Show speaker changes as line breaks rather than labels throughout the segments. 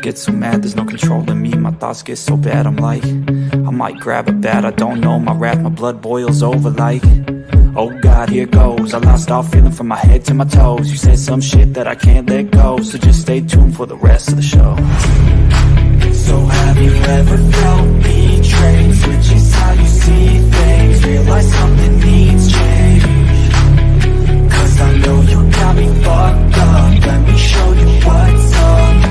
get so mad, there's no controlling me. My thoughts get so bad, I'm like, I might grab a bat, I don't know. My wrath, my blood boils over like, oh God, here goes. I lost all feeling from my head to my toes. You said some shit that I can't let go, so just stay tuned for the rest of the show. So have you ever felt betrayed? Switches how you see things, realize something needs change. Cause I know you got me fucked up, let me show you what's up.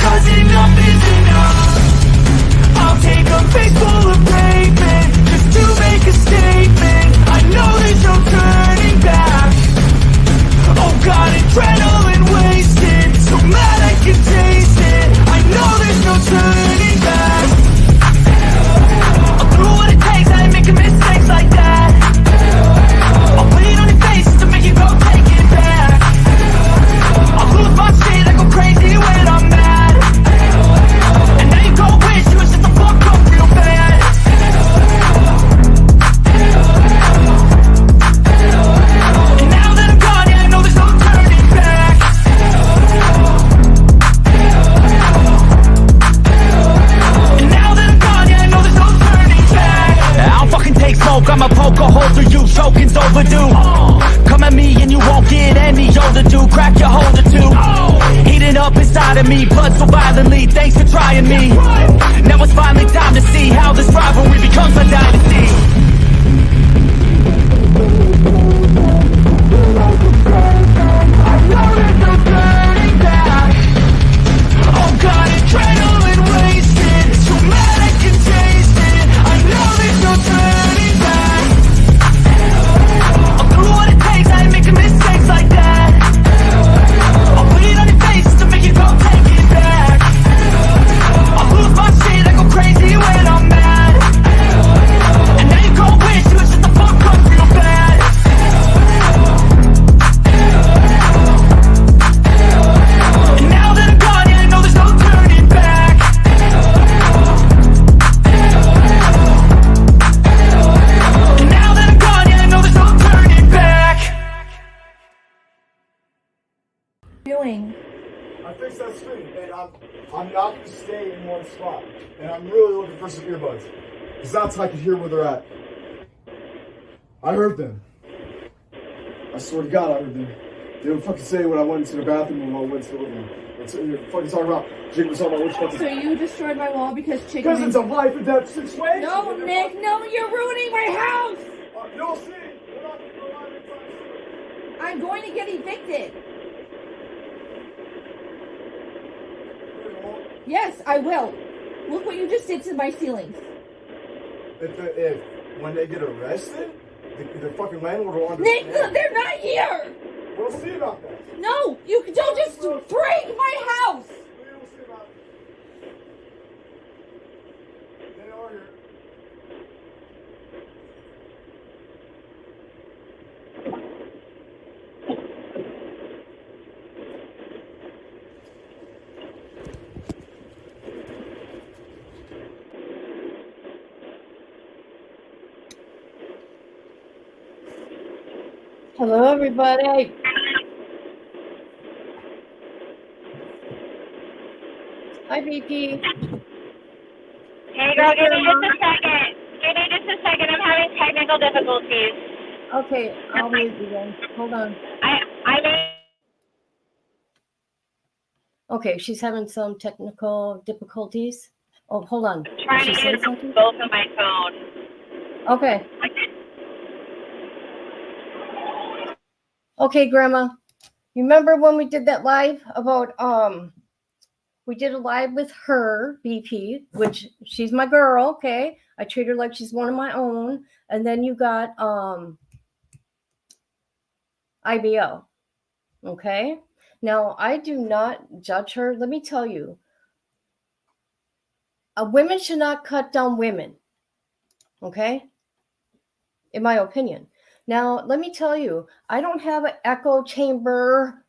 Cause enough is enough. I'll take a face full of pavement just to make a statement. I know there's no turning back. Oh God, adrenaline wasted, so mad I can taste it. I know there's no turning back. I'll do what it takes, I ain't making mistakes like that. I'll bleed on your face to make you go take it back. I'll lose my shit, I go crazy when I'm mad. And now you go wish you was just a fuck up real bad. And now that I'm gone, yeah, I know there's no turning back. And now that I'm gone, yeah, I know there's no turning back. I don't fucking take smoke, I'ma poke a hole through you. Choking's overdue. Come at me and you won't get any older, dude. Crack your holder too. Heating up inside of me, blood so violently. Thanks for trying me. Now it's finally time to see how this rivalry becomes a dynasty. Oh God, adrenaline wasted, so mad I can taste it. I know there's no turning back. I'll do what it takes, I ain't making mistakes like that. I'll bleed on your face to make you go take it back. I'll lose my shit, I go crazy when I'm mad. And now you go wish you was just a fuck up real bad. And now that I'm gone, yeah, I know there's no turning back. And now that I'm gone, yeah, I know there's no turning back.
Doing?
I fixed that screen, and I'm not going to stay in one spot. And I'm really looking for some earbuds, because that's how I can hear where they're at. I heard them. I swear to God, I heard them. They would fucking say when I went into the bathroom and when I went to the living room. You're fucking talking about, Jake was talking about which fucking...
So you destroyed my wall because chicken...
Because it's a life and death situation.
No, Nick, no, you're ruining my house!
You'll see. We're not going to go live anytime soon.
I'm going to get evicted. Yes, I will. Look what you just did to my ceilings.
If when they get arrested, the fucking landlord will
Nick,
understand.
they're not here!
We'll see about that.
No, you don't just break my house!
We'll see about it. They are here.
Hello, everybody. Hi, VP.
Hey girl, give me just a second. Give me just a second. I'm having technical difficulties.
Okay, I'll wait you then. Hold on.
I may.
Okay, she's having some technical difficulties. Oh, hold on.
I'm trying
Did
to
she say
use
something?
both of my phone.
Okay. Okay, Grandma. You remember when we did that live about we did a live with her, BP, which she's my girl, okay? I treat her like she's one of my own. And then you got IBO. Okay? Now, I do not judge her. Let me tell you. Women should not cut down women. Okay? In my opinion. Now, let me tell you, I don't have an echo chamber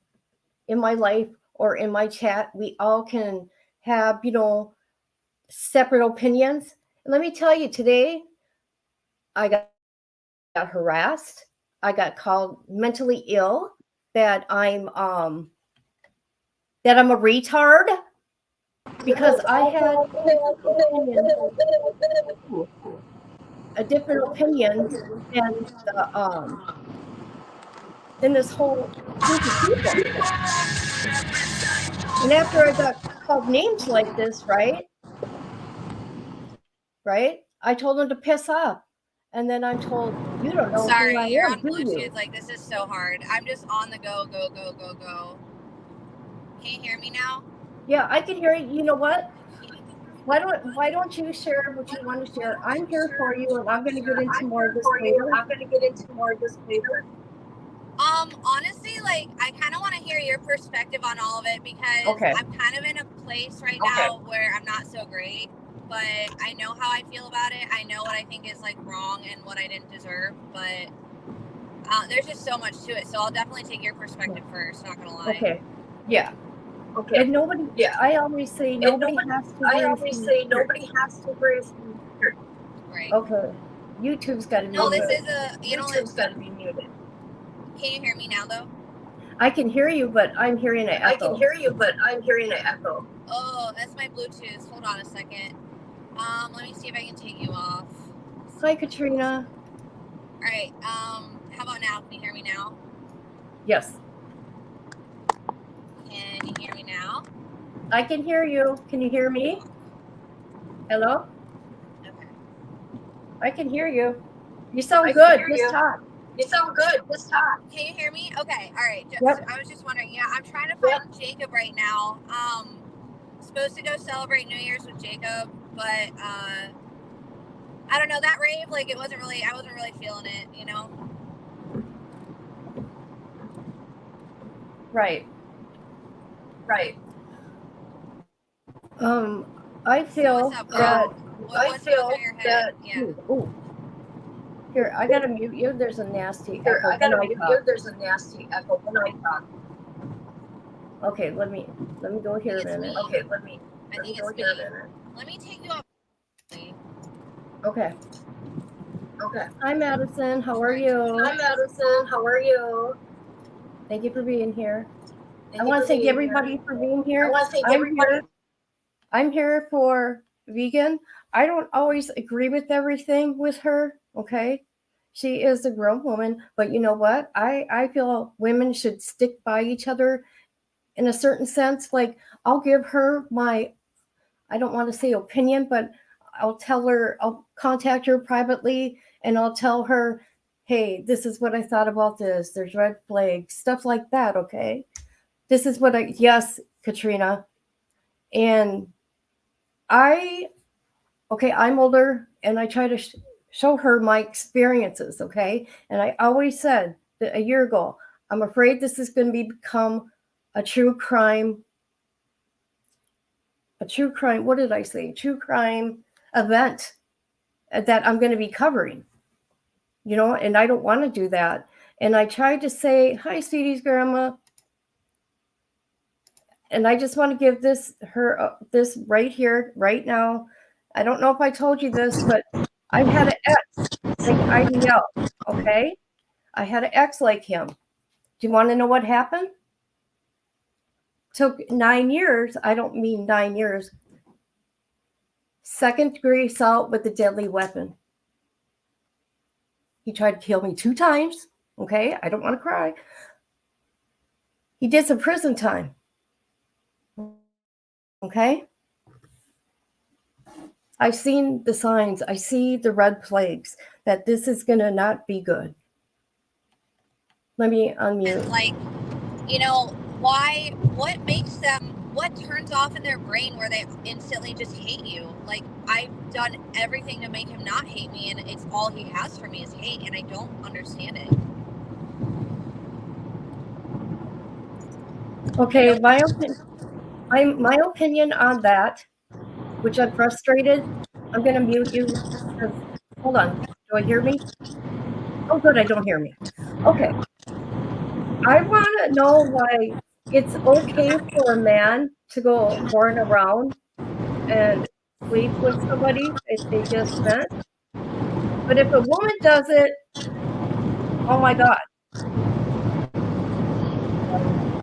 in my life or in my chat. We all can have, separate opinions. And let me tell you, today, I got harassed. I got called mentally ill, that I'm a retard. because I had a different opinion than this whole group of people. And after I got called names like this, right? I told them to piss off. And then I'm told, you don't know who I
Sorry, you're
am,
on
do you?
Bluetooth. Like, this is so hard. I'm just on the go. Can you hear me now?
Yeah, I can hear you. You know what? Why don't you share what you want to share? I'm here for you, and I'm going to get into more of this later.
Honestly, like, I kind of want to hear your perspective on all of it because
Okay.
I'm kind of in a place right now where I'm not so great, but I know how I feel about it. I know what I think is, like, wrong and what I didn't deserve, but there's just so much to it. So I'll definitely take your perspective first, not going to lie.
Okay. Yeah. Okay. And nobody, I always say nobody has to agree with me.
Right.
Okay. YouTube's got to be
No, this
muted.
is a, you know,
YouTube's got to be muted.
Can you hear me now, though?
I can hear you, but I'm hearing an echo.
Oh, that's my Bluetooth. Hold on a second. Let me see if I can take you off.
Hi, Katrina.
All right. How about now? Can you hear me now?
Yes.
Can you hear me now?
I can hear you. Can you hear me? Hello?
Okay.
I can hear you. You sound good. Just talk.
Can you hear me? Okay. All right.
Yep.
I was just wondering. Yeah, I'm trying to find Jacob right now. Supposed to go celebrate New Year's with Jacob, but I don't know, that rave, like, I wasn't really feeling it, you know?
Right. I feel
what's up,
that
what's going through your head? Yeah.
Ooh. Here, I gotta mute you. There's a nasty echo. Okay, let me go here a minute.
I think it's me. Let me take you off.
Okay. Hi, Madison. How are you? Thank you for being here. I want to thank everybody for being here. I'm here for vegan. I don't always agree with everything with her, okay? She is a grown woman, but you know what? I feel women should stick by each other in a certain sense. Like, I'll give her my, I don't want to say opinion, but I'll contact her privately and I'll tell her, hey, this is what I thought about this. There's red flags, stuff like that, okay? This is what yes, Katrina. And I'm older and I try to show her my experiences, okay? And I always said that a year ago, I'm afraid this is going to become a true crime. What did I say? True crime event that I'm going to be covering, you know, and I don't want to do that. And I tried to say, hi, Sweetie's grandma. And I just want to give this right here, right now. I don't know if I told you this, but I've had an ex like IDL, okay? I had an ex like him. Do you want to know what happened? Took 9 years. I don't mean 9 years. 2nd-degree assault with a deadly weapon. He tried to kill me 2 times, okay? I don't want to cry. He did some prison time. Okay? I've seen the signs. I see the red flags that this is going to not be good. Let me unmute.
Like, you know, what turns off in their brain where they instantly just hate you? Like, I've done everything to make him not hate me, and it's all he has for me is hate, and I don't understand it.
Okay, my opinion on that, which I'm frustrated. I'm going to mute you. Hold on. Do I hear me? Oh, good. I don't hear me. Okay. I want to know why it's okay for a man to go whoring around and sleep with somebody if they just met. But if a woman does it, oh my God.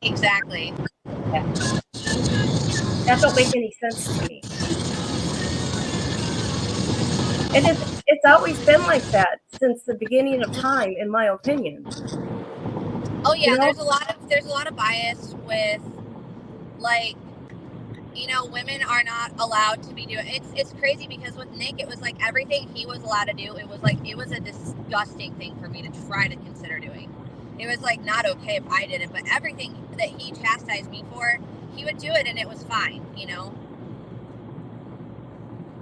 Exactly.
That don't make any sense to me. And it's always been like that since the beginning of time, in my opinion.
Oh yeah,
You know?
there's a lot of bias with, like, you know, women are not allowed to be doing. It's crazy because with Nick, it was like everything he was allowed to do. It was a disgusting thing for me to try to consider doing. It was like not okay if I did it, but everything that he chastised me for, he would do it and it was fine, you know.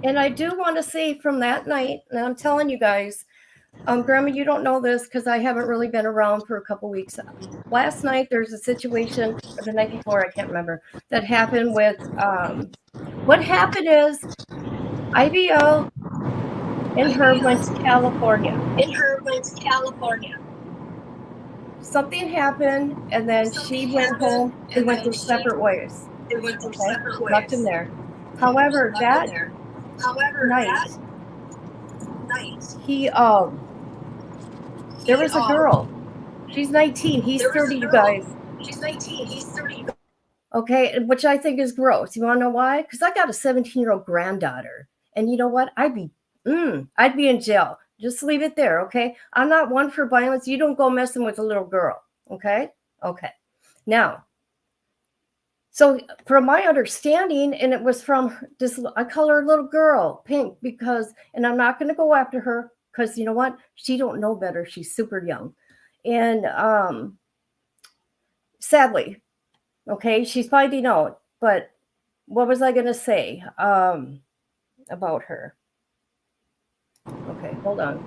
And I do want to say from that night, and I'm telling you guys, Grandma, you don't know this because I haven't really been around for a couple weeks. Last night, there's a situation, or the night before, I can't remember, that happened with, what happened is IBL and her went to California. Something happened, and then she went home and went their separate ways. Okay, left him there. However, that night, he there was a girl. She's 19. He's 30, you guys. Okay, which I think is gross. You want to know why? Because I got a 17-year-old granddaughter, and you know what? I'd be in jail. Just leave it there, okay? I'm not one for violence. You don't go messing with a little girl, okay? Okay. Now, so from my understanding, and it was from this, I call her a little girl, Pink, because, and I'm not going to go after her because you know what? She don't know better. She's super young. And sadly, okay, she's finding out. But what was I going to say about her? Okay, hold on.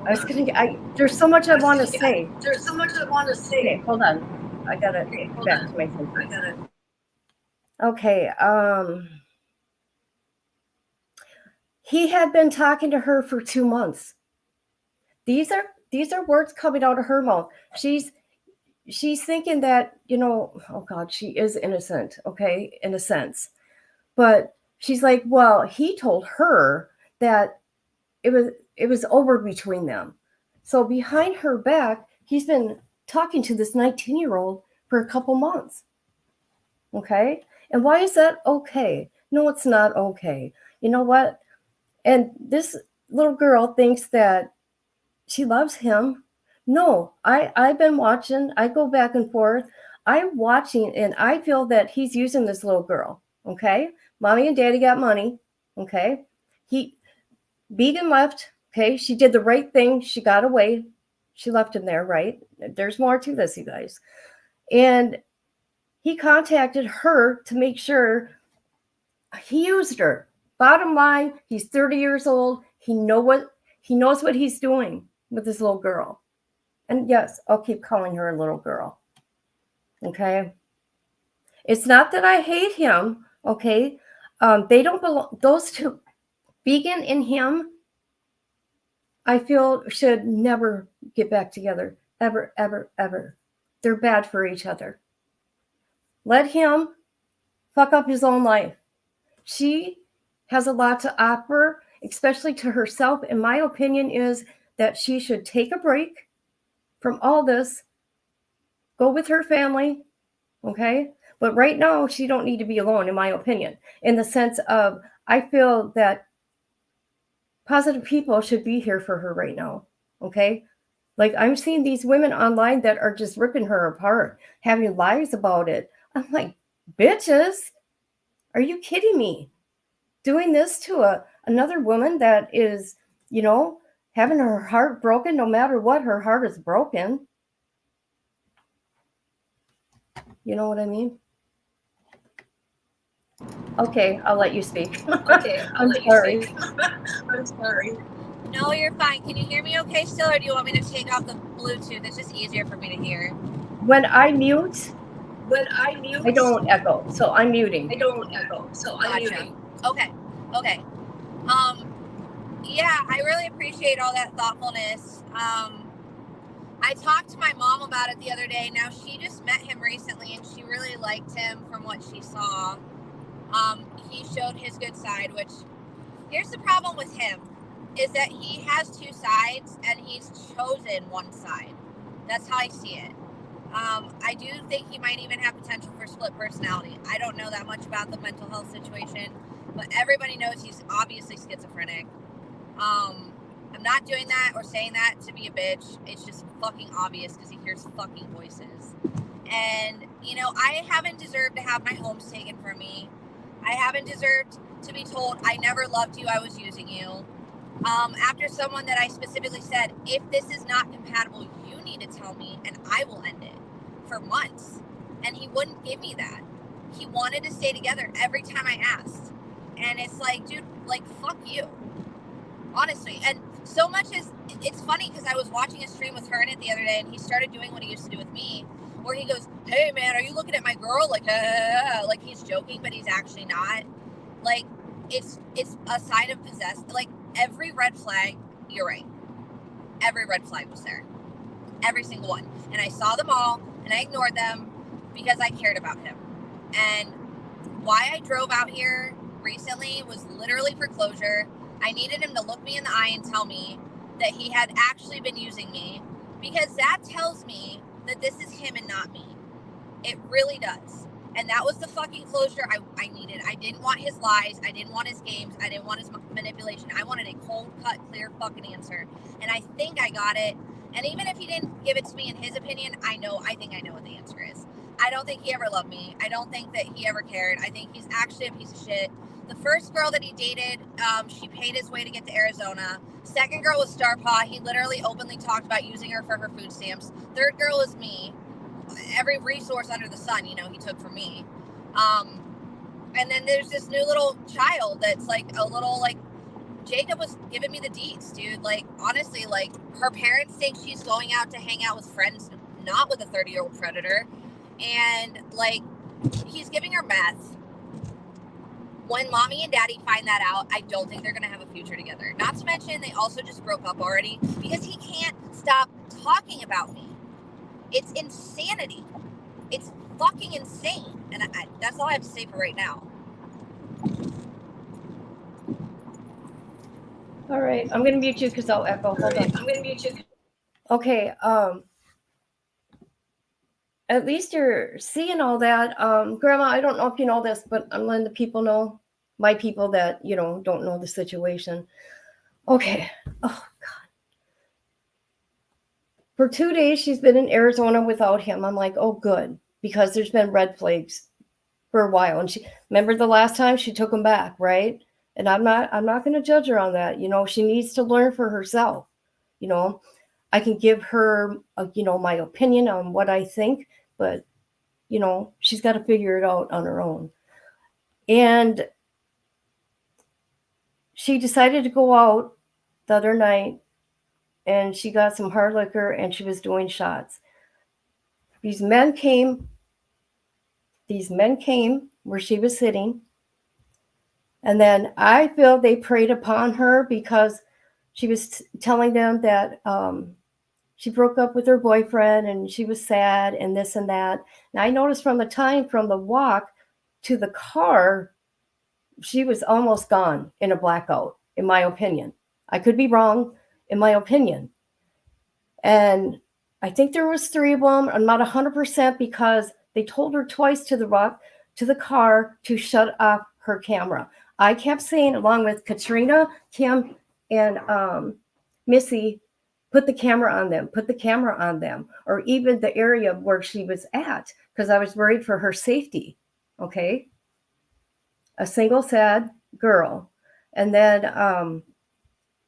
I was going to, there's so much I want to say. Okay, hold on. I got to get back to my phone. Okay, he had been talking to her for 2 months. These are words coming out of her mouth. She's thinking that, you know, oh God, she is innocent, okay, in a sense. But she's like, well, he told her that it was over between them. So behind her back, he's been talking to this 19-year-old for a couple months. Okay? And why is that okay? No, it's not okay. You know what? And this little girl thinks that she loves him. No, I've been watching. I go back and forth. I'm watching, and I feel that he's using this little girl. Okay? Mommy and daddy got money. Okay? Began left. Okay? She did the right thing. She got away. She left him there, right? There's more to this, you guys. And he contacted her to make sure he used her. Bottom line, he's 30 years old. He knows what he's doing with this little girl. And yes, I'll keep calling her a little girl. Okay? It's not that I hate him, okay? They don't belong, those two, Vegan and him, I feel should never get back together. Ever, ever, ever. They're bad for each other. Let him fuck up his own life. She has a lot to offer, especially to herself. And my opinion is that she should take a break from all this, go with her family, okay? But right now, she don't need to be alone, in my opinion, in the sense of I feel that positive people should be here for her right now, okay? Like I'm seeing these women online that are just ripping her apart, having lies about it. I'm like, bitches, are you kidding me? Doing this to another woman that is, you know, having her heart broken, no matter what, her heart is broken. You know what I mean? Okay, I'll let you speak. I'm sorry.
I'm sorry. No, you're fine. Can you hear me okay still, or do you want me to take off the Bluetooth? It's just easier for me to hear.
When I mute, I don't echo, so I'm muting.
Gotcha. Okay. Yeah, I really appreciate all that thoughtfulness. I talked to my mom about it the other day. Now, she just met him recently, and she really liked him from what she saw. He showed his good side, which, here's the problem with him, is that he has two sides, and he's chosen one side. That's how I see it. I do think he might even have potential for split personality. I don't know that much about the mental health situation, but everybody knows he's obviously schizophrenic. I'm not doing that or saying that to be a bitch. It's just fucking obvious because he hears fucking voices. And, you know, I haven't deserved to have my homes taken from me. I haven't deserved to be told I never loved you, I was using you. After someone that I specifically said, if this is not compatible, you need to tell me and I will end it, for months. And he wouldn't give me that. He wanted to stay together every time I asked. And it's like, dude, like, fuck you. Honestly. And so much as, it's funny because I was watching a stream with Hernet the other day and he started doing what he used to do with me, where he goes, hey man, are you looking at my girl? Like he's joking, but he's actually not. Like, it's a sign of possessed. Like, every red flag, you're right. Every red flag was there. Every single one. And I saw them all and I ignored them because I cared about him. And why I drove out here recently was literally for closure. I needed him to look me in the eye and tell me that he had actually been using me, because that tells me that this is him and not me. It really does. And that was the fucking closure I needed. I didn't want his lies. I didn't want his games. I didn't want his manipulation. I wanted a cold cut, clear fucking answer. And I think I got it. And even if he didn't give it to me in his opinion, I think I know what the answer is. I don't think he ever loved me. I don't think that he ever cared. I think he's actually a piece of shit. The first girl that he dated, she paid his way to get to Arizona. Second girl was Starpaw. He literally openly talked about using her for her food stamps. Third girl is me. Every resource under the sun, you know, he took from me. And then there's this new little child that's like a little, like, Jacob was giving me the deets, dude. Like, honestly, like, her parents think she's going out to hang out with friends, not with a 30-year-old predator. And, like, he's giving her meth. When mommy and daddy find that out, I don't think they're going to have a future together. Not to mention, they also just broke up already because he can't stop talking about me. It's insanity. It's fucking insane. And that's all I have to say for right now.
All right, I'm gonna mute you because I'll echo. Hold on.
I'm going to mute you.
Okay. At least you're seeing all that. Grandma, I don't know if you know this, but I'm letting the people know, my people that, you know, don't know the situation. Okay. Oh, God. For 2 days, she's been in Arizona without him. I'm like, oh, good, because there's been red flags for a while. And she, remember the last time she took him back, right? And I'm not going to judge her on that. You know, she needs to learn for herself. You know, I can give her, you know, my opinion on what I think, but, you know, she's got to figure it out on her own. And she decided to go out the other night and she got some hard liquor and she was doing shots. These men came where she was sitting. And then I feel they preyed upon her because she was telling them that she broke up with her boyfriend and she was sad and this and that. And I noticed from the time from the walk to the car, she was almost gone in a blackout, in my opinion. I could be wrong, in my opinion. And I think there was 3 of them. I'm not 100% because they told her twice to the car to shut off her camera. I kept saying, along with Katrina, Kim, and Missy, put the camera on them, or even the area where she was at, because I was worried for her safety. Okay. A single sad girl. And then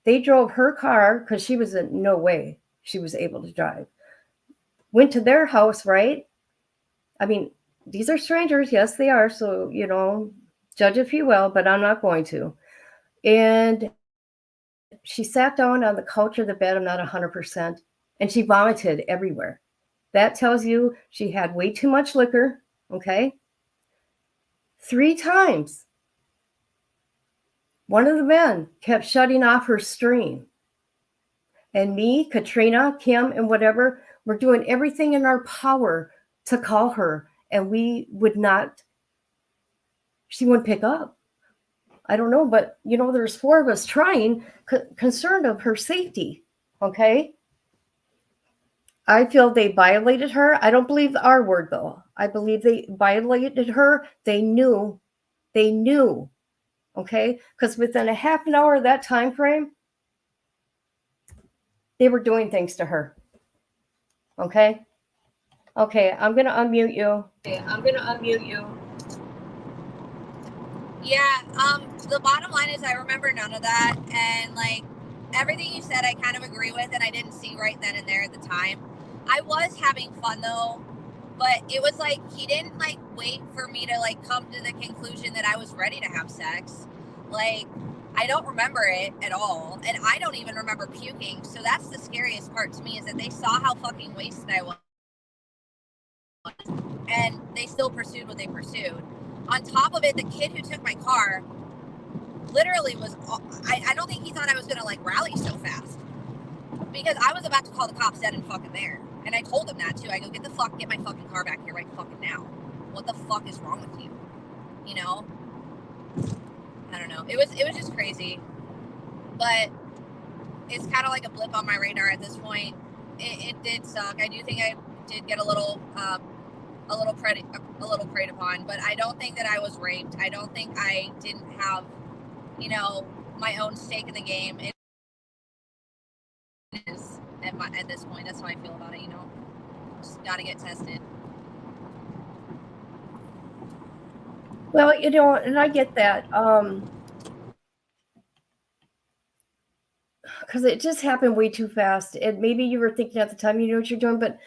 they drove her car because she was in no way she was able to drive. Went to their house, right? I mean, these are strangers. Yes, they are. So, you know, judge if you will, but I'm not going to. And she sat down on the couch of the bed. I'm not 100%. And she vomited everywhere. That tells you she had way too much liquor. Okay. 3 times. One of the men kept shutting off her stream. And me, Katrina, Kim, and whatever, we're doing everything in our power to call her. And we would not, she wouldn't pick up. I don't know, but, you know, there's 4 of us trying, concerned of her safety. Okay. I feel they violated her. I don't believe the R word though. I believe they violated her. They knew. They knew. Okay? Because within a half an hour of that time frame, they were doing things to her. Okay? Okay, I'm gonna unmute you.
Yeah, the bottom line is I remember none of that, and like everything you said I kind of agree with, and I didn't see right then and there at the time. I was having fun though, but it was like he didn't like wait for me to like come to the conclusion that I was ready to have sex. Like I don't remember it at all, and I don't even remember puking. So that's the scariest part to me, is that they saw how fucking wasted I was, and they still pursued what they pursued. On top of it, the kid who took my car literally was, I don't think he thought I was gonna like rally so fast, because I was about to call the cops dead and fucking there. And I told him that too. I go, get my fucking car back here right fucking now. What the fuck is wrong with you? You know? I don't know. It was just crazy. But it's kind of like a blip on my radar at this point. It did suck. I do think I did get a little preyed upon, but I don't think that I was raped. I don't think I didn't have, my own stake in the game. It is at this point. That's how I feel about it. Just got to get tested.
Well, and I get that. Because it just happened way too fast. And maybe you were thinking at the time, you know what you're doing, but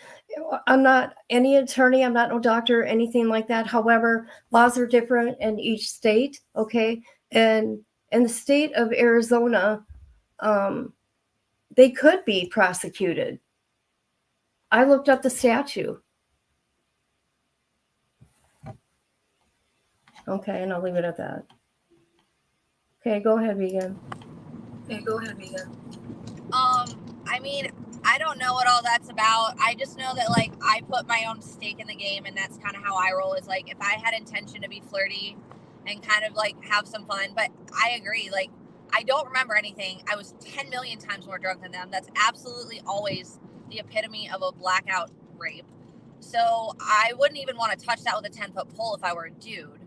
I'm not any attorney. I'm not no doctor, anything like that. However, laws are different in each state. Okay. And in the state of Arizona, they could be prosecuted. I looked up the statute. Okay. And I'll leave it at that. Okay. Go ahead, Vegan.
I mean, I don't know what all that's about. I just know that, like, I put my own stake in the game, and that's kind of how I roll. Is like, if I had intention to be flirty and kind of like have some fun, but I agree, like, I don't remember anything. I was 10 million times more drunk than them. That's absolutely always the epitome of a blackout rape. So I wouldn't even want to touch that with a 10-foot pole if I were a dude.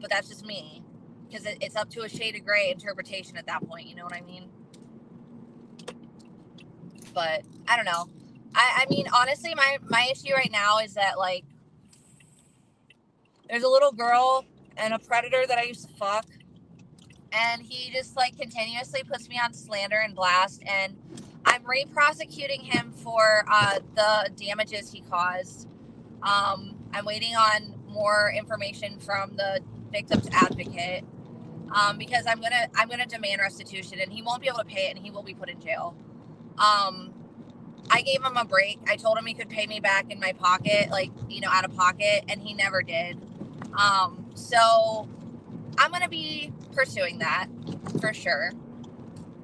But that's just me, because it's up to a shade of gray interpretation at that point. You know what I mean? But I don't know. I mean, honestly, my issue right now is that, like, there's a little girl and a predator that I used to fuck, and he just, like, continuously puts me on slander and blast, and I'm re-prosecuting him for the damages he caused. I'm waiting on more information from the victim's advocate, because I'm gonna demand restitution, and he won't be able to pay it, and he will be put in jail. I gave him a break. I told him he could pay me back in my pocket, like, out of pocket, and he never did. So I'm going to be pursuing that for sure.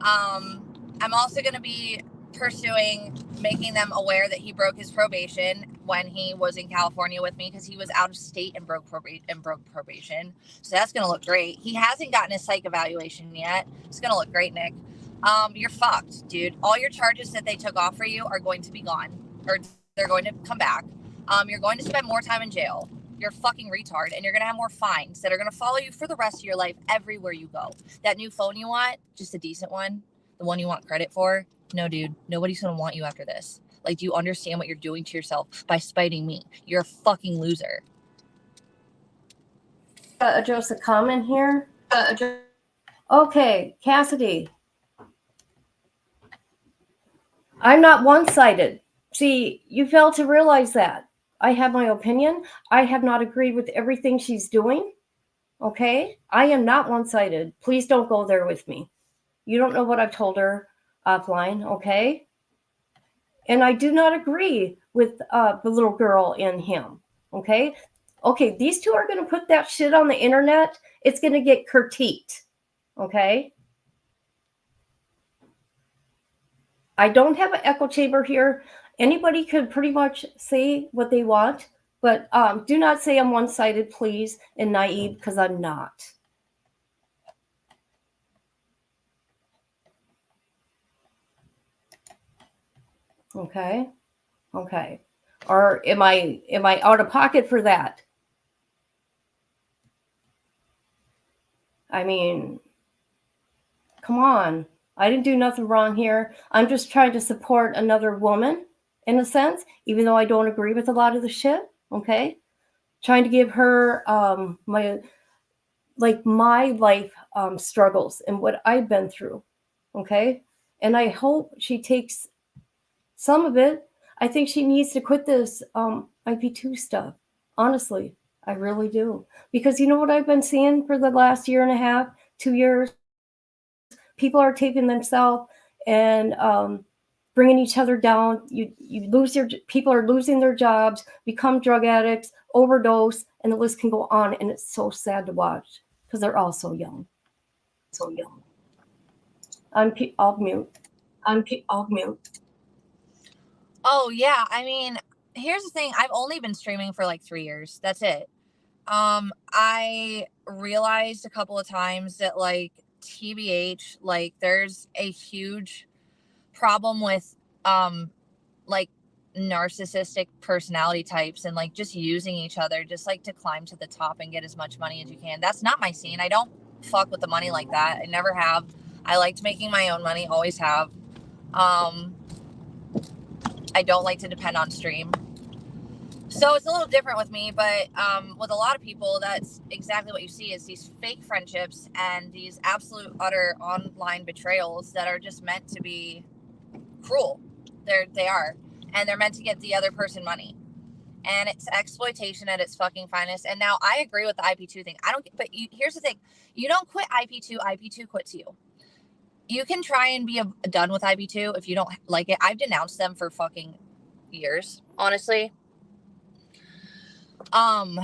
I'm also going to be pursuing making them aware that he broke his probation when he was in California with me, because he was out of state and broke probation. So that's going to look great. He hasn't gotten his psych evaluation yet. It's going to look great, Nick. You're fucked, dude. All your charges that they took off for you are going to be gone, or they're going to come back. You're going to spend more time in jail. You're a fucking retard, and you're going to have more fines that are going to follow you for the rest of your life everywhere you go. That new phone you want, just a decent one, the one you want credit for, no, dude, nobody's going to want you after this. Like, do you understand what you're doing to yourself by spiting me? You're a fucking loser.
Address a comment here. Okay, Cassidy. I'm not one-sided. See, you fail to realize that. I have my opinion. I have not agreed with everything she's doing. Okay? I am not one-sided. Please don't go there with me. You don't know what I've told her offline, okay? And I do not agree with the little girl in him, okay? Okay, these two are going to put that shit on the internet. It's going to get critiqued, okay? I don't have an echo chamber here. Anybody could pretty much say what they want, but do not say I'm one-sided, please, and naive, because I'm not. Okay? Okay. Or am I out of pocket for that? I mean, come on. I didn't do nothing wrong here. I'm just trying to support another woman in a sense, even though I don't agree with a lot of the shit. Okay. Trying to give her my life struggles and what I've been through. Okay. And I hope she takes some of it. I think she needs to quit this IP2 stuff. Honestly, I really do. Because you know what I've been seeing for the last year and a half, 2 years? People are taping themselves and bringing each other down. You lose your people are losing their jobs, become drug addicts, overdose, and the list can go on. And it's so sad to watch because they're all so young. So young. I'll mute. I'll mute.
Oh yeah, I mean, here's the thing. I've only been streaming for like 3 years. That's it. I realized a couple of times that like TBH, like there's a huge problem with like narcissistic personality types and like just using each other just like to climb to the top and get as much money as you can. That's not my scene. I don't fuck with the money like that. I never have. I liked making my own money, always have. I don't like to depend on stream. So it's a little different with me, but with a lot of people, that's exactly what you see is these fake friendships and these absolute utter online betrayals that are just meant to be cruel. They are. And they're meant to get the other person money. And it's exploitation at its fucking finest. And now I agree with the IP2 thing. Here's the thing. You don't quit IP2, IP2 quits you. You can try and be done with IP2 if you don't like it. I've denounced them for fucking years, honestly. I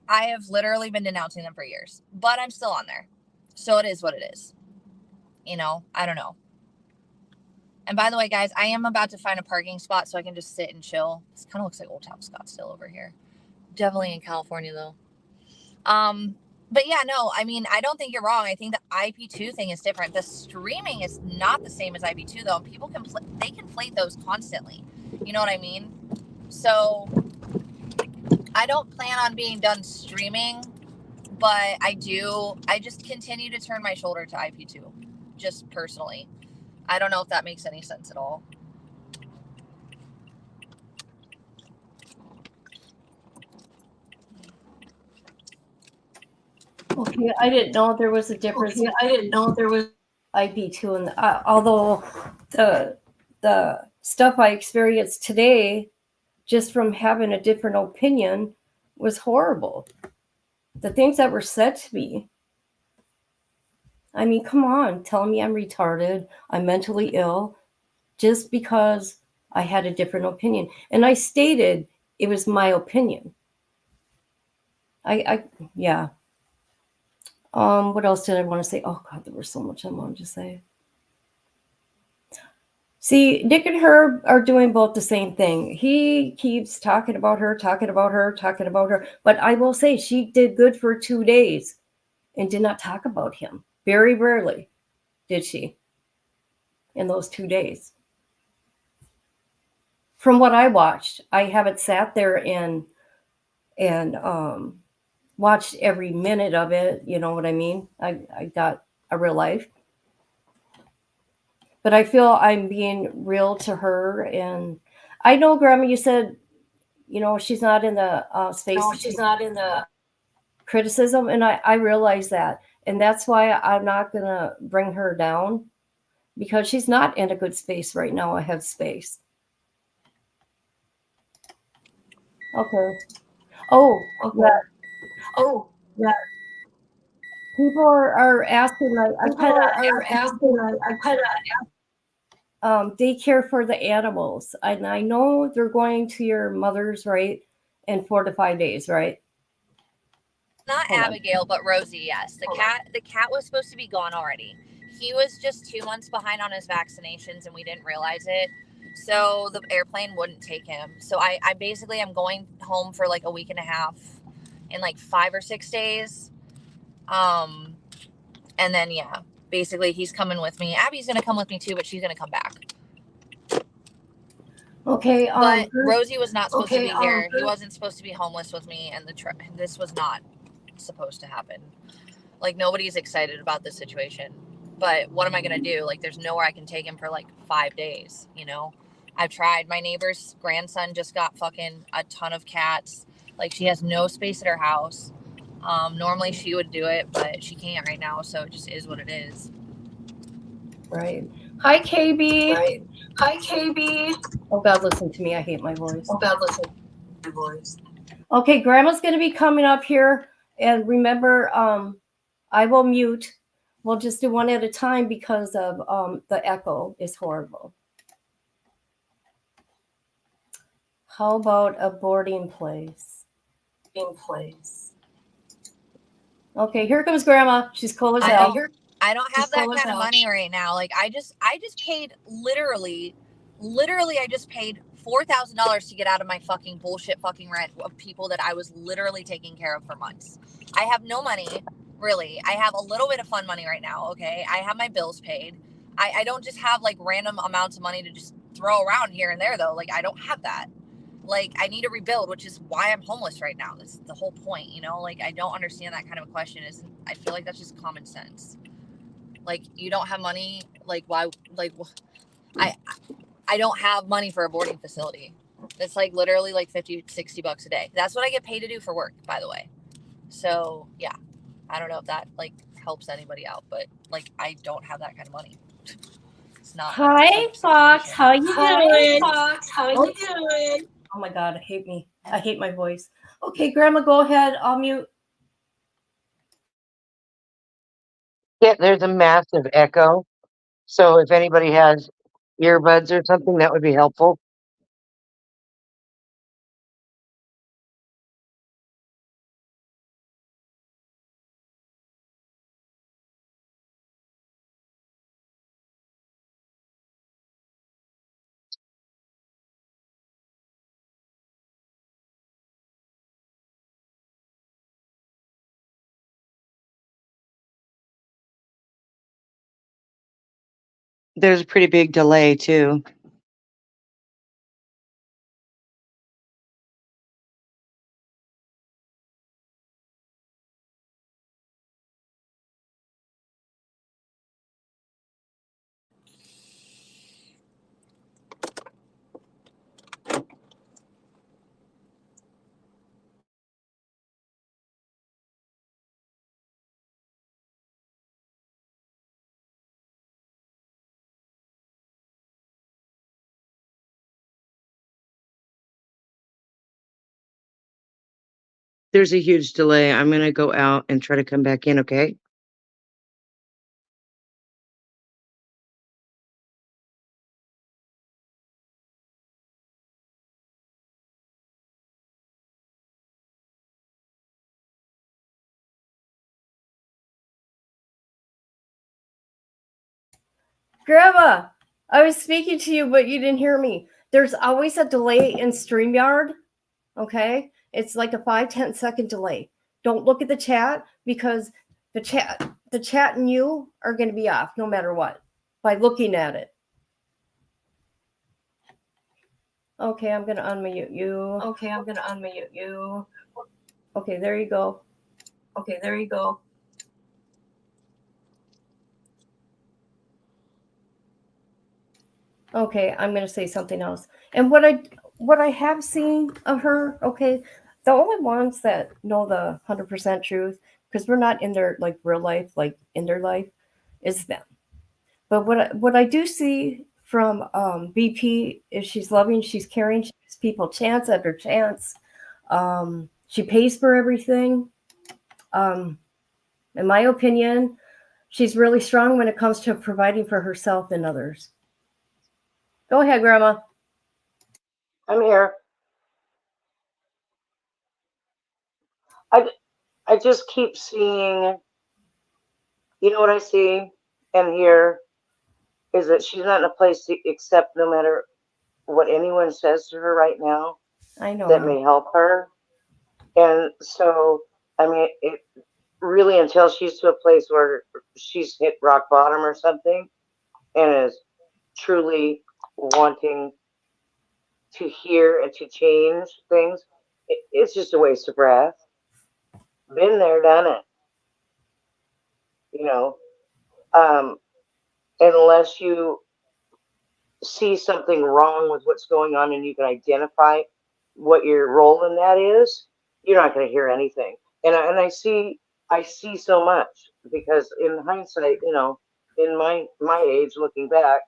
have literally been denouncing them for years, but I'm still on there. So it is what it is. You know, I don't know. And by the way, guys, I am about to find a parking spot so I can just sit and chill. This kind of looks like Old Town Scottsdale over here. Definitely in California though. But yeah, no, I mean, I don't think you're wrong. I think the IP2 thing is different. The streaming is not the same as IP2 though. People they conflate those constantly. You know what I mean? So I don't plan on being done streaming, but I just continue to turn my shoulder to IP2, just personally. I don't know if that makes any sense at all.
Okay, I didn't know there was a difference.
Okay, I didn't know there was
IP2 and although the stuff I experienced today, just from having a different opinion, was horrible. The things that were said to me. I mean, come on, telling me I'm retarded, I'm mentally ill, just because I had a different opinion. And I stated it was my opinion. Yeah. What else did I want to say? Oh God, there was so much I wanted to say. See, Nick and Herb are doing both the same thing. He keeps talking about her. But I will say she did good for 2 days and did not talk about him. Very rarely did she in those 2 days. From what I watched, I haven't sat there and watched every minute of it. You know what I mean? I got a real life. But I feel I'm being real to her. And I know, Grandma, you said, you know, she's not in the space.
no, she's not in the
criticism. And I realize that. And that's why I'm not going to bring her down, because she's not in a good space right now. I have space. Okay. Oh, okay. Yeah.
Oh, yeah.
People are asking, like, daycare for the animals. And I know they're going to your mother's, right? In 4 to 5 days, right?
Not
Hold
Abigail, but Rosie, yes. The cat was supposed to be gone already. He was just 2 months behind on his vaccinations and we didn't realize it. So the airplane wouldn't take him. So I basically am going home for like a week and a half in like 5 or 6 days. And then, yeah, basically he's coming with me. Abby's going to come with me too, but she's going to come back.
Okay.
But Rosie was not supposed to be here. He wasn't supposed to be homeless with me, and this was not supposed to happen. Like, nobody's excited about this situation. But what am I going to do? Like, there's nowhere I can take him for like 5 days, you know? I've tried. My neighbor's grandson just got fucking a ton of cats. Like, she has no space at her house. Normally she would do it, but she can't right now, so it just is what it is.
Right. Hi, KB.
Right. Hi, KB.
Oh, God, listen to me. I hate my voice.
Oh, God, listen to my voice.
Okay, Grandma's going to be coming up here. And remember, I will mute. We'll just do one at a time because of the echo is horrible. How about a boarding place?
In place.
Okay, here comes Grandma. She's cool as hell.
I don't have that kind of money right now. Like, I just paid literally I just paid $4,000 to get out of my fucking bullshit fucking rent of people that I was literally taking care of for months. I have no money, really. I have a little bit of fun money right now, okay? I have my bills paid. I don't just have like random amounts of money to just throw around here and there though. Like, I don't have that. Like, I need to rebuild, which is why I'm homeless right now. That's the whole point, you know? Like, I don't understand that kind of a question. I feel like that's just common sense. Like, you don't have money, like, why? Like, I don't have money for a boarding facility. It's like literally like $50-$60 a day. That's what I get paid to do for work, by the way. So yeah, I don't know if that like helps anybody out, but like, I don't have that kind of money. It's not.
Hi, Fox. How you doing?
Hi, Fox. How you doing?
Oh my God, I hate me. I hate my voice. Okay, Grandma, go ahead. I'll mute.
Yeah, there's a massive echo. So if anybody has earbuds or something, that would be helpful. There's a pretty big delay too. There's a huge delay. I'm going to go out and try to come back in, okay?
Grandma, I was speaking to you, but you didn't hear me. There's always a delay in StreamYard. Okay? It's like a 5-10 second delay. Don't look at the chat because the chat and you are going to be off no matter what by looking at it. Okay, I'm going to unmute you.
Okay, I'm going to unmute you.
Okay, there you go.
Okay, there you go.
Okay, I'm going to say something else. And what I have seen of her, okay, the only ones that know the 100% truth, because we're not in their like real life, like in their life, is them. But what I do see from BP is she's loving, she's caring, she gives people chance after chance. She pays for everything. In my opinion, she's really strong when it comes to providing for herself and others. Go ahead, Grandma.
I'm here. I just keep seeing, you know what I see and hear is that she's not in a place to accept no matter what anyone says to her right now.
I know
that may help her. And so, I mean, it really until she's to a place where she's hit rock bottom or something and is truly wanting to hear and to change things, it's just a waste of breath. Been there, done it. You know, unless you see something wrong with what's going on and you can identify what your role in that is, you're not going to hear anything. And I see so much because in hindsight, you know, in my age, looking back,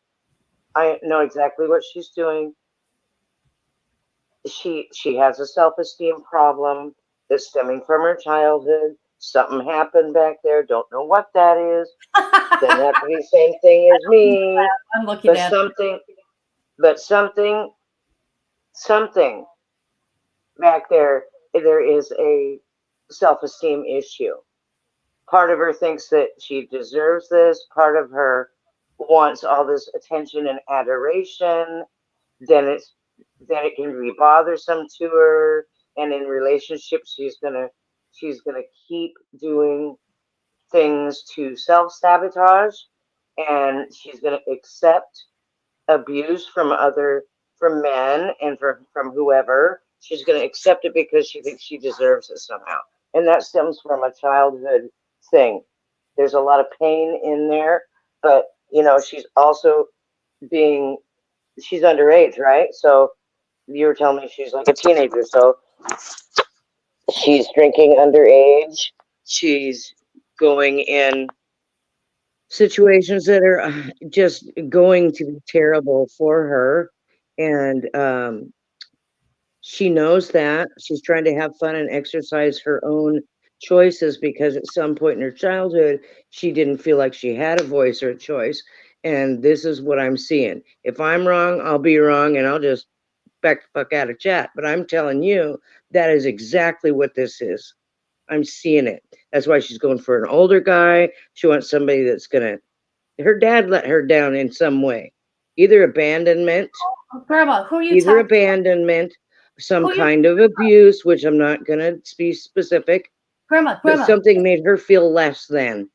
I know exactly what she's doing. She has a self-esteem problem that's stemming from her childhood. Something happened back there. Don't know what that is. Doesn't have to be the same thing as me.
I'm looking at
something back there is a self-esteem issue. Part of her thinks that she deserves this. Part of her wants all this attention and adoration. Then it can be bothersome to her. And in relationships, she's gonna keep doing things to self-sabotage, and she's gonna accept abuse from men and from whoever. She's going to accept it because she thinks she deserves it somehow, and that stems from a childhood thing. There's a lot of pain in there, but you know, she's also she's underage, right? So you were telling me she's like a teenager, so she's drinking underage. She's going in situations that are just going to be terrible for her. And she knows that. She's trying to have fun and exercise her own choices because at some point in her childhood, she didn't feel like she had a voice or a choice. And this is what I'm seeing. If I'm wrong, I'll be wrong and I'll just back the fuck out of chat. But I'm telling you, that is exactly what this is. I'm seeing it. That's why she's going for an older guy. She wants somebody that's gonna. Her dad let her down in some way, either abandonment,
Grandma, who are you talking
abandonment, some kind of abuse, which I'm not gonna be specific.
Grandma,
But something made her feel less than.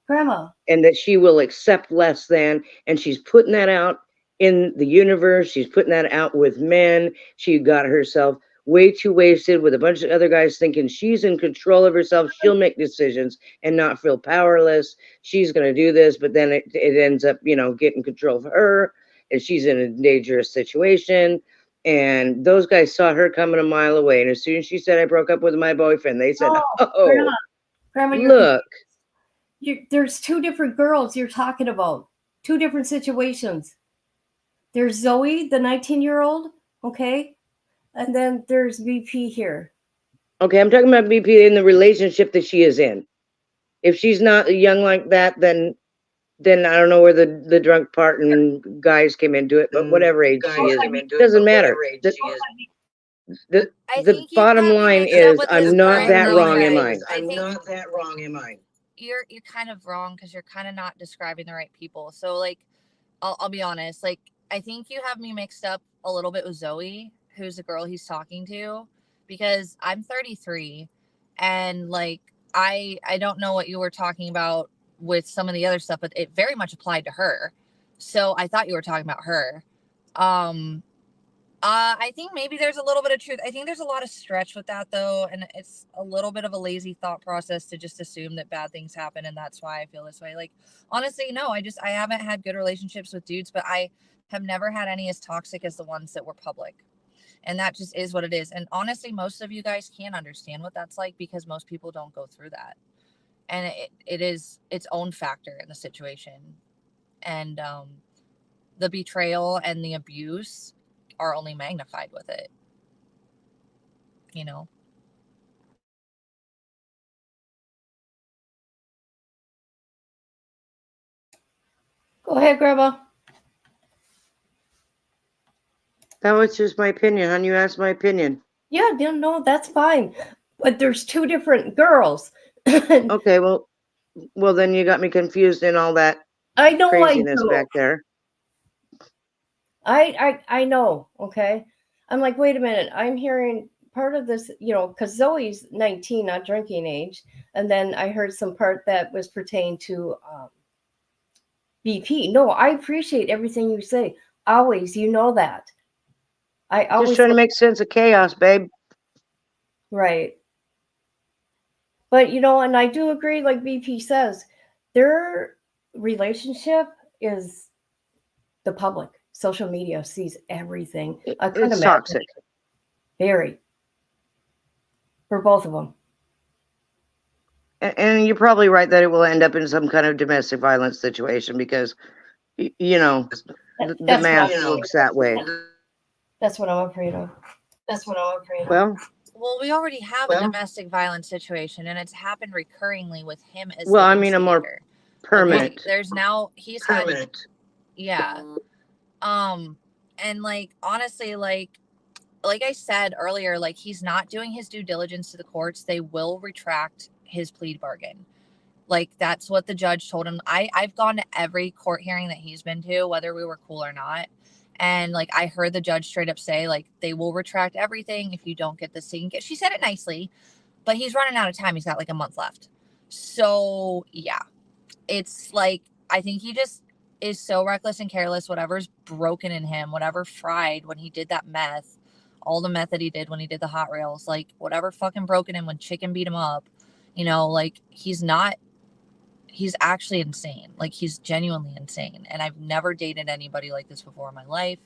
Grandma.
And that she will accept less than, and she's putting that out in the universe. She's putting that out with men. She got herself way too wasted with a bunch of other guys thinking she's in control of herself. She'll make decisions and not feel powerless. She's going to do this, but then it ends up, you know, getting control of her, and she's in a dangerous situation. And those guys saw her coming a mile away. And as soon as she said, I broke up with my boyfriend, they said, oh,
Grandma,
look.
There's two different girls you're talking about. Two different situations. There's Zoe, the 19-year-old, okay? And then there's BP here.
Okay, I'm talking about BP in the relationship that she is in. If she's not young like that, then I don't know where the drunk part and guys came into it, but whatever age she is, it doesn't matter. The bottom line is, I'm not that wrong, am I?
I'm not that wrong, am I? You're kind of wrong because you're kind of not describing the right people. So like, I'll be honest. Like, I think you have me mixed up a little bit with Zoe, who's the girl he's talking to, because I'm 33, and like I don't know what you were talking about with some of the other stuff, but it very much applied to her. So I thought you were talking about her. I think maybe there's a little bit of truth. I think there's a lot of stretch with that though. And it's a little bit of a lazy thought process to just assume that bad things happen. And that's why I feel this way. Like, honestly, no, I haven't had good relationships with dudes, but I have never had any as toxic as the ones that were public. And that just is what it is. And honestly, most of you guys can't understand what that's like because most people don't go through that. And it is its own factor in the situation. And the betrayal and the abuse are only magnified with it, you know.
Go ahead, Grandma.
That was just my opinion, hon. You asked my opinion.
Yeah, no, that's fine. But there's two different girls.
Okay, well, then you got me confused in all that
I know
craziness back there.
I know, okay? I'm like, wait a minute. I'm hearing part of this, you know, because Zoe's 19, not drinking age. And then I heard some part that was pertaining to BP. No, I appreciate everything you say. Always, you know that. I
Just
always
trying to make sense of chaos, babe.
right. But you know, and I do agree, like BP says, their relationship is the public. Social media sees everything. I couldn't
It's
imagine.
toxic.
Very. For both of them.
And you're probably right that it will end up in some kind of domestic violence situation because, you know, the
That's what
math
I'm-
looks that way.
That's what I'm afraid of.
That's what I'm afraid of.
Well,
we already have a domestic violence situation, and it's happened recurringly with him as
well,
the
I mean, a more
instigator.
permanent.
There's now he's had, yeah. And like honestly, like I said earlier, like he's not doing his due diligence to the courts. They will retract his plea bargain. Like that's what the judge told him. I've gone to every court hearing that he's been to, whether we were cool or not. And like I heard the judge straight up say, like, they will retract everything if you don't get this taken. She said it nicely, but he's running out of time. He's got like a month left. So yeah, it's like I think he just is so reckless and careless. Whatever's broken in him, whatever fried when he did that meth, all the meth that he did when he did the hot rails, like whatever fucking broken him when Chicken beat him up, you know, like he's actually insane. Like he's genuinely insane. And I've never dated anybody like this before in my life.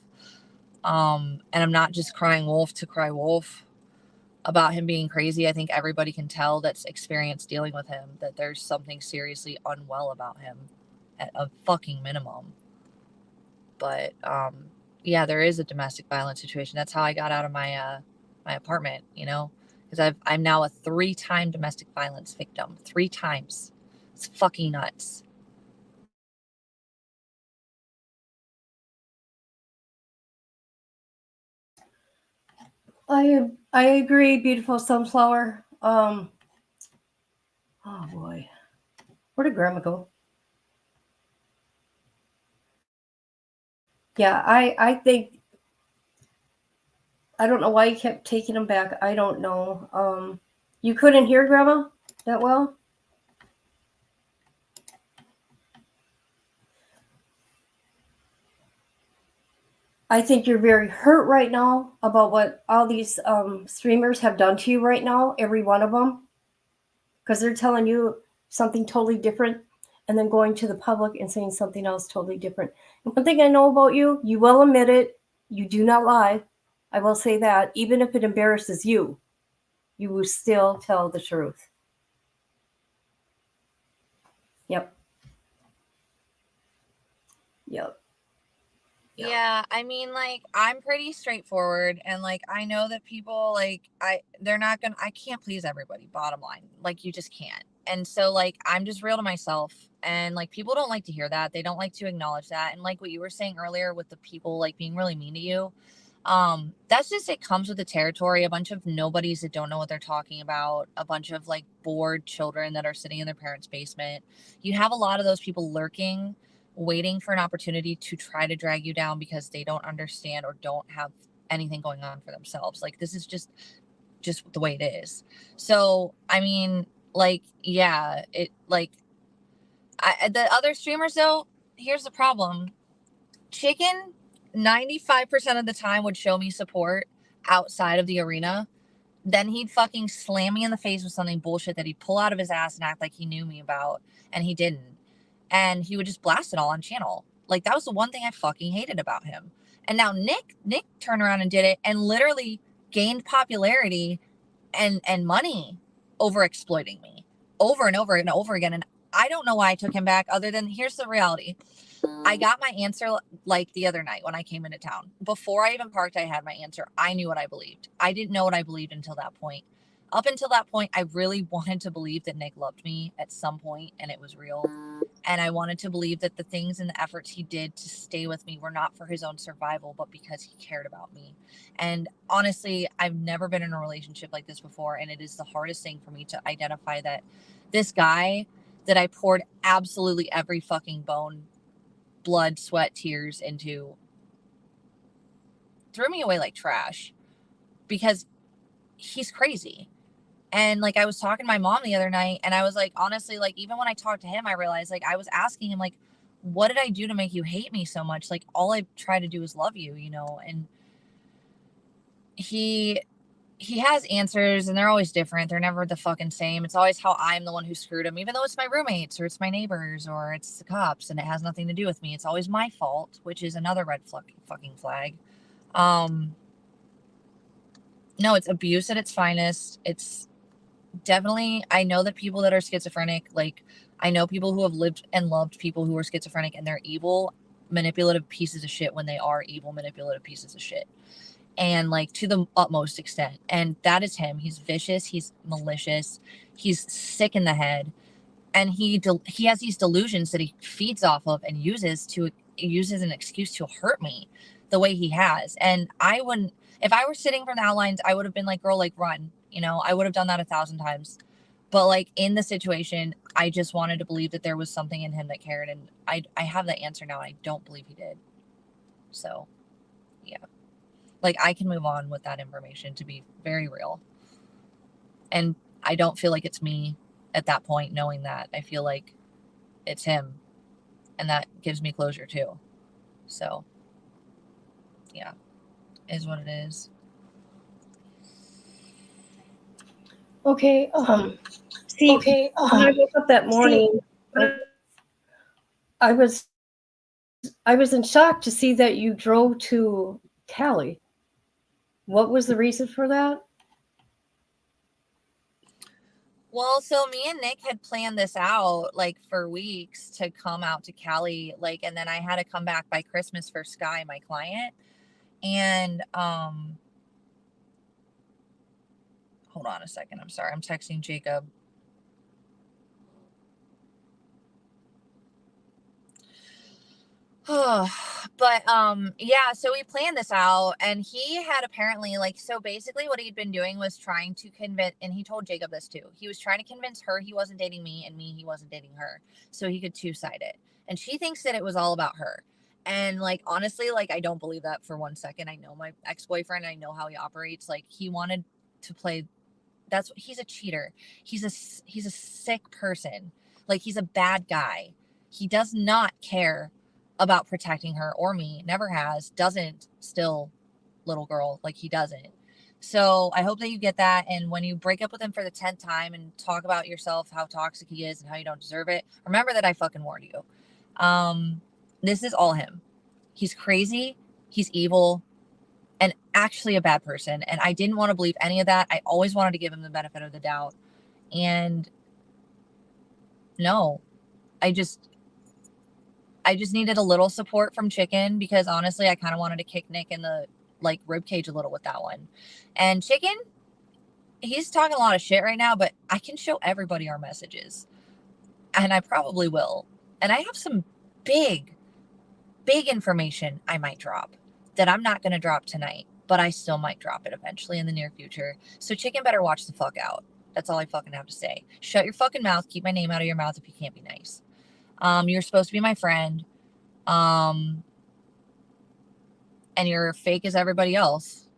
And I'm not just crying wolf to cry wolf about him being crazy. I think everybody can tell that's experienced dealing with him that there's something seriously unwell about him at a fucking minimum. But yeah, there is a domestic violence situation. That's how I got out of my my apartment, you know, because I'm now a 3-time domestic violence victim. 3 times. It's fucking nuts.
I agree, beautiful sunflower. Oh boy. Where did grandma go? Yeah, I think I don't know why you kept taking him back. I don't know. You couldn't hear grandma that well? I think you're very hurt right now about what all these streamers have done to you right now, every one of them, because they're telling you something totally different and then going to the public and saying something else totally different. And one thing I know about you, you will admit it. You do not lie. I will say that. Even if it embarrasses you, you will still tell the truth. Yep.
Yeah, I mean, like, I'm pretty straightforward, and like I know that people like I can't please everybody, bottom line. Like you just can't. And so like I'm just real to myself, and like people don't like to hear that. They don't like to acknowledge that. And like what you were saying earlier with the people like being really mean to you, that's just, it comes with the territory. A bunch of nobodies that don't know what they're talking about, a bunch of like bored children that are sitting in their parents' basement. You have a lot of those people lurking, waiting for an opportunity to try to drag you down because they don't understand or don't have anything going on for themselves. Like this is just the way it is. So I mean, like, yeah, it like the other streamers though, here's the problem. Chicken 95% of the time would show me support outside of the arena. Then he'd fucking slam me in the face with something bullshit that he'd pull out of his ass and act like he knew me about, and he didn't. And he would just blast it all on channel. Like that was the one thing I fucking hated about him. And now Nick turned around and did it and literally gained popularity and money over exploiting me over and over and over again. And I don't know why I took him back, other than here's the reality. I got my answer like the other night when I came into town. Before I even parked, I had my answer. I knew what I believed. I didn't know what I believed until that point. Up until that point, I really wanted to believe that Nick loved me at some point and it was real. And I wanted to believe that the things and the efforts he did to stay with me were not for his own survival, but because he cared about me. And honestly, I've never been in a relationship like this before. And it is the hardest thing for me to identify that this guy that I poured absolutely every fucking bone, blood, sweat, tears into threw me away like trash because he's crazy. And like I was talking to my mom the other night and I was like, honestly, like even when I talked to him, I realized like I was asking him like, what did I do to make you hate me so much? Like all I try to do is love you, you know? And he has answers and they're always different. They're never the fucking same. It's always how I'm the one who screwed him, even though it's my roommates or it's my neighbors or it's the cops and it has nothing to do with me. It's always my fault, which is another red fucking flag. No, it's abuse at its finest. It's definitely, I know that people that are schizophrenic, like I know people who have lived and loved people who are schizophrenic and they're evil, manipulative pieces of shit when they are evil, manipulative pieces of shit. And like to the utmost extent. And that is him. He's vicious. He's malicious. He's sick in the head. And he has these delusions that he feeds off of and uses an excuse to hurt me the way he has. And I wouldn't, if I were sitting from the outlines, I would have been like, girl, like run, you know, I would have done that 1,000 times. But like in the situation, I just wanted to believe that there was something in him that cared. And I have the answer now. I don't believe he did. So yeah. Like I can move on with that information, to be very real. And I don't feel like it's me at that point knowing that. I feel like it's him. And that gives me closure too. So yeah, is what it is.
Okay. See, when I woke up that morning, I was in shock to see that you drove to Cali. What was the reason for that?
Well, so me and Nick had planned this out like for weeks to come out to Cali, like, and then I had to come back by Christmas for Sky, my client. And hold on a second. I'm sorry. I'm texting Jacob. But yeah, so we planned this out and he had apparently like, so basically what he'd been doing was trying to convince, and he told Jacob this too, he was trying to convince her he wasn't dating me and me he wasn't dating her, so he could two-side it. And she thinks that it was all about her. And like honestly, like I don't believe that for 1 second. I know my ex-boyfriend, I know how he operates. Like he wanted to play, he's a cheater. He's a sick person. Like he's a bad guy. He does not care about protecting her or me, never has, doesn't still, little girl, like he doesn't. So I hope that you get that. And when you break up with him for the 10th time and talk about yourself, how toxic he is and how you don't deserve it, remember that I fucking warned you. This is all him. He's crazy. He's evil and actually a bad person. And I didn't want to believe any of that. I always wanted to give him the benefit of the doubt. And no, I just needed a little support from Chicken because honestly, I kind of wanted to kick Nick in the like rib cage a little with that one. And Chicken, he's talking a lot of shit right now, but I can show everybody our messages and I probably will. And I have some big information I might drop that I'm not going to drop tonight, but I still might drop it eventually in the near future. So Chicken better watch the fuck out. That's all I fucking have to say. Shut your fucking mouth. Keep my name out of your mouth if you can't be nice. You're supposed to be my friend. And you're fake as everybody else.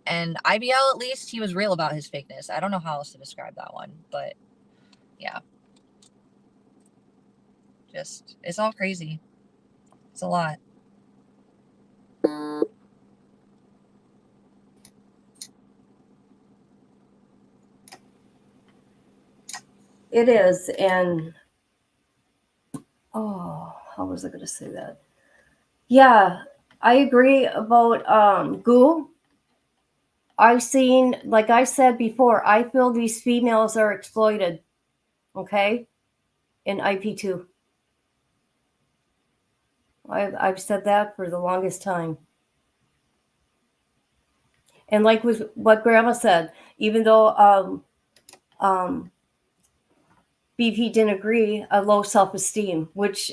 And IBL, at least he was real about his fakeness. I don't know how else to describe that one, but yeah. Just, it's all crazy. It's a lot.
It is. And how was I going to say that? Yeah, I agree about Goo. I've seen, like I said before, I feel these females are exploited, okay, in IP2. I've said that for the longest time. And like with what Grandma said, even though BP didn't agree, a low self-esteem, which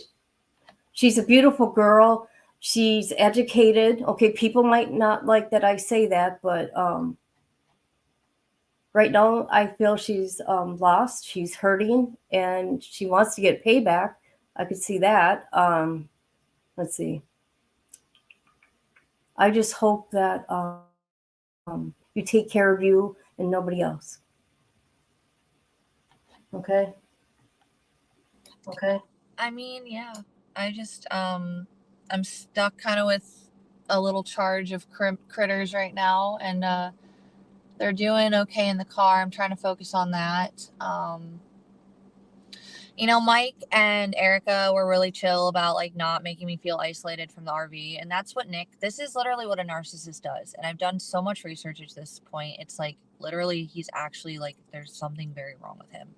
she's a beautiful girl. She's educated. Okay, people might not like that I say that, but right now I feel she's lost. She's hurting, and she wants to get payback. I could see that. Let's see. I just hope that you take care of you and nobody else. Okay?
Okay. I mean, yeah. I just, I'm stuck kind of with a little charge of critters right now, and they're doing okay in the car. I'm trying to focus on that. You know, Mike and Erica were really chill about like not making me feel isolated from the RV. And that's what this is literally what a narcissist does. And I've done so much research at this point. It's like literally he's actually like, there's something very wrong with him.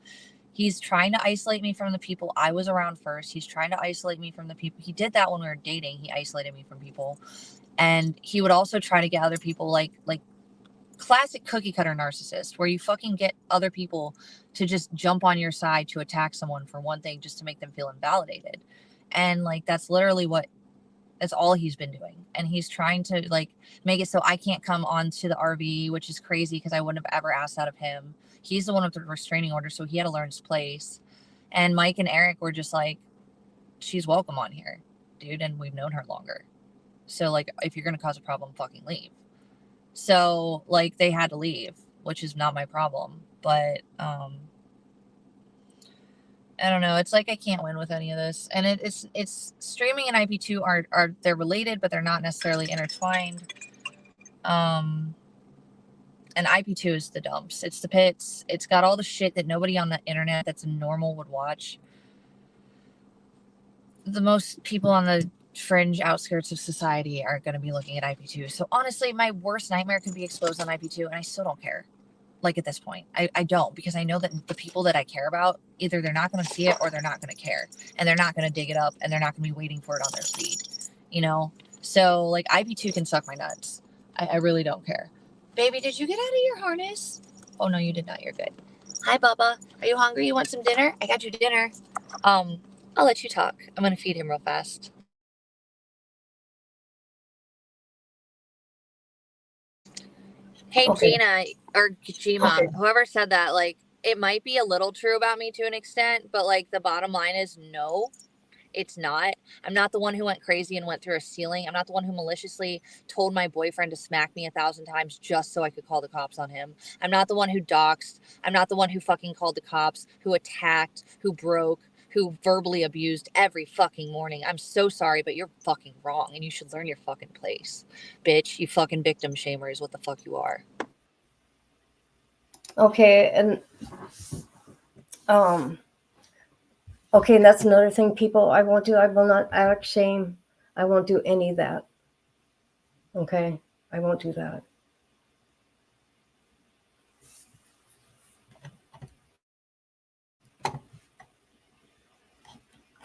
He's trying to isolate me from the people I was around first. He's trying to isolate me from the people. He did that when we were dating. He isolated me from people. And he would also try to get other people like classic cookie cutter narcissist, where you fucking get other people to just jump on your side to attack someone for one thing just to make them feel invalidated. And like that's literally that's all he's been doing. And he's trying to like make it so I can't come onto the RV, which is crazy because I wouldn't have ever asked that of him. He's the one with the restraining order, so he had to learn his place. And Mike and Eric were just like, she's welcome on here, dude, and we've known her longer. So like if you're gonna cause a problem, fucking leave. So like they had to leave, which is not my problem. But I don't know. It's like I can't win with any of this. And it's streaming and IP2 are they're related, but they're not necessarily intertwined. And IP2 is the dumps. It's the pits. It's got all the shit that nobody on the internet that's normal would watch. The most people on the fringe outskirts of society are going to be looking at IP2. So honestly, my worst nightmare could be exposed on IP2, and I still don't care. Like at this point, I don't, because I know that the people that I care about, either they're not going to see it or they're not going to care, and they're not going to dig it up, and they're not going to be waiting for it on their feed, you know? So like IP2 can suck my nuts. I really don't care. Baby, did you get out of your harness? Oh no, you did not. You're good. Hi, Bubba. Are you hungry? You want some dinner? I got you dinner. I'll let you talk. I'm going to feed him real fast. Hey,
Okay.
Gina, or Gima,
Okay.
whoever said that, like, it might be a little true about me to an extent, but, like, the bottom line is no, it's not. I'm not the one who went crazy and went through a ceiling. I'm not the one who maliciously told my boyfriend to smack me 1,000 times just so I could call the cops on him. I'm not the one who doxed. I'm not the one who fucking called the cops, who attacked, who broke, who verbally abused every fucking morning. I'm so sorry, but you're fucking wrong, and you should learn your fucking place. Bitch, you fucking victim shamer is what the fuck you are.
Okay, and okay, and that's another thing, people. I won't do. I will not act shame. I won't do any of that. Okay, I won't do that.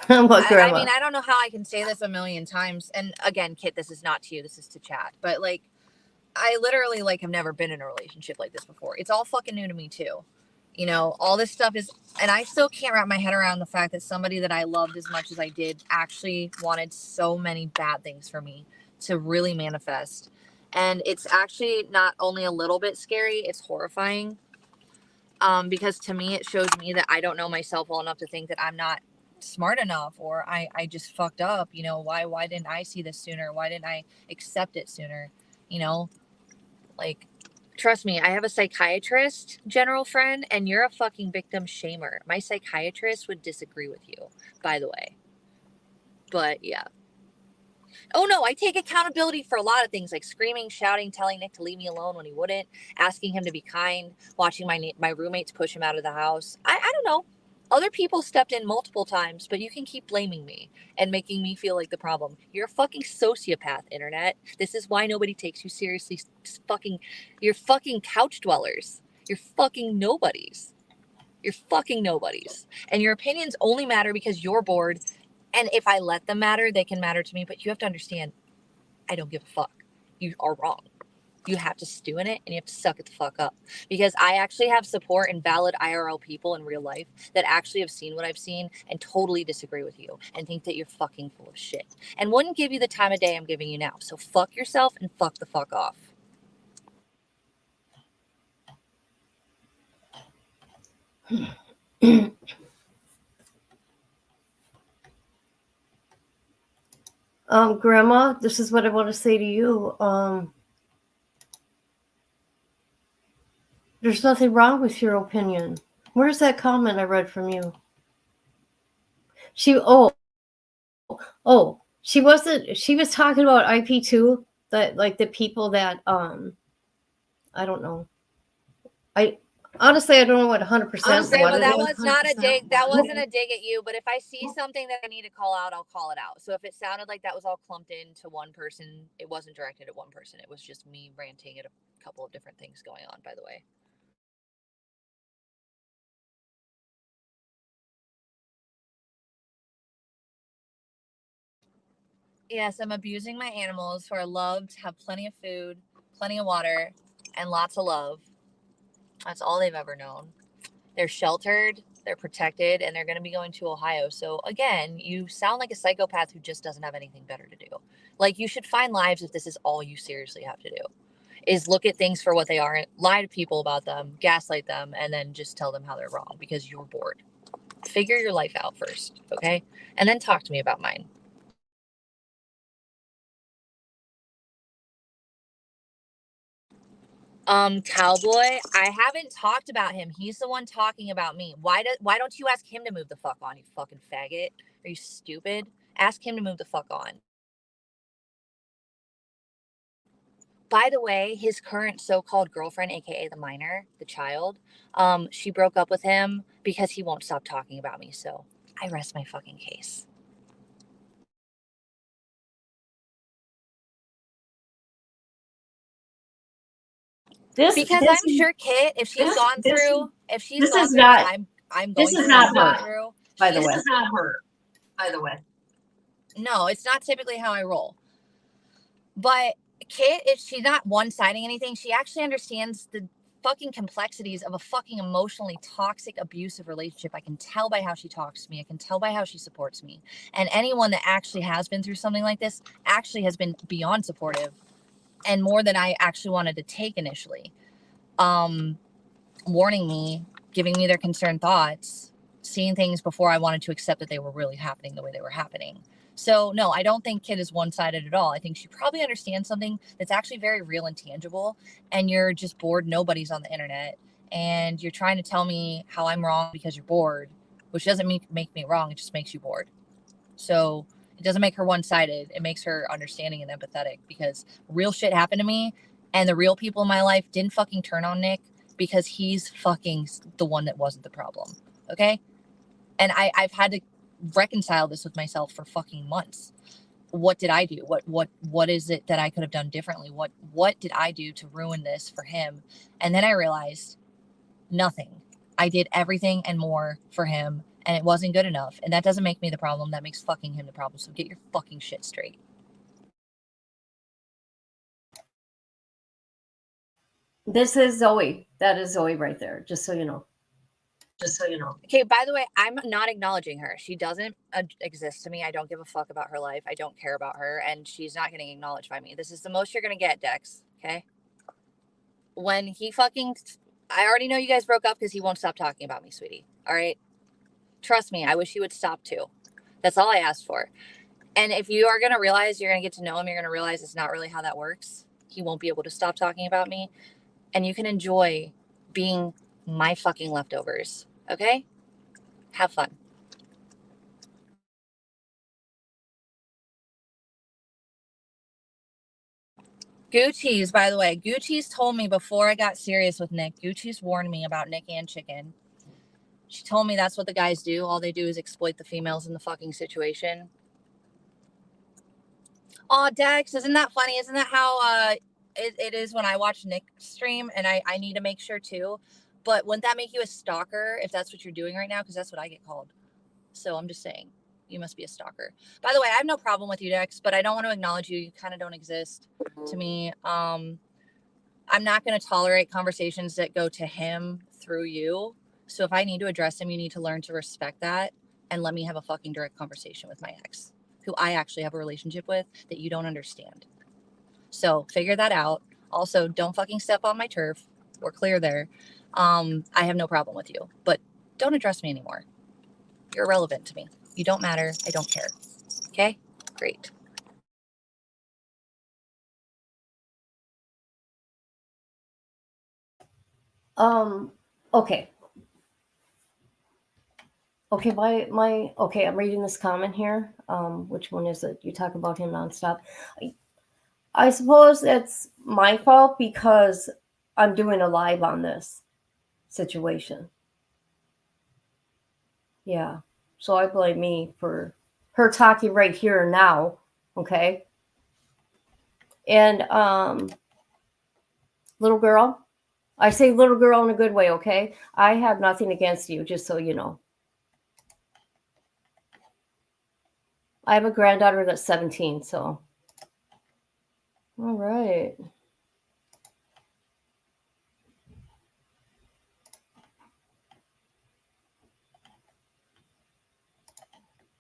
What, Grandma?
I mean, I don't know how I can say this a million times. And again, Kit, this is not to you. This is to chat. But like, I literally like have never been in a relationship like this before. It's all fucking new to me too. You know, all this stuff is, and I still can't wrap my head around the fact that somebody that I loved as much as I did actually wanted so many bad things for me to really manifest. And it's actually not only a little bit scary, it's horrifying. Because to me, it shows me that I don't know myself well enough to think that I'm not smart enough, or I just fucked up. You know, why didn't I see this sooner? Why didn't I accept it sooner? You know, like, trust me, I have a psychiatrist, general friend, and you're a fucking victim shamer. My psychiatrist would disagree with you, by the way. But yeah. Oh no, I take accountability for a lot of things, like screaming, shouting, telling Nick to leave me alone when he wouldn't, asking him to be kind, watching my roommates push him out of the house. I don't know. Other people stepped in multiple times, but you can keep blaming me and making me feel like the problem. You're a fucking sociopath, internet. This is why nobody takes you seriously. You're fucking couch dwellers. You're fucking nobodies. You're fucking nobodies. And your opinions only matter because you're bored. And if I let them matter, they can matter to me. But you have to understand, I don't give a fuck. You are wrong. You have to stew in it and you have to suck it the fuck up. Because I actually have support and valid IRL people in real life that actually have seen what I've seen and totally disagree with you and think that you're fucking full of shit. And wouldn't give you the time of day I'm giving you now. So fuck yourself and fuck the fuck off.
Grandma, this is what I want to say to you. There's nothing wrong with your opinion. Where's that comment I read from you? She was talking about IP2. the people that I don't know. I honestly I don't know what 100%
Grandma,
what it
that
is.
was not a dig. That wasn't a dig at you. But if I see something that I need to call out, I'll call it out. So if it sounded like that was all clumped into one person, it wasn't directed at one person. It was just me ranting at a couple of different things going on, by the way. Yes, I'm abusing my animals who are loved, have plenty of food, plenty of water, and lots of love. That's all they've ever known. They're sheltered, they're protected, and they're going to be going to Ohio. So again, you sound like a psychopath who just doesn't have anything better to do. Like, you should find lives if this is all you seriously have to do, is look at things for what they are, lie to people about them, gaslight them, and then just tell them how they're wrong because you're bored. Figure your life out first, okay? And then talk to me about mine. Cowboy, I haven't talked about him. He's the one talking about me. Why don't you ask him to move the fuck on, you fucking faggot? Are you stupid? Ask him to move the fuck on. By the way, his current so-called girlfriend, aka the minor, the child, she broke up with him because he won't stop talking about me. So I rest my fucking case. Because I'm sure Kit, if she's gone through what I'm going through,
by the way.
This is not her, by the way.
No, it's not typically how I roll. But Kit, if she's not one-siding anything, she actually understands the fucking complexities of a fucking emotionally toxic, abusive relationship. I can tell by how she talks to me. I can tell by how she supports me. And anyone that actually has been through something like this actually has been beyond supportive and more than I actually wanted to take initially. Warning me, giving me their concerned thoughts, seeing things before I wanted to accept that they were really happening the way they were happening. So no, I don't think Kit is one-sided at all. I think she probably understands something that's actually very real and tangible, and you're just bored. Nobody's on the internet, and you're trying to tell me how I'm wrong because you're bored, which doesn't make me wrong. It just makes you bored. So it doesn't make her one-sided. It makes her understanding and empathetic because real shit happened to me, and the real people in my life didn't fucking turn on Nick because he's fucking the one that wasn't the problem. Okay? And I've had to reconcile this with myself for fucking months. What did I do? What is it that I could have done differently? What did I do to ruin this for him? And then I realized nothing. I did everything and more for him, and it wasn't good enough. And that doesn't make me the problem. That makes fucking him the problem. So get your fucking shit straight.
This is Zoe. That is Zoe right there, just so you know.
Okay, by the way, I'm not acknowledging her. She doesn't exist to me. I don't give a fuck about her life. I don't care about her, and she's not getting acknowledged by me. This is the most you're going to get, Dex, okay? When he fucking... I already know you guys broke up because he won't stop talking about me, sweetie. All right? Trust me, I wish he would stop too. That's all I asked for. And if you are going to realize, you're going to get to know him, you're going to realize it's not really how that works. He won't be able to stop talking about me. And you can enjoy being my fucking leftovers. Okay? Have fun. Gucci's, by the way, Gucci's told me before I got serious with Nick, Gucci's warned me about Nick and Chicken. She told me that's what the guys do. All they do is exploit the females in the fucking situation. Oh, Dex, isn't that funny? Isn't that how it is when I watch Nick stream? And I need to make sure too. But wouldn't that make you a stalker if that's what you're doing right now? Because that's what I get called. So I'm just saying, you must be a stalker. By the way, I have no problem with you, Dex, but I don't want to acknowledge you. You kind of don't exist to me. I'm not going to tolerate conversations that go to him through you. So if I need to address him, you need to learn to respect that and let me have a fucking direct conversation with my ex, who I actually have a relationship with that you don't understand. So figure that out. Also, don't fucking step on my turf. We're clear there. I have no problem with you, but don't address me anymore. You're irrelevant to me. You don't matter. I don't care. Okay? Great.
Okay. Okay, okay, I'm reading this comment here. Which one is it? You talk about him nonstop. I suppose it's my fault because I'm doing a live on this situation. Yeah. So I blame me for her talking right here and now. Okay. And little girl, I say little girl in a good way, okay? I have nothing against you, just so you know. I have a granddaughter that's 17, so. All right.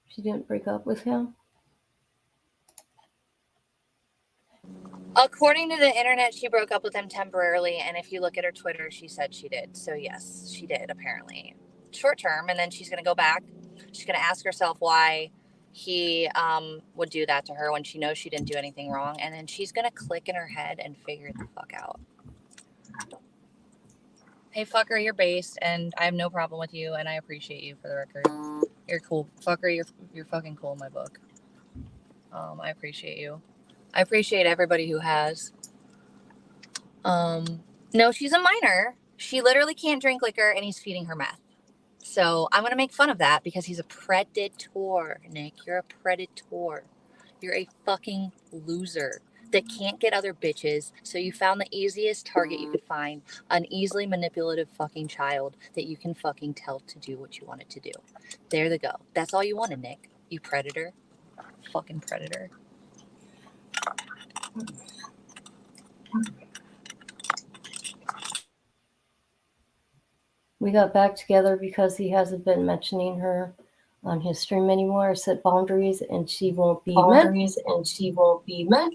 She didn't break up with him?
According to the internet, she broke up with him temporarily, and if you look at her Twitter, she said she did. So yes, she did, apparently. Short term, and then she's going to go back. She's going to ask herself why he would do that to her when she knows she didn't do anything wrong, and then she's going to click in her head and figure it the fuck out. Hey, fucker, you're based, and I have no problem with you, and I appreciate you for the record. You're cool. Fucker, you're fucking cool in my book. I appreciate you. I appreciate everybody who has. No, she's a minor. She literally can't drink liquor, and he's feeding her meth. So I'm going to make fun of that because he's a predator, Nick. You're a predator. You're a fucking loser that can't get other bitches. So you found the easiest target you could find, an easily manipulative fucking child that you can fucking tell to do what you want it to do. There they go. That's all you wanted, Nick. You predator. Fucking predator.
We got back together because he hasn't been mentioning her on his stream anymore. Set boundaries and she won't be met.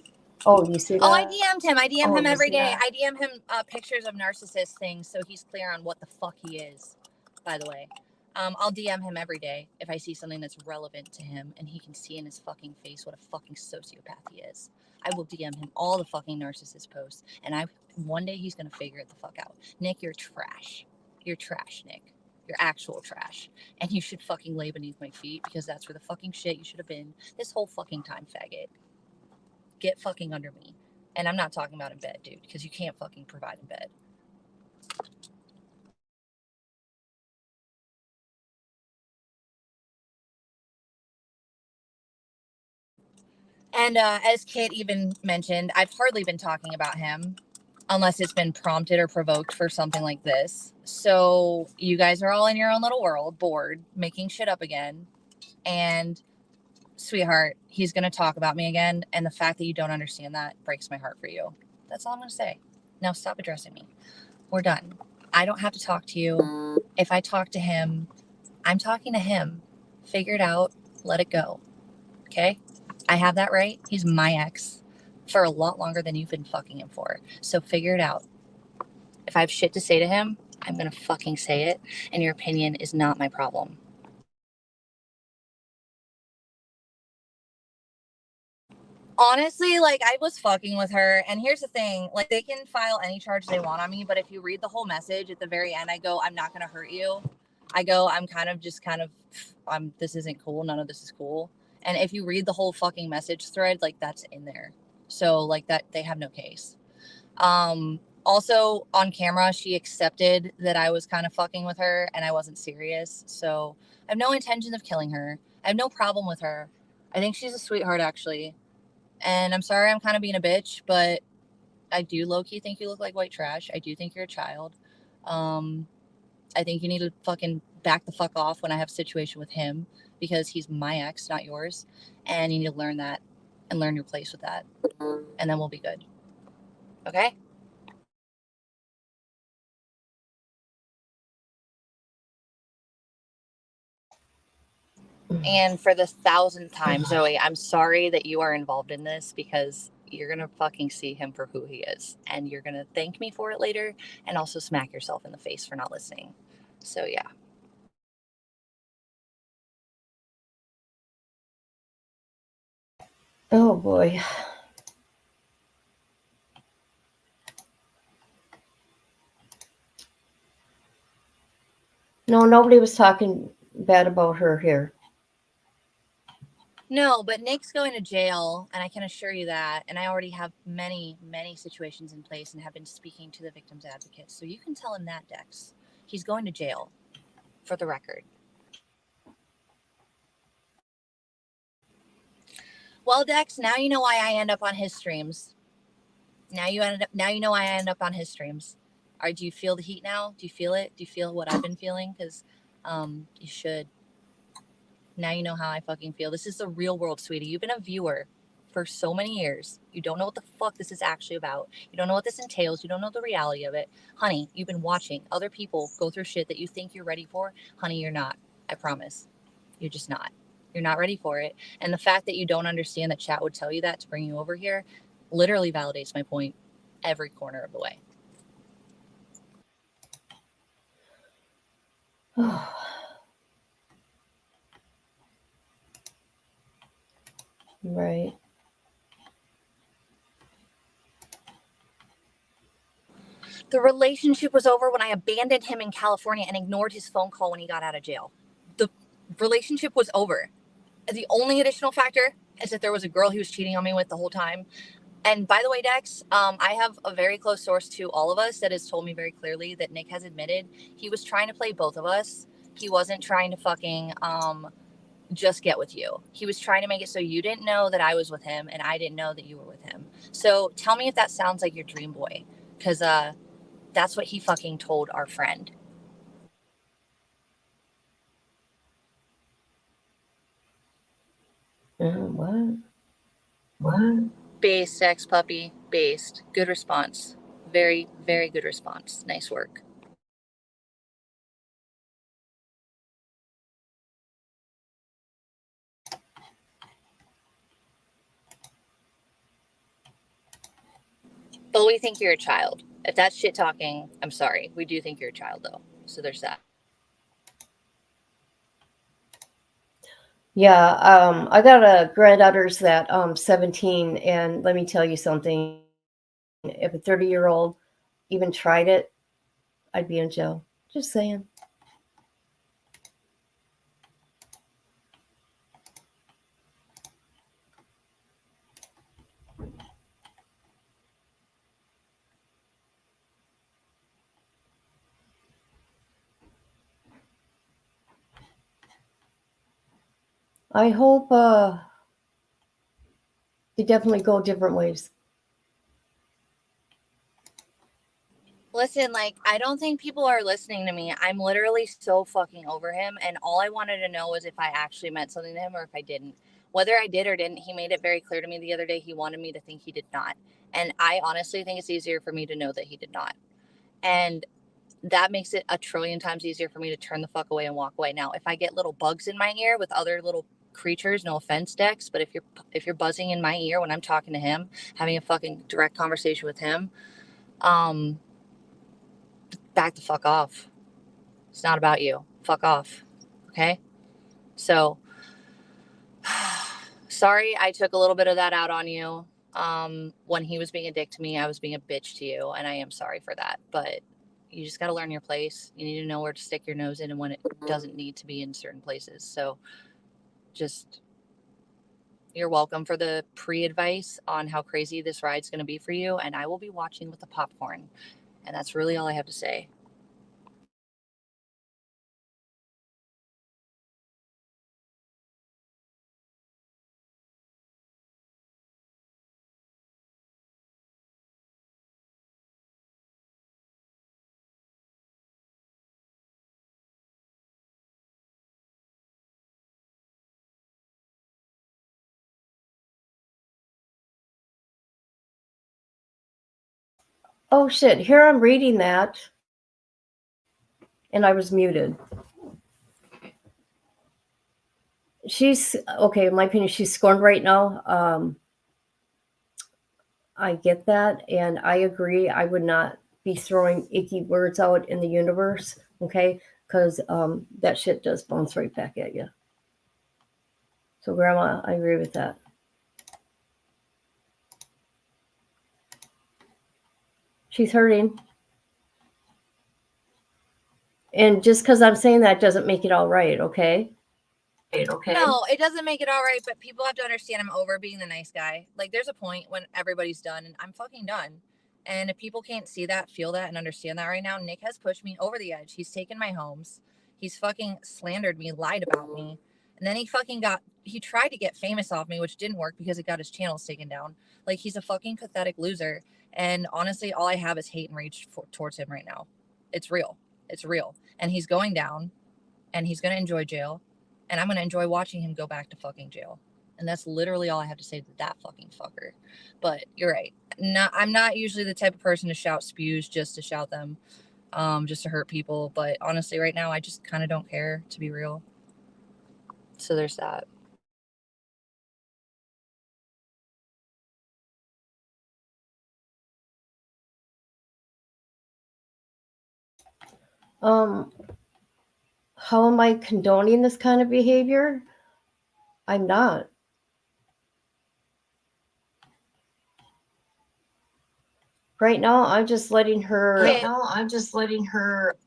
Oh, you see that?
Oh, I DM'd him. I DM him every day. I DM him pictures of narcissist things so he's clear on what the fuck he is, by the way. I'll DM him every day if I see something that's relevant to him and he can see in his fucking face what a fucking sociopath he is. I will DM him all the fucking narcissist posts, and one day he's going to figure it the fuck out. Nick, you're trash. You're trash, Nick. You're actual trash. And you should fucking lay beneath my feet because that's where the fucking shit you should have been this whole fucking time, faggot. Get fucking under me. And I'm not talking about in bed, dude, because you can't fucking provide in bed. And as Kit even mentioned, I've hardly been talking about him unless it's been prompted or provoked for something like this. So you guys are all in your own little world, bored, making shit up again. And sweetheart, he's going to talk about me again. And the fact that you don't understand that breaks my heart for you. That's all I'm going to say. Now stop addressing me. We're done. I don't have to talk to you. If I talk to him, I'm talking to him. Figure it out. Let it go. Okay? I have that right. He's my ex for a lot longer than you've been fucking him for. So figure it out. If I have shit to say to him, I'm going to fucking say it. And your opinion is not my problem. Honestly, like, I was fucking with her, and here's the thing, like, they can file any charge they want on me, but if you read the whole message at the very end, I go, I'm not gonna hurt you. I go, I'm this isn't cool, none of this is cool. And if you read the whole fucking message thread, like, that's in there. So, like, that, they have no case. Also, on camera, she accepted that I was kind of fucking with her, and I wasn't serious, so I have no intention of killing her. I have no problem with her. I think she's a sweetheart, actually. And I'm sorry I'm kind of being a bitch, but I do low-key think you look like white trash. I do think you're a child. I think you need to fucking back the fuck off when I have a situation with him because he's my ex, not yours. And you need to learn that and learn your place with that. And then we'll be good. Okay? And for the 1,000th time, Zoe, I'm sorry that you are involved in this because you're going to fucking see him for who he is. And you're going to thank me for it later and also smack yourself in the face for not listening. So, yeah.
Oh, boy. No, nobody was talking bad about her here.
No, but Nick's going to jail, and I can assure you that. And I already have many, many situations in place and have been speaking to the victim's advocates. So you can tell him that, Dex. He's going to jail, for the record. Well, Dex, now you know why I end up on his streams. Now you know why I end up on his streams. Do you feel the heat now? Do you feel it? Do you feel what I've been feeling? Because you should. Now you know how I fucking feel. This is the real world, sweetie. You've been a viewer for so many years. You don't know what the fuck this is actually about. You don't know what this entails. You don't know the reality of it. Honey, you've been watching other people go through shit that you think you're ready for. Honey, you're not. I promise. You're just not. You're not ready for it. And the fact that you don't understand that chat would tell you that to bring you over here literally validates my point every corner of the way.
Right.
The relationship was over when I abandoned him in California and ignored his phone call when he got out of jail. The relationship was over. The only additional factor is that there was a girl he was cheating on me with the whole time. And by the way, Dex, I have a very close source to all of us that has told me very clearly that Nick has admitted he was trying to play both of us. He wasn't trying to fucking just get with you. He was trying to make it so you didn't know that I was with him and I didn't know that you were with him. So tell me if that sounds like your dream boy, because that's what he fucking told our friend.
What?
Based, sex puppy. Based. Good response. Very, very good response. Nice work. But we think you're a child. If that's shit talking, I'm sorry. We do think you're a child, though. So there's that.
Yeah, I got a granddaughters that 17, and let me tell you something. If a 30-year-old even tried it, I'd be in jail. Just saying. I hope they definitely go different ways.
Listen, like, I don't think people are listening to me. I'm literally so fucking over him. And all I wanted to know was if I actually meant something to him or if I didn't. Whether I did or didn't, he made it very clear to me the other day he wanted me to think he did not. And I honestly think it's easier for me to know that he did not. And that makes it a trillion times easier for me to turn the fuck away and walk away. Now, if I get little bugs in my ear with other little creatures, no offense, Dex, but if you're buzzing in my ear when I'm talking to him, having a fucking direct conversation with him, back the fuck off. It's not about you. Fuck off. Okay? So, sorry I took a little bit of that out on you. When he was being a dick to me, I was being a bitch to you, and I am sorry for that. But you just got to learn your place. You need to know where to stick your nose in and when it doesn't need to be in certain places. So, just, you're welcome for the pre-advice on how crazy this ride's going to be for you, and I will be watching with the popcorn. And that's really all I have to say.
Oh shit, here I'm reading that. And I was muted. She's, okay, in my opinion, she's scorned right now. I get that, and I agree. I would not be throwing icky words out in the universe, okay? Because that shit does bounce right back at you. So, Grandma, I agree with that. She's hurting. And just because I'm saying that doesn't make it all right, okay?
okay?
No, it doesn't make it all right, but people have to understand I'm over being the nice guy. Like, there's a point when everybody's done, and I'm fucking done. And if people can't see that, feel that, and understand that right now, Nick has pushed me over the edge. He's taken my homes. He's fucking slandered me, lied about me. And then he tried to get famous off me, which didn't work because it got his channels taken down. Like, he's a fucking pathetic loser. And honestly, all I have is hate and rage towards him right now. It's real. It's real. And he's going down, and he's going to enjoy jail. And I'm going to enjoy watching him go back to fucking jail. And that's literally all I have to say to that fucking fucker. But you're right. I'm not usually the type of person to shout spews just to shout them, just to hurt people. But honestly, right now, I just kind of don't care, to be real. So there's that.
How am I condoning this kind of behavior? I'm not. Right now, I'm just letting her.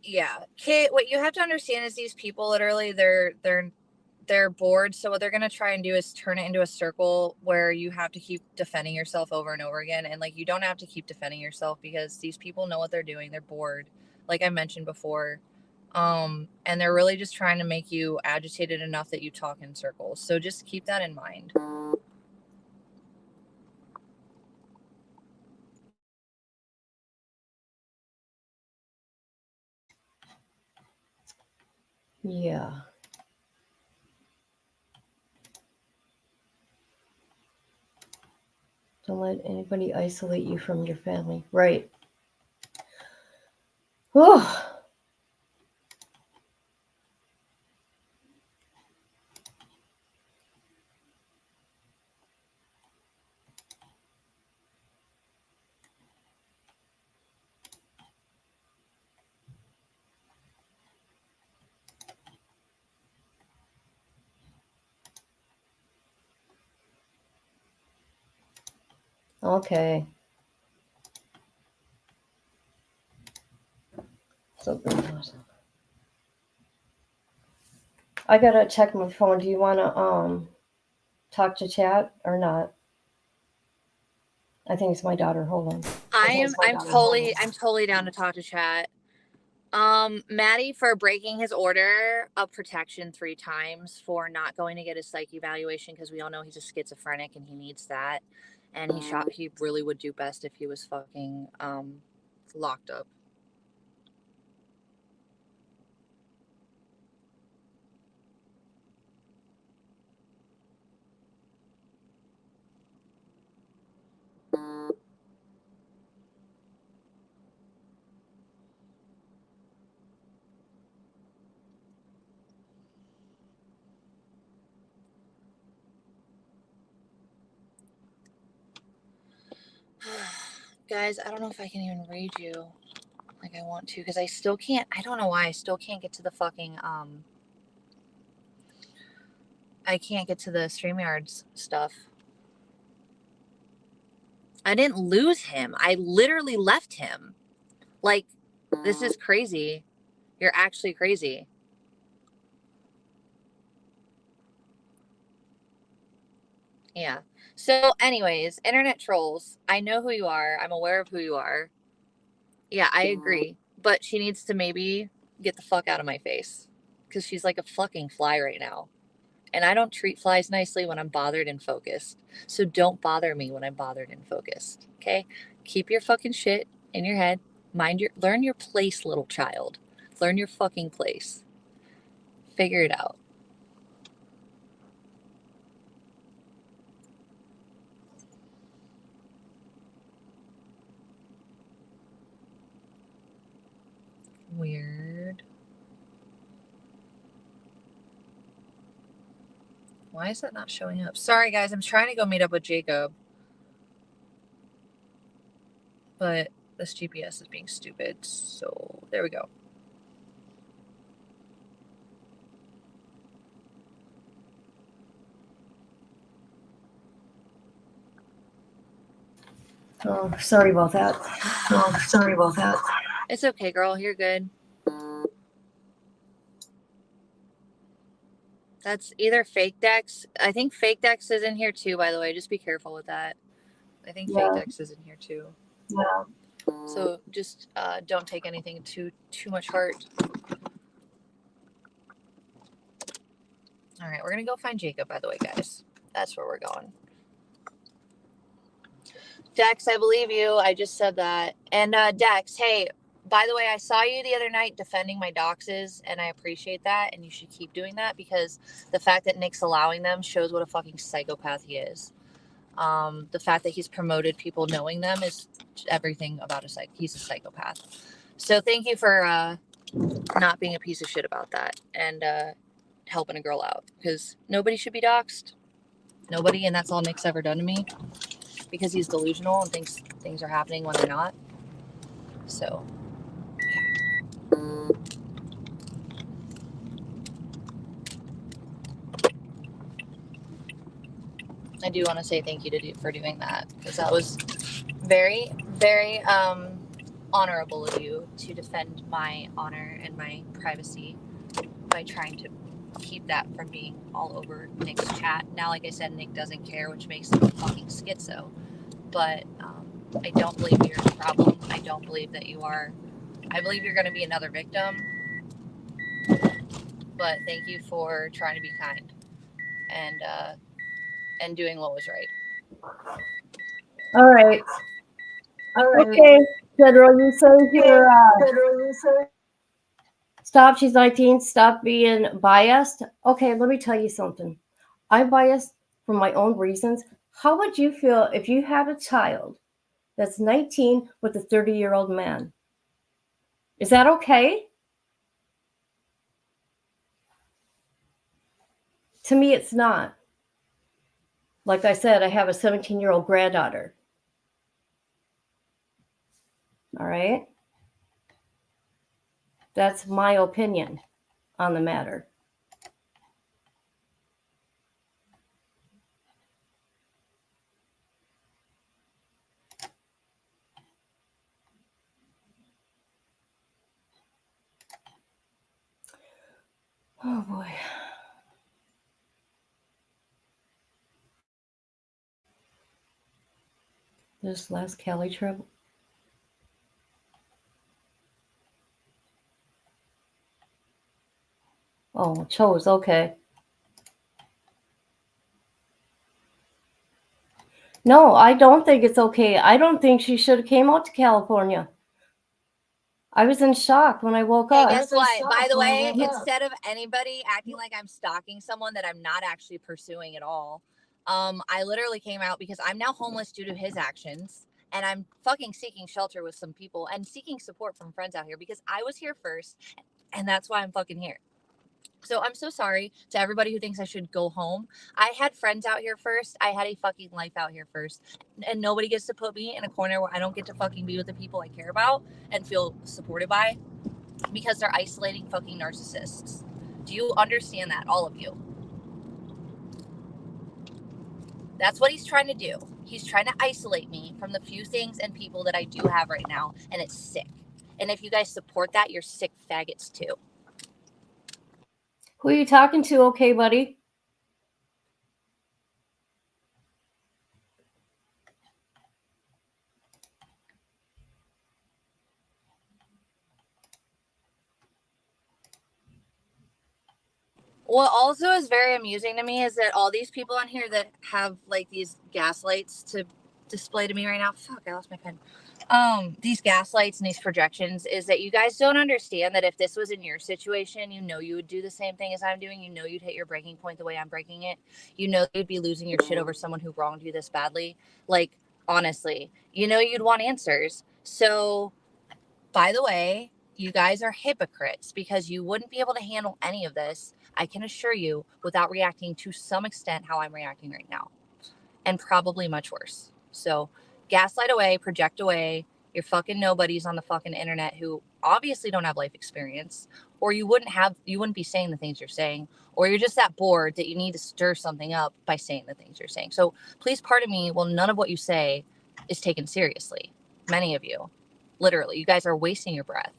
Yeah, Kit. What you have to understand is these people literally they're bored. So what they're gonna try and do is turn it into a circle where you have to keep defending yourself over and over again. And like, you don't have to keep defending yourself because these people know what they're doing. They're bored, like I mentioned before. And they're really just trying to make you agitated enough that you talk in circles. So just keep that in mind.
Yeah. Don't let anybody isolate you from your family. Right. Oh. Okay. So I gotta check my phone. Do you wanna talk to chat or not? I think it's my daughter. Hold on.
I'm totally down to talk to chat. Maddie, for breaking his order of protection 3 times for not going to get his psych evaluation, because we all know he's a schizophrenic and he needs that. And he really would do best if he was fucking locked up. Guys, I don't know if I can even read you like I want to, because I still can't. I don't know why I still can't get to the fucking I can't get to the StreamYards stuff. I didn't lose him. I literally left him. Like, this is crazy. You're actually crazy. Yeah. So anyways, internet trolls, I know who you are. I'm aware of who you are. Yeah, I agree. But she needs to maybe get the fuck out of my face, because she's like a fucking fly right now. And I don't treat flies nicely when I'm bothered and focused. So don't bother me when I'm bothered and focused. Okay? Keep your fucking shit in your head. Learn your place, little child. Learn your fucking place. Figure it out. Weird. Why is that not showing up? Sorry, guys. I'm trying to go meet up with Jacob. But this GPS is being stupid. So there we go.
Oh, sorry about that.
It's okay, girl. You're good. That's either fake Dex. I think fake Dex is in here too, by the way. Just be careful with that. I think fake Dex is in here too.
Yeah.
So just don't take anything too much heart. All right, we're gonna go find Jacob, by the way, guys. That's where we're going. Dex, I believe you. I just said that. And Dex, hey, by the way, I saw you the other night defending my doxes, and I appreciate that, and you should keep doing that because the fact that Nick's allowing them shows what a fucking psychopath he is. The fact that he's promoted people knowing them is everything about he's a psychopath. So thank you for not being a piece of shit about that and helping a girl out because nobody should be doxxed. Nobody, and that's all Nick's ever done to me because he's delusional and thinks things are happening when they're not. So, yeah. I do want to say thank you for doing that because that was very, very honorable of you to defend my honor and my privacy by trying to keep that from being all over Nick's chat. Now, like I said, Nick doesn't care, which makes him fucking schizo. But I don't believe you're the problem. I don't believe that you are. I believe you're going to be another victim. But thank you for trying to be kind and doing what was right.
All right. Okay, Federal, you say here. Stop. She's 19. Stop being biased. Okay, let me tell you something. I'm biased for my own reasons. How would you feel if you had a child that's 19 with a 30-year-old man? Is that okay? To me, it's not. Like I said, I have a 17-year-old granddaughter. All right? That's my opinion on the matter. Oh boy. This last Cali trip. Oh, chose, okay. No, I don't think it's okay. I don't think she should have came out to California. I was in shock when I woke up.
Guess what? By the way, instead of anybody acting like I'm stalking someone that I'm not actually pursuing at all, I literally came out because I'm now homeless due to his actions. And I'm fucking seeking shelter with some people and seeking support from friends out here because I was here first. And that's why I'm fucking here. So I'm so sorry to everybody who thinks I should go home. I had friends out here first. I had a fucking life out here first. And nobody gets to put me in a corner where I don't get to fucking be with the people I care about and feel supported by because they're isolating fucking narcissists. Do you understand that, all of you? That's what he's trying to do. He's trying to isolate me from the few things and people that I do have right now. And it's sick. And if you guys support that, you're sick faggots too.
Who are you talking to? Okay, buddy.
What also is very amusing to me is that all these people on here that have like these gaslights to display to me right now. Fuck, I lost my pen. These gaslights and these projections is that you guys don't understand that if this was in your situation, you know you would do the same thing as I'm doing. You know you'd hit your breaking point the way I'm breaking it. You know you'd be losing your shit over someone who wronged you this badly. Like, honestly, you know you'd want answers. So, by the way, you guys are hypocrites because you wouldn't be able to handle any of this, I can assure you, without reacting to some extent how I'm reacting right now. And probably much worse. So gaslight away, project away. You're fucking nobodies on the fucking internet who obviously don't have life experience, or you wouldn't be saying the things you're saying, or you're just that bored that you need to stir something up by saying the things you're saying. So please pardon me, well, none of what you say is taken seriously. Many of you, literally, you guys are wasting your breath.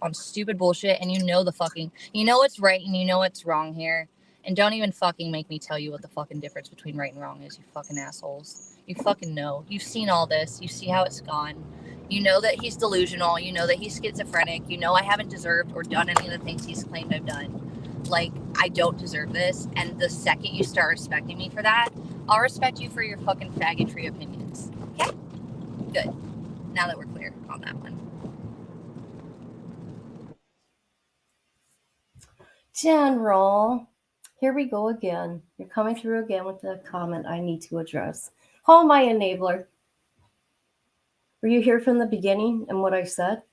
on stupid bullshit, and you know what's right and you know what's wrong here. And don't even fucking make me tell you what the fucking difference between right and wrong is, you fucking assholes. You fucking know. You've seen all this. You see how it's gone. You know that he's delusional. You know that he's schizophrenic. You know I haven't deserved or done any of the things he's claimed I've done. Like, I don't deserve this. And the second you start respecting me for that, I'll respect you for your fucking faggotry opinions. Okay? Good. Now that we're clear on that one.
General, here we go again. You're coming through again with the comment I need to address. Oh, my enabler. Were you here from the beginning and what I said?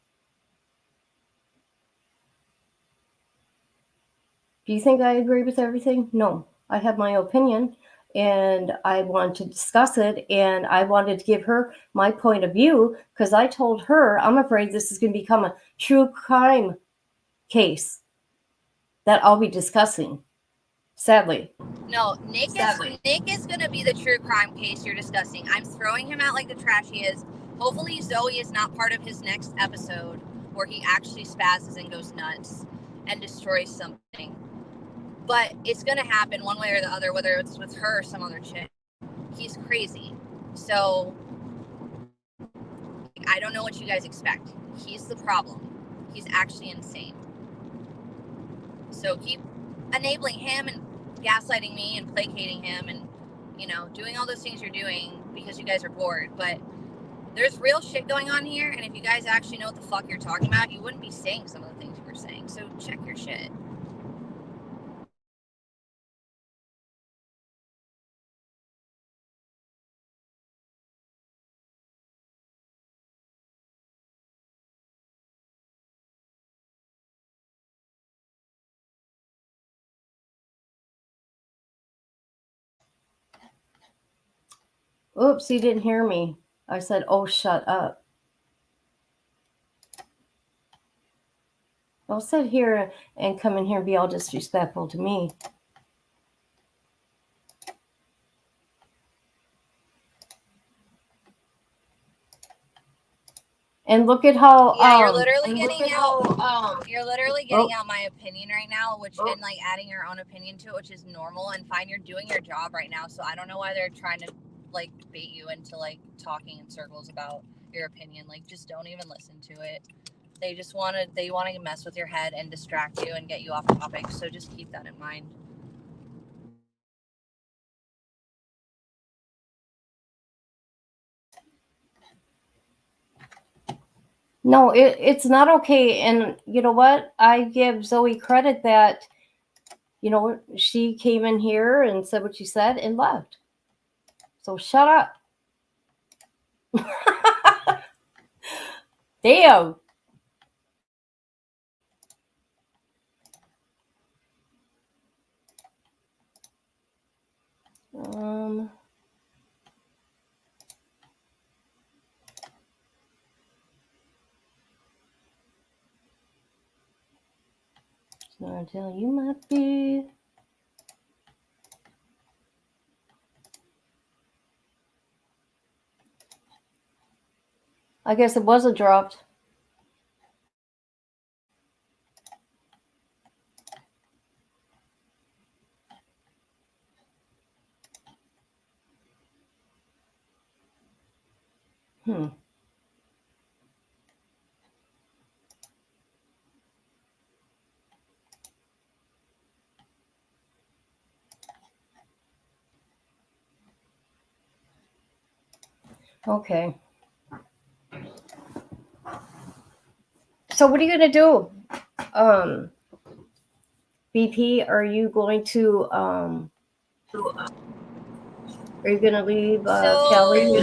Do you think I agree with everything? No. I have my opinion and I want to discuss it, and I wanted to give her my point of view because I told her I'm afraid this is going to become a true crime case that I'll be discussing. Sadly.
No, Nick is going to be the true crime case you're discussing. I'm throwing him out like the trash he is. Hopefully Zoe is not part of his next episode where he actually spazzes and goes nuts and destroys something. But it's going to happen one way or the other, whether it's with her or some other chick. He's crazy. So I don't know what you guys expect. He's the problem. He's actually insane. So keep enabling him and gaslighting me and placating him and, doing all those things you're doing because you guys are bored. But there's real shit going on here. And if you guys actually know what the fuck you're talking about, you wouldn't be saying some of the things you were saying. So check your shit.
Oops, you didn't hear me. I said, oh, shut up. Don't sit here and come in here and be all disrespectful to me. And look at how
you're literally getting out my opinion right now, and like adding your own opinion to it, which is normal and fine. You're doing your job right now, so I don't know why they're trying to like bait you into like talking in circles about your opinion. Like, just don't even listen to it. They just want to mess with your head and distract you and get you off topic. So just keep that in mind.
No, it's not okay. And you know what? I give Zoe credit that, she came in here and said what she said and left. So shut up. Damn. Until you might be. I guess it wasn't dropped. Okay. So what are you going to do? BP, are you going to leave Kelly?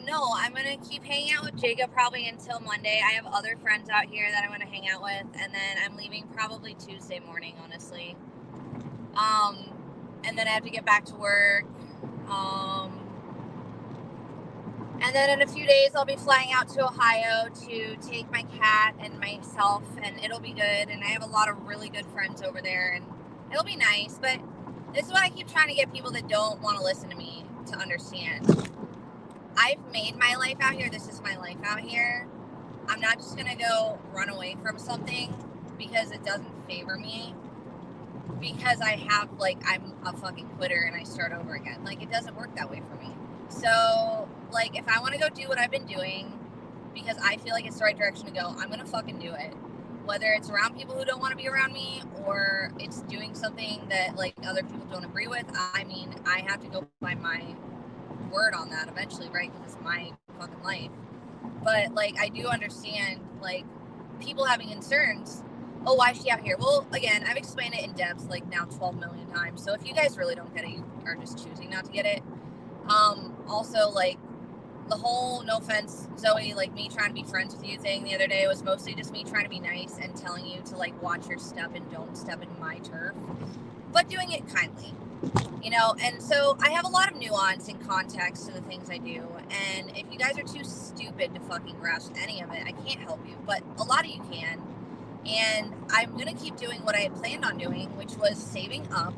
No, I'm gonna keep hanging out with Jacob probably until Monday. I have other friends out here that I want to hang out with, and then I'm leaving probably Tuesday morning, honestly. And then I have to get back to work. And then in a few days, I'll be flying out to Ohio to take my cat and myself, and it'll be good. And I have a lot of really good friends over there, and it'll be nice. But this is what I keep trying to get people that don't want to listen to me to understand. I've made my life out here. This is my life out here. I'm not just gonna go run away from something because it doesn't favor me, because I have, like, I'm a fucking quitter and I start over again. Like, it doesn't work that way for me. So, like, if I want to go do what I've been doing because I feel like it's the right direction to go, I'm gonna fucking do it. Whether it's around people who don't want to be around me, or it's doing something that, like, other people don't agree with. I mean, I have to go by my word on that eventually, right? Because it's my fucking life. But, like, I do understand, like, people having concerns. Oh, why is she out here? Well, again, I've explained it in depth, like, now 12 million times. So if you guys really don't get it, you are just choosing not to get it. Also, like, the whole, no offense, Zoe, like, me trying to be friends with you thing the other day was mostly just me trying to be nice and telling you to, like, watch your step and don't step in my turf, but doing it kindly, you know? And so I have a lot of nuance and context to the things I do, and if you guys are too stupid to fucking grasp any of it, I can't help you, but a lot of you can. And I'm gonna keep doing what I had planned on doing, which was saving up,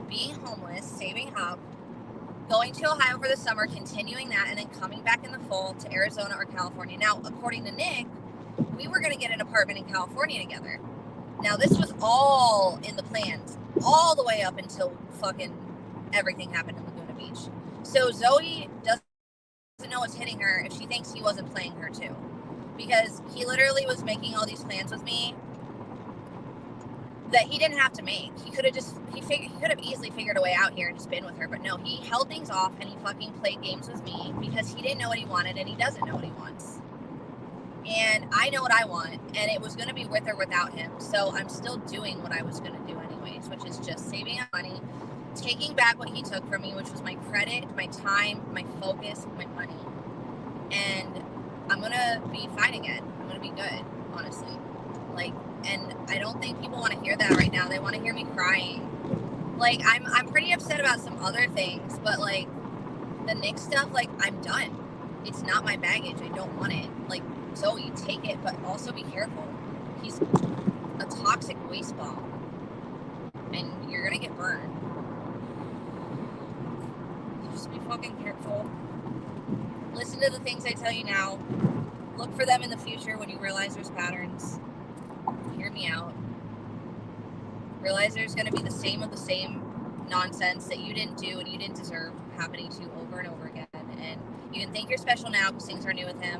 being homeless, saving up, going to Ohio for the summer, continuing that, and then coming back in the fall to Arizona or California. Now, according to Nick, we were going to get an apartment in California together. Now, this was all in the plans, all the way up until fucking everything happened in Laguna Beach. So Zoe doesn't know what's hitting her if she thinks he wasn't playing her too. Because he literally was making all these plans with me that he didn't have to make. He could have just, he could have easily figured a way out here and just been with her. But no, he held things off and he fucking played games with me because he didn't know what he wanted and he doesn't know what he wants. And I know what I want, and it was going to be with or without him. So I'm still doing what I was going to do anyways, which is just saving up money, taking back what he took from me, which was my credit, my time, my focus, my money. And I'm going to be fine again. I'm going to be good, honestly. Like, and I don't think people want to hear that right now. They want to hear me crying. Like, I'm pretty upset about some other things, but, like, the Nick stuff, like, I'm done. It's not my baggage. I don't want it. Like, Zoe, take it, but also be careful. He's a toxic waste bomb, and you're gonna get burned. Just be fucking careful. Listen to the things I tell you now. Look for them in the future when you realize there's patterns. Hear me out. Realize there's going to be the same of the same nonsense that you didn't do and you didn't deserve happening to you over and over again. And you can think you're special now because things are new with him.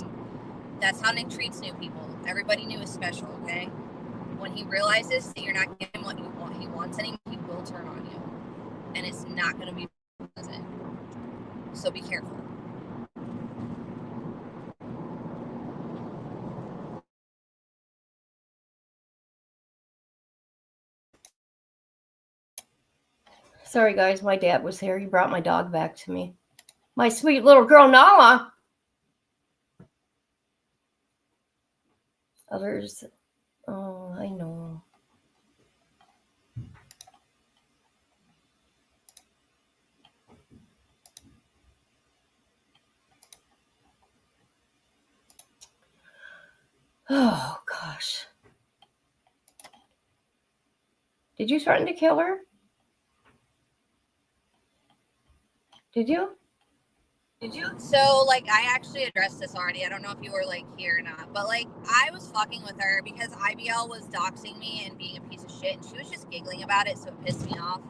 That's how Nick treats new people. Everybody new is special, okay? When he realizes that you're not getting what he wants anymore, he will turn on you. And it's not going to be pleasant. So be careful.
Sorry, guys. My dad was here. He brought my dog back to me. My sweet little girl, Nala. Others. Oh, I know. Oh, gosh. Did you threaten to kill her? Did you?
So, like, I actually addressed this already. I don't know if you were, like, here or not. But, like, I was fucking with her because IBL was doxing me and being a piece of shit. And she was just giggling about it, so it pissed me off.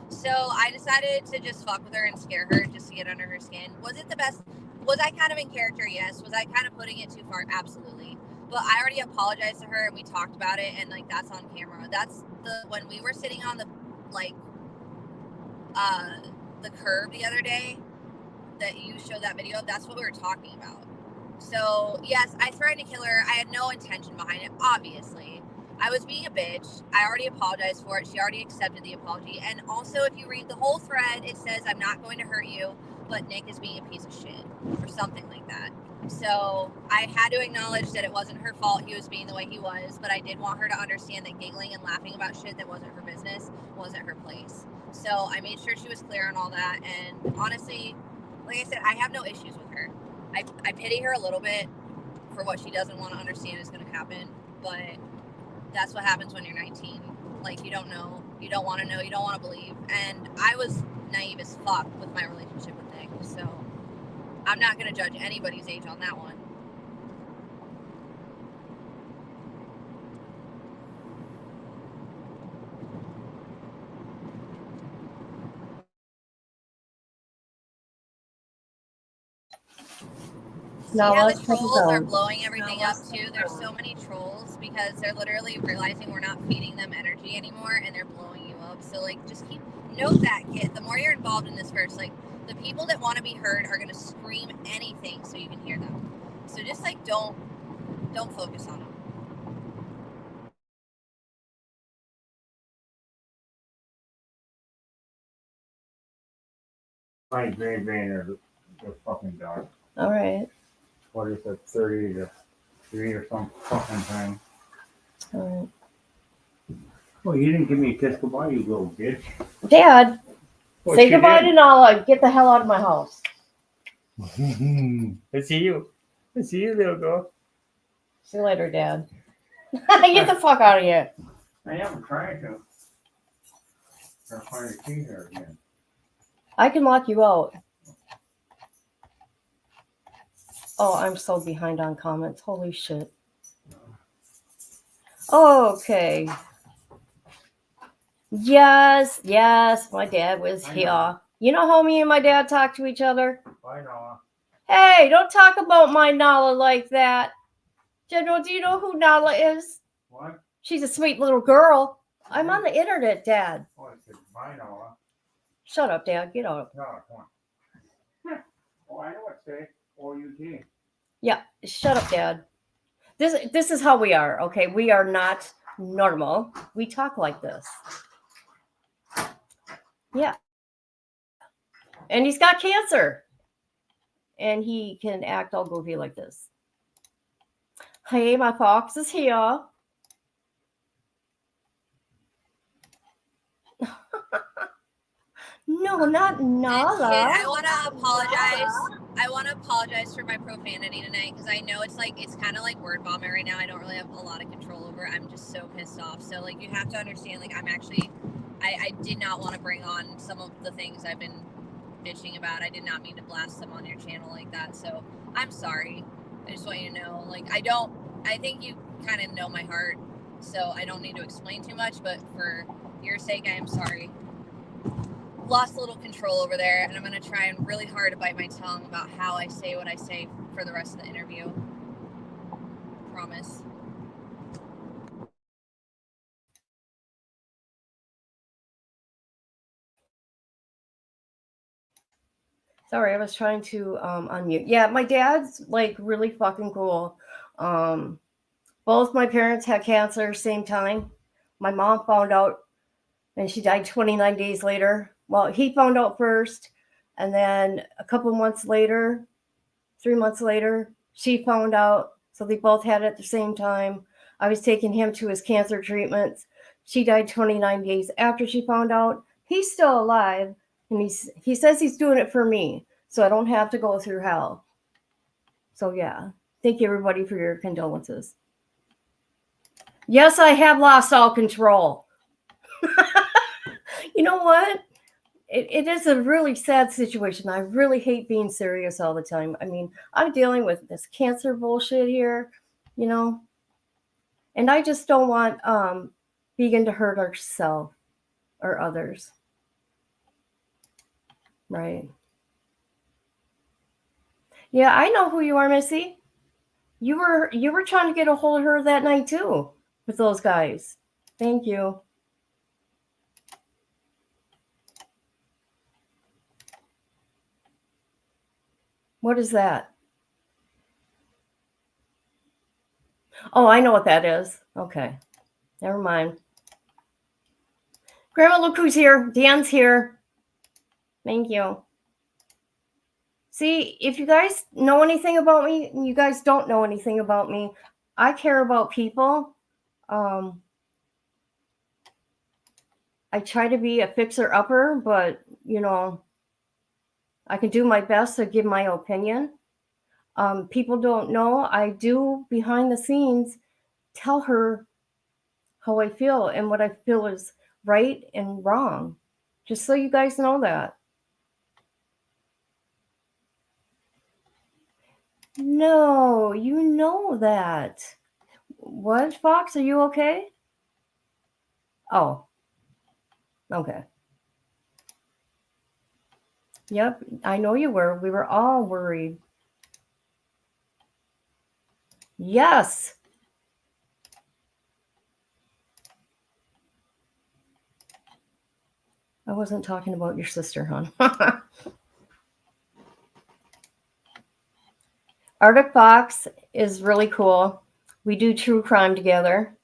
So I decided to just fuck with her and scare her just to get under her skin. Was it the best? Was I kind of in character? Yes. Was I kind of putting it too far? Absolutely. But I already apologized to her and we talked about it. And, like, that's on camera. That's when we were sitting on the, like, the curb the other day that you showed that video of, that's what we were talking about. So, yes, I threatened to kill her. I had no intention behind it, obviously. I was being a bitch. I already apologized for it. She already accepted the apology. And also, if you read the whole thread, it says, I'm not going to hurt you, but Nick is being a piece of shit, or something like that. So, I had to acknowledge that it wasn't her fault he was being the way he was, but I did want her to understand that giggling and laughing about shit that wasn't her business wasn't her place. So, I made sure she was clear on all that, and honestly, like I said, I have no issues with her. I pity her a little bit for what she doesn't want to understand is going to happen, but that's what happens when you're 19. Like, you don't know, you don't want to know, you don't want to believe. And I was naive as fuck with my relationship with Nick, so I'm not going to judge anybody's age on that one.
Now
how the
let's take it
trolls are
down.
blowing everything up too? There's so many trolls because they're literally realizing we're not feeding them energy anymore and they're blowing you up. So like just note that, kid. The more you're involved in this verse, like the people that want to be heard are gonna scream anything so you can hear them. So just like don't focus on them.
My Green Vayner, they're fucking dark.
All right.
What is it, 30 to 3 or some fucking thing?
All right.
Well, you didn't give me a kiss goodbye, you little bitch.
Dad,
What
say
you
goodbye to
did?
Nala. Get the hell out of my house.
I see you. I see you, little girl.
See you later, Dad. Get the fuck out of here.
I am trying to. Trying to find a key here again.
I can lock you out. Oh, I'm so behind on comments. Holy shit. Okay. Yes, my dad was
I
here.
know.
You know how me and my dad talk to each other?
Bye, Noah.
Hey, don't talk about my Nala like that. General, do you know who Nala is?
What?
She's a sweet little girl. I'm on the internet, Dad.
Oh, I said, bye, Noah.
Shut up, Dad. Get out.
No, come on. Oh, I know what to say. O-U-T.
Yeah, shut up, Dad. This is how we are, okay? We are not normal. We talk like this. Yeah. And he's got cancer. And he can act all goofy like this. Hey, my fox is here. No, not
And kid,
Nala.
I want to apologize. I want to apologize for my profanity tonight because I know it's kind of like word vomit right now. I don't really have a lot of control over it. I'm just so pissed off. So like you have to understand, like I'm actually, I did not want to bring on some of the things I've been bitching about. I did not mean to blast them on your channel like that. So I'm sorry. I just want you to know, like I think you kind of know my heart. So I don't need to explain too much, but for your sake, I am sorry. Lost a little control over there, and I'm going to try and really hard to bite my tongue about how I say what I say for the rest of the interview. Promise.
Sorry, I was trying to unmute. Yeah, my dad's like really fucking cool. Both my parents had cancer same time. My mom found out and she died 29 days later. Well, he found out first, and then a couple months later, 3 months later, she found out. So they both had it at the same time. I was taking him to his cancer treatments. She died 29 days after she found out. He's still alive, and he says he's doing it for me, so I don't have to go through hell. So yeah, thank you everybody for your condolences. Yes, I have lost all control. You know what? It is a really sad situation. I really hate being serious all the time. I mean, I'm dealing with this cancer bullshit here, you know, and I just don't want vegan to hurt herself or others. Right. Yeah, I know who you are, Missy. You were trying to get a hold of her that night too with those guys. Thank you. What is that? Oh, I know what that is. Okay. Never mind. Grandma, look who's here. Dan's here. Thank you. See, if you guys know anything about me, you guys don't know anything about me. I care about people. I try to be a fixer-upper, but, you know, I can do my best to give my opinion. People don't know. I do, behind the scenes, tell her how I feel and what I feel is right and wrong. Just so you guys know that. No, you know that. What, Fox? Are you okay? Oh, okay. Yep, I know you were. We were all worried. Yes. I wasn't talking about your sister, hon. Arctic Fox is really cool. We do true crime together.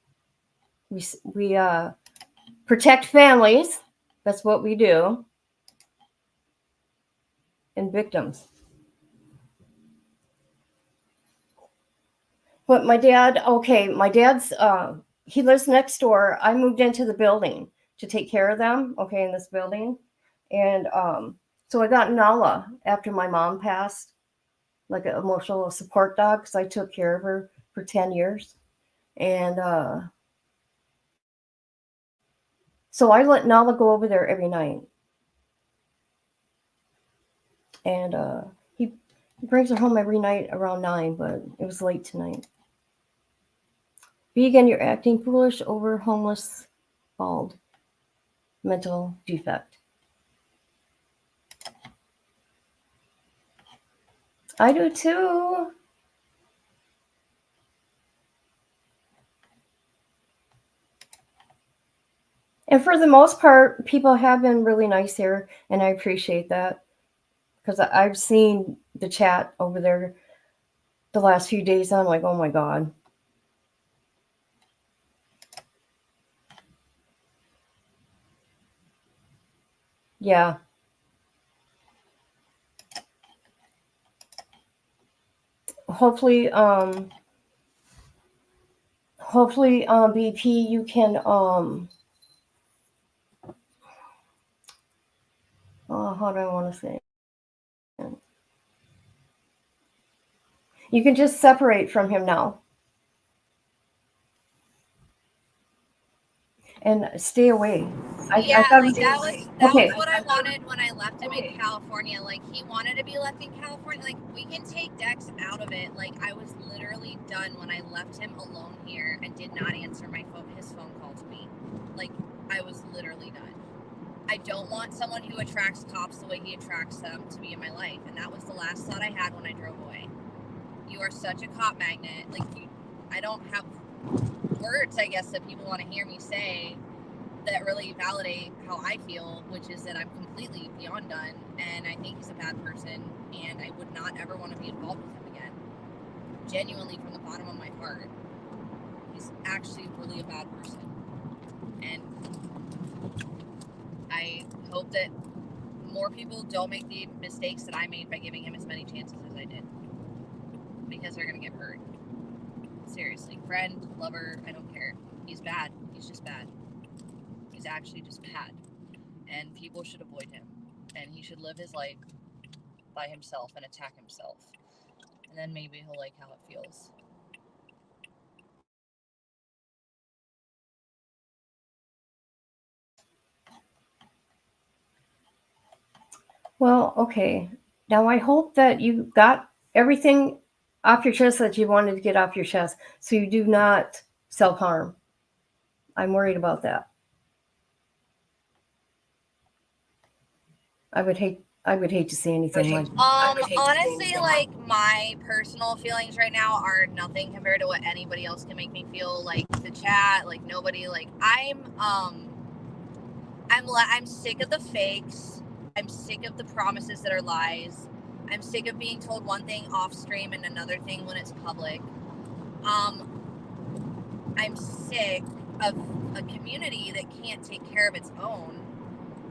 We protect families. That's what we do. And victims. But my dad's he lives next door. I moved into the building to take care of them, okay, in this building. And so I got Nala after my mom passed, like an emotional support dog, because I took care of her for 10 years. And so I let Nala go over there every night. And he brings her home every night around 9, but it was late tonight. Vegan, you're acting foolish over homeless, bald, mental defect. I do too. And for the most part, people have been really nice here, and I appreciate that. Because I've seen the chat over there the last few days, and I'm like, oh my God. Yeah. Hopefully, BP, you can, how do I want to say? You can just separate from him now. And stay away.
Yeah,
I
like that
okay.
was what I wanted when I left him in California. Like he wanted to be left in California. Like we can take Dex out of it. Like I was literally done when I left him alone here and did not answer his phone call to me. Like I was literally done. I don't want someone who attracts cops the way he attracts them to be in my life. And that was the last thought I had when I drove away. You are such a cop magnet. Like I don't have words, I guess, that people want to hear me say that really validate how I feel, which is that I'm completely beyond done, and I think he's a bad person, and I would not ever want to be involved with him again. Genuinely, from the bottom of my heart, he's actually really a bad person, and I hope that more people don't make the mistakes that I made by giving him as many chances as I did, because they're gonna get hurt. Seriously, friend, lover, I don't care. He's bad. He's just bad. He's actually just bad, and people should avoid him, and he should live his life by himself and attack himself, and then maybe he'll like how it feels.
Well, okay. Now I hope that you got everything off your chest that you wanted to get off your chest, so you do not self-harm. I'm worried about that. I would hate to see anything like
Honestly, like my personal feelings right now are nothing compared to what anybody else can make me feel. Like the chat, like nobody, like I'm sick of the fakes. I'm sick of the promises that are lies. I'm sick of being told one thing off stream and another thing when it's public. I'm sick of a community that can't take care of its own.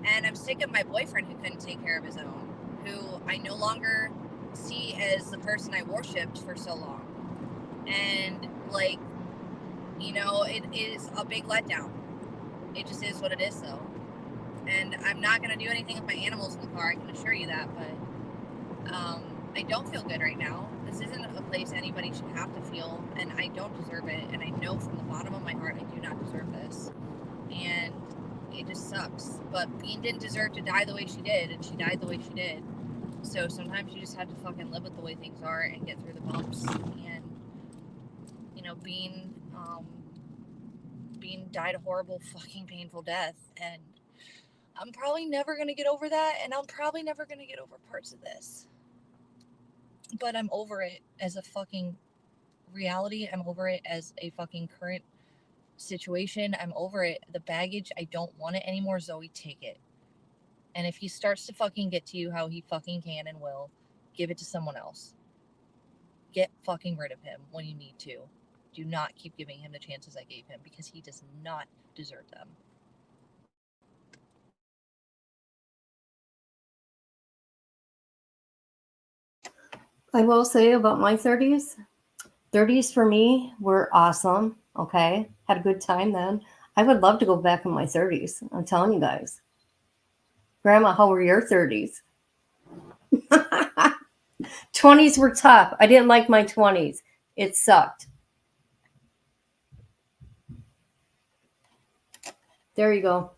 And I'm sick of my boyfriend who couldn't take care of his own, who I no longer see as the person I worshipped for so long. And like, you know, it is a big letdown. It just is what it is though. And I'm not going to do anything with my animals in the car, I can assure you that, but I don't feel good right now. This isn't a place anybody should have to feel, and I don't deserve it, and I know from the bottom of my heart I do not deserve this. And it just sucks. But Bean didn't deserve to die the way she did, and she died the way she did. So sometimes you just have to fucking live with the way things are and get through the bumps. And, you know, Bean died a horrible fucking painful death, and I'm probably never going to get over that, and I'm probably never going to get over parts of this. But I'm over it as a fucking reality. I'm over it as a fucking current situation. I'm over it. The baggage, I don't want it anymore. Zoe, take it. And if he starts to fucking get to you how he fucking can and will, give it to someone else. Get fucking rid of him when you need to. Do not keep giving him the chances I gave him because he does not deserve them.
I will say about my 30s, 30s for me were awesome. Okay. Had a good time then. I would love to go back in my 30s. I'm telling you guys. Grandma, how were your 30s? 20s were tough. I didn't like my 20s. It sucked. There you go.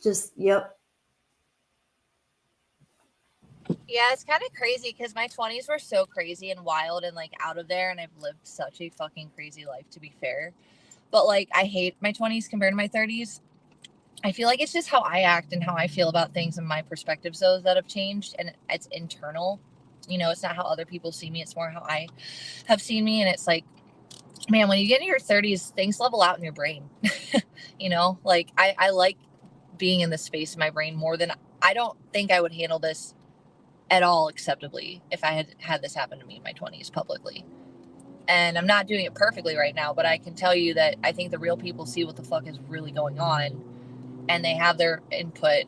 Just, yep.
Yeah, it's kind of crazy because my 20s were so crazy and wild and like out of there, and I've lived such a fucking crazy life, to be fair. But like, I hate my 20s compared to my 30s. I feel like it's just how I act and how I feel about things and my perspectives, those that have changed, and it's internal. You know, it's not how other people see me, it's more how I have seen me. And it's like, man, when you get in your 30s, things level out in your brain. You know, like I like being in this space in my brain more than, I don't think I would handle this at all acceptably if I had this happen to me in my 20s publicly. And I'm not doing it perfectly right now, but I can tell you that I think the real people see what the fuck is really going on, and they have their input,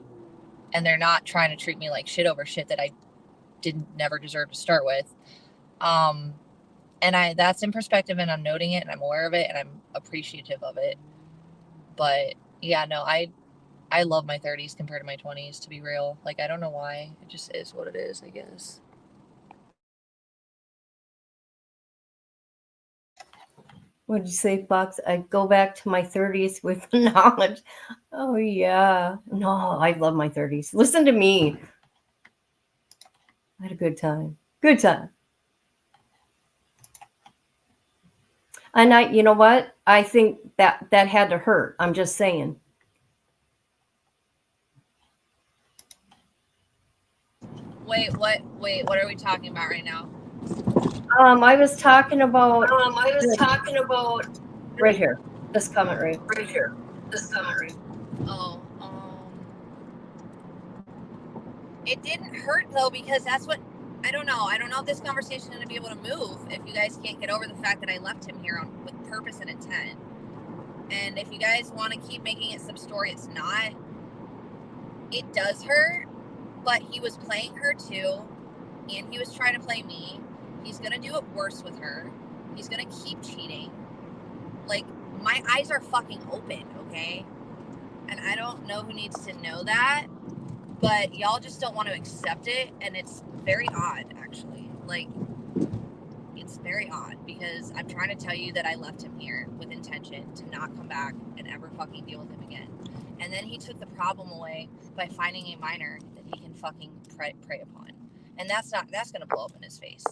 and they're not trying to treat me like shit over shit that I never deserve to start with. And that's in perspective, and I'm noting it, and I'm aware of it, and I'm appreciative of it. But yeah, no, I love my 30s compared to my 20s, to be real. Like, I don't know why. It just is what it is, I guess.
What did you say, Fox? I go back to my 30s with knowledge. Oh, yeah. No, I love my 30s. Listen to me. I had a good time. Good time. And you know what? I think that had to hurt. I'm just saying.
Wait, what are we talking about right now?
I was talking about right here. This comment right here.
Oh, it didn't hurt though, because that's what, I don't know if this conversation is going to be able to move if you guys can't get over the fact that I left him here with purpose and intent. And if you guys want to keep making it some story, it's not. It does hurt, but he was playing her too, and he was trying to play me. He's going to do it worse with her. He's going to keep cheating. Like, my eyes are fucking open, okay? And I don't know who needs to know that, but y'all just don't want to accept it, and it's very odd, actually. Like, it's very odd, because I'm trying to tell you that I left him here with intention to not come back and ever fucking deal with him again. And then he took the problem away by finding a minor that he can fucking prey upon. And that's going to blow up in his face.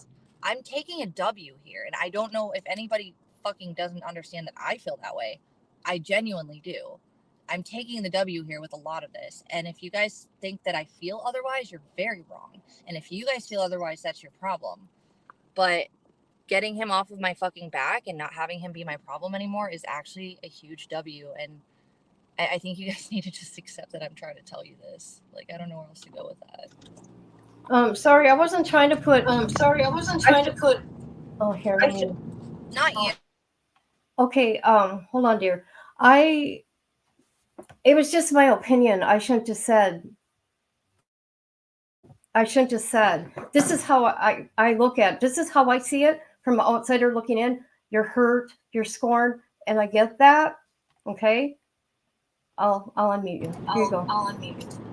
I'm taking a W here, and I don't know if anybody fucking doesn't understand that I feel that way. I genuinely do. I'm taking the W here with a lot of this. And if you guys think that I feel otherwise, you're very wrong. And if you guys feel otherwise, that's your problem. But getting him off of my fucking back and not having him be my problem anymore is actually a huge W. And I think you guys need to just accept that I'm trying to tell you this. Like, I don't know where else to go with that.
Sorry, I wasn't trying to put. Oh, here.
Not you.
Okay. Hold on, dear. It was just my opinion. I shouldn't have said. This is how I look at it. This is how I see it from an outsider looking in. You're hurt. You're scorned, and I get that. Okay. I'll unmute you. Here you go.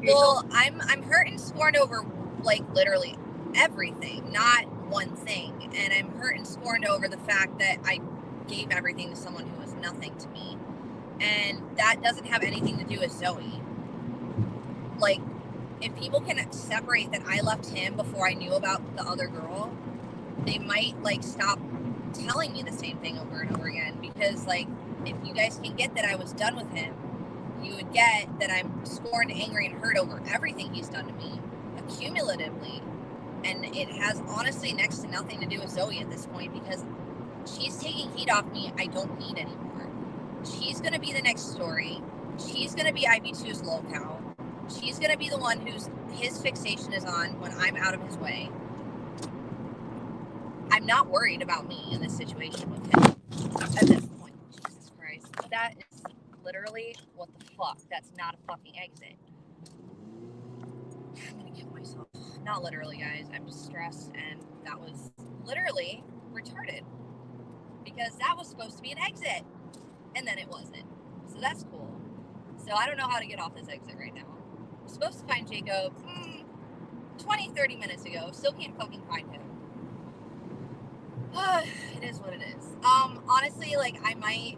Well, I'm hurt and scorned over, like, literally everything, not one thing. And I'm hurt and scorned over the fact that I gave everything to someone who was nothing to me. And that doesn't have anything to do with Zoe. Like, if people can separate that I left him before I knew about the other girl, they might, like, stop telling me the same thing over and over again. Because, like, if you guys can get that I was done with him, you would get that I'm scorned, angry, and hurt over everything he's done to me, accumulatively. And it has honestly next to nothing to do with Zoe at this point, because She's taking heat off me I don't need anymore. She's going to be the next story. She's going to be IB2's locale. She's going to be the one whose his fixation is on when I'm out of his way. I'm not worried about me in this situation with him at this point. Jesus Christ. That is literally, what the fuck? That's not a fucking exit. I'm going to kill myself. Not literally, guys. I'm just stressed, and that was literally retarded. Because that was supposed to be an exit. And then it wasn't. So that's cool. So I don't know how to get off this exit right now. I'm supposed to find Jacob 20, 30 minutes ago. Still can't fucking find him. It is what it is. Honestly, like, I might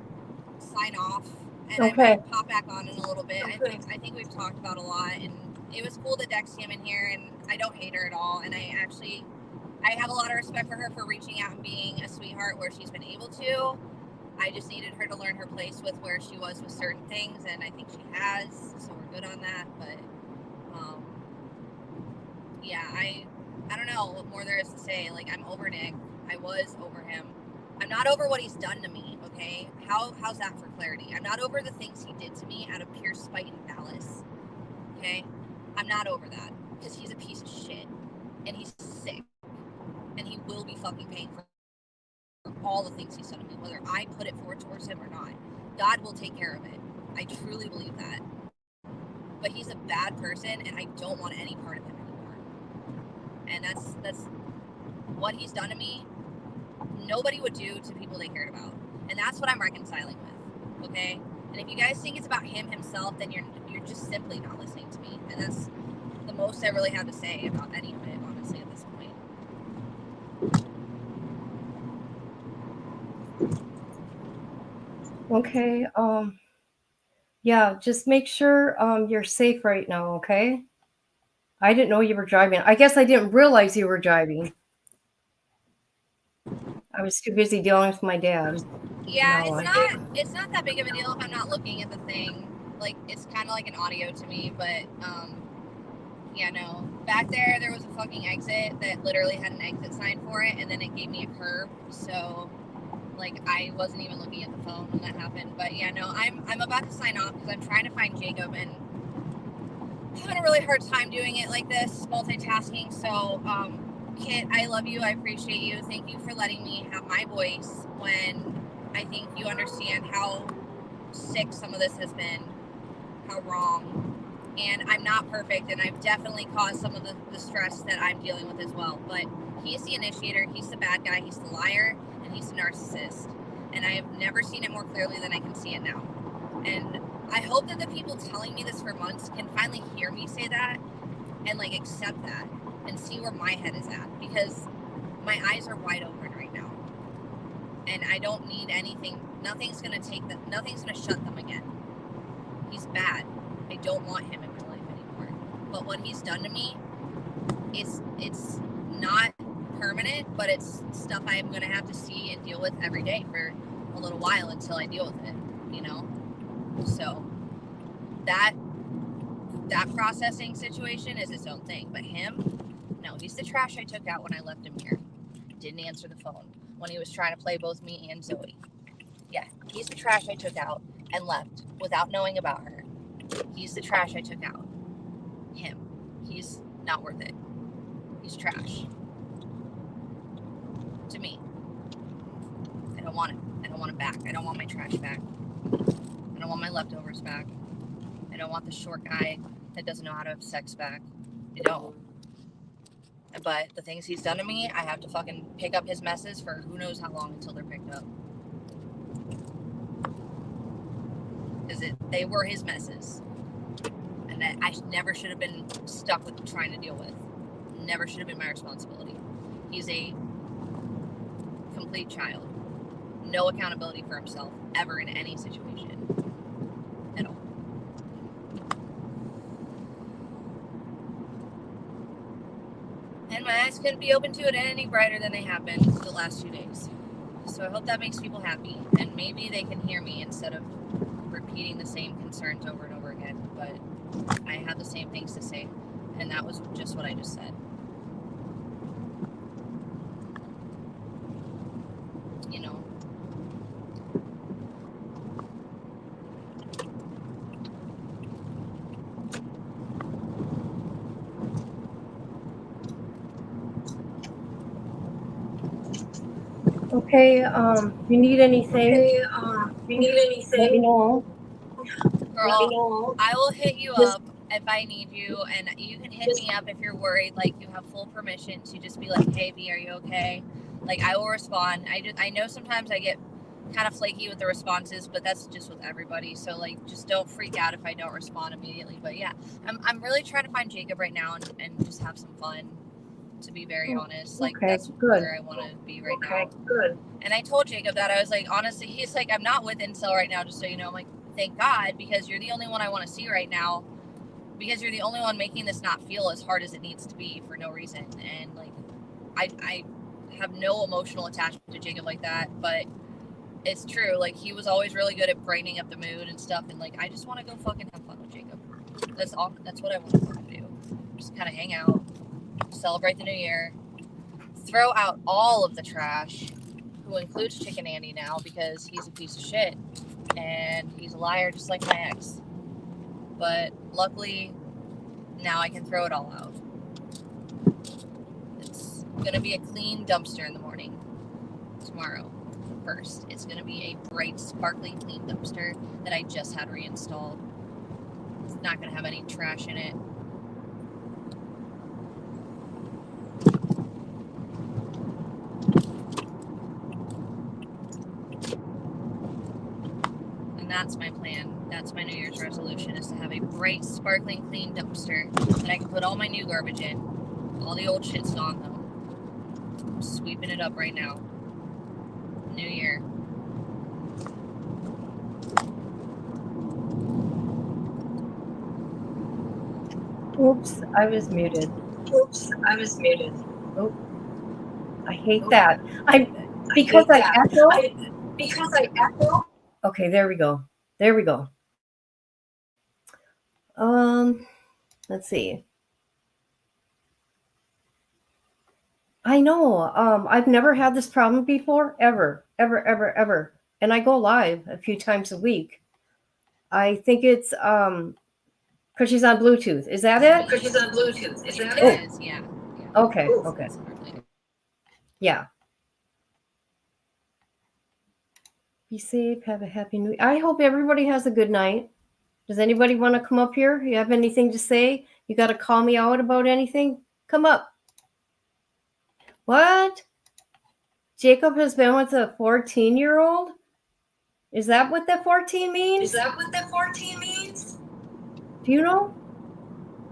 sign off and I might pop back on in a little bit. I think we've talked about a lot, and it was cool that Dex came in here, and I don't hate her at all. And I have a lot of respect for her for reaching out and being a sweetheart where she's been able to. I just needed her to learn her place with where she was with certain things, and I think she has, so we're good on that. But yeah, I don't know what more there is to say. Like, I'm over Nick. I was over him. I'm not over what he's done to me, okay? How's that for clarity? I'm not over the things he did to me out of pure spite and malice, okay? I'm not over that, because he's a piece of shit, and he's sick, and he will be fucking paying for all the things he's done to me, whether I put it forward towards him or not. God will take care of it. I truly believe that. But he's a bad person, and I don't want any part of him anymore. And that's what he's done to me. Nobody would do to people they cared about, and that's what I'm reconciling with. Okay. And if you guys think it's about him himself, then you're just simply not listening to me, and that's the most I really have to say about any of it, honestly, at this point.
Okay. Yeah, just make sure you're safe right now, okay? I didn't know you were driving. I guess I didn't realize you were driving. I was too busy dealing with my dad.
Yeah, it's not that big of a deal if I'm not looking at the thing. Like, it's kind of like an audio to me, but yeah, no. Back there was a fucking exit that literally had an exit sign for it, and then it gave me a curve, so like, I wasn't even looking at the phone when that happened. But yeah, no, I'm about to sign off because I'm trying to find Jacob, and I'm having a really hard time doing it like this, multitasking. So Kit, I love you. I appreciate you. Thank you for letting me have my voice when I think you understand how sick some of this has been, how wrong. And I'm not perfect, and I've definitely caused some of the stress that I'm dealing with as well. But he's the initiator, he's the bad guy, he's the liar, and he's the narcissist. And I have never seen it more clearly than I can see it now. And I hope that the people telling me this for months can finally hear me say that and, like, accept that and see where my head is at, because my eyes are wide open right now. And I don't need anything. Nothing's going to shut them again. He's bad. I don't want him in my life anymore. But what he's done to me, it's not permanent, but it's stuff I am going to have to see and deal with every day for a little while until I deal with it, you know? So that processing situation is its own thing. But him, no, he's the trash I took out when I left him here. Didn't answer the phone when he was trying to play both me and Zoe. Yeah, he's the trash I took out and left without knowing about her. He's the trash I took out. Him. He's not worth it. He's trash. To me. I don't want it. I don't want it back. I don't want my trash back. I don't want my leftovers back. I don't want the short guy that doesn't know how to have sex back. I don't. But the things he's done to me, I have to fucking pick up his messes for who knows how long until they're picked up. Because they were his messes. And that I never should have been stuck with trying to deal with. Never should have been my responsibility. He's a complete child. No accountability for himself ever in any situation. At all. And my eyes couldn't be open to it any brighter than they have been for the last 2 days. So I hope that makes people happy. And maybe they can hear me instead of repeating the same concerns over and over again. But I had the same things to say. And that was just what I just said. You know,
Okay, you need anything,
You need
let me
anything?
know.
Girl, I will hit you
Just-
up if I need you, and you can hit me up if you're worried. Like, you have full permission to just be like, "Hey, V, are you okay?" Like, I will respond. I know sometimes I get kind of flaky with the responses, but that's just with everybody. So like, just don't freak out if I don't respond immediately. But yeah, I'm really trying to find Jacob right now and just have some fun. To be very honest, like
Okay,
that's
good.
where I want to be right now.
Okay, good.
And I told Jacob that I was like, honestly, he's like, I'm not with incel right now, just so you know. I'm like, thank God, because you're the only one I want to see right now, because you're the only one making this not feel as hard as it needs to be for no reason. And like, I have no emotional attachment to Jacob like that, but it's true. Like, he was always really good at brightening up the mood and stuff. And like, I just want to go fucking have fun with Jacob. That's all. That's what I want to do. Just kind of hang out, celebrate the new year, throw out all of the trash, who includes Chicken Andy now, because he's a piece of shit and he's a liar just like my ex. But luckily now I can throw it all out. It's gonna be a clean dumpster in the morning tomorrow. First, it's gonna be a bright, sparkling, clean dumpster that I just had reinstalled. It's not gonna have any trash in it. And that's my plan. That's my New Year's resolution, is to have a bright, sparkling, clean dumpster that I can put all my new garbage in. All the old shit's gone though. I'm sweeping it up right now. New Year.
Oops, I was muted.
Oops, I was muted.
Oh, I hate that. Because I echo.
Because I echo.
Okay, there we go. There we go. Let's see. I know. I've never had this problem before, ever. And I go live a few times a week. I think it's because she's on Bluetooth. Is that it?
Because she's on Bluetooth. Is that
It is, yeah.
Okay,
Ooh.
okay. Yeah. Be safe. Have a happy new year. I hope everybody has a good night. Does anybody want to come up here? You have anything to say? You got to call me out about anything? Come up. What? Jacob has been with a 14-year-old? Is that what that 14 means?
Is that what that 14 means?
Do you know?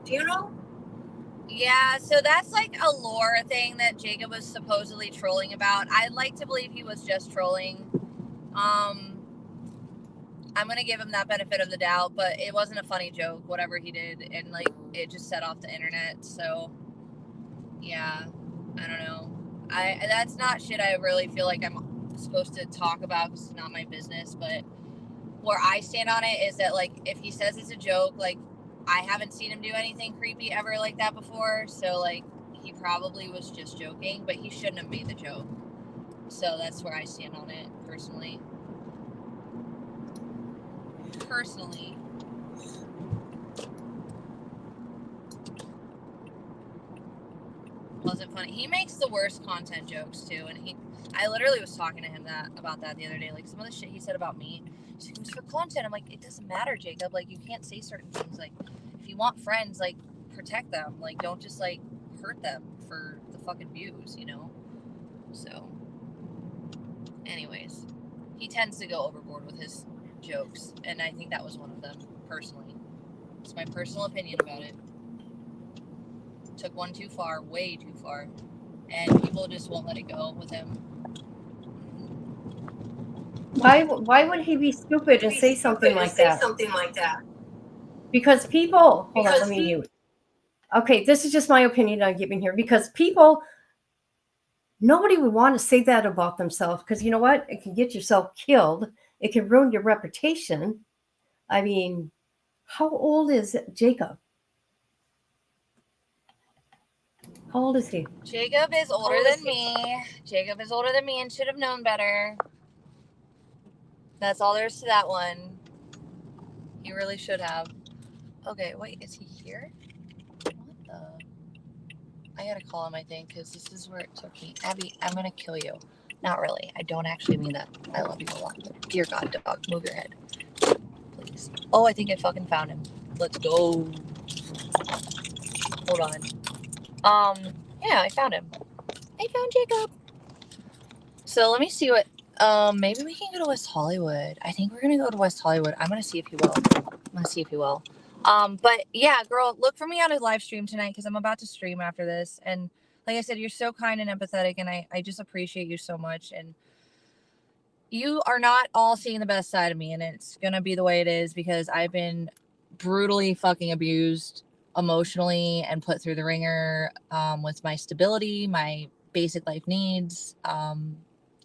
Do you know?
Yeah, so that's like a lore thing that Jacob was supposedly trolling about. I'd like to believe he was just trolling. I'm gonna give him that benefit of the doubt, but it wasn't a funny joke, whatever he did, and like it just set off the internet. So yeah, I don't know. That's not shit I really feel like I'm supposed to talk about because it's not my business. But where I stand on it is that like if he says it's a joke, like I haven't seen him do anything creepy ever like that before. So like he probably was just joking, but he shouldn't have made the joke. So that's where I stand on it personally. Wasn't funny. He makes the worst content jokes too, and I literally was talking to him about that the other day. Like some of the shit he said about me, he's like, it was for content. I'm like, it doesn't matter, Jacob. Like you can't say certain things. Like if you want friends, like protect them. Like don't just like hurt them for the fucking views, you know. So, anyways, he tends to go overboard with his jokes, and I think that was one of them. Personally, it's my personal opinion about it. Took one too far, way too far, and people just won't let it go with him.
Why would he be stupid and say something like that? Because people, hold on, let me mute. Okay, this is just my opinion I'm giving here. Because people, nobody would want to say that about themselves. Because you know what? It can get yourself killed. It can ruin your reputation. I mean, how old is Jacob? How old is he?
Jacob is older than me. Jacob is older than me and should have known better. That's all there is to that one. He really should have. Okay, wait, is he here? What the? I gotta call him, I think, because this is where it took me. Abby, I'm gonna kill you. Not really. I don't actually mean that. I love you a lot. Dear God, dog, move your head, please. Oh, I think I fucking found him. Let's go. Hold on. Yeah, I found him. I found Jacob. So let me see what. Maybe we can go to West Hollywood. I think we're gonna go to West Hollywood. I'm gonna see if he will. But yeah, girl, look for me on a live stream tonight because I'm about to stream after this. And like I said, you're so kind and empathetic, and I just appreciate you so much. And you are not all seeing the best side of me, and it's gonna be the way it is because I've been brutally fucking abused emotionally and put through the ringer with my stability, my basic life needs.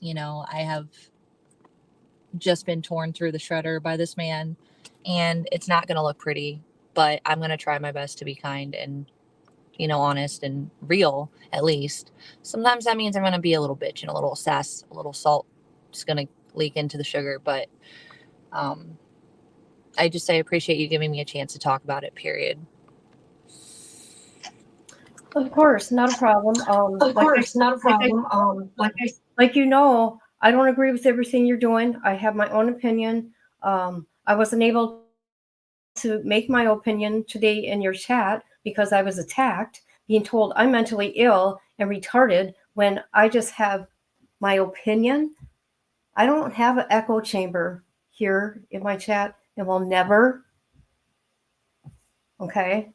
You know, I have just been torn through the shredder by this man, and it's not going to look pretty, but I'm going to try my best to be kind and, you know, honest and real, at least. Sometimes that means I'm going to be a little bitch and a little sass, a little salt. It's going to leak into the sugar, but I appreciate you giving me a chance to talk about it, period.
Of course, not a problem. Like you know, I don't agree with everything you're doing. I have my own opinion. I wasn't able to make my opinion today in your chat because I was attacked, being told I'm mentally ill and retarded when I just have my opinion. I don't have an echo chamber here in my chat and will never. Okay.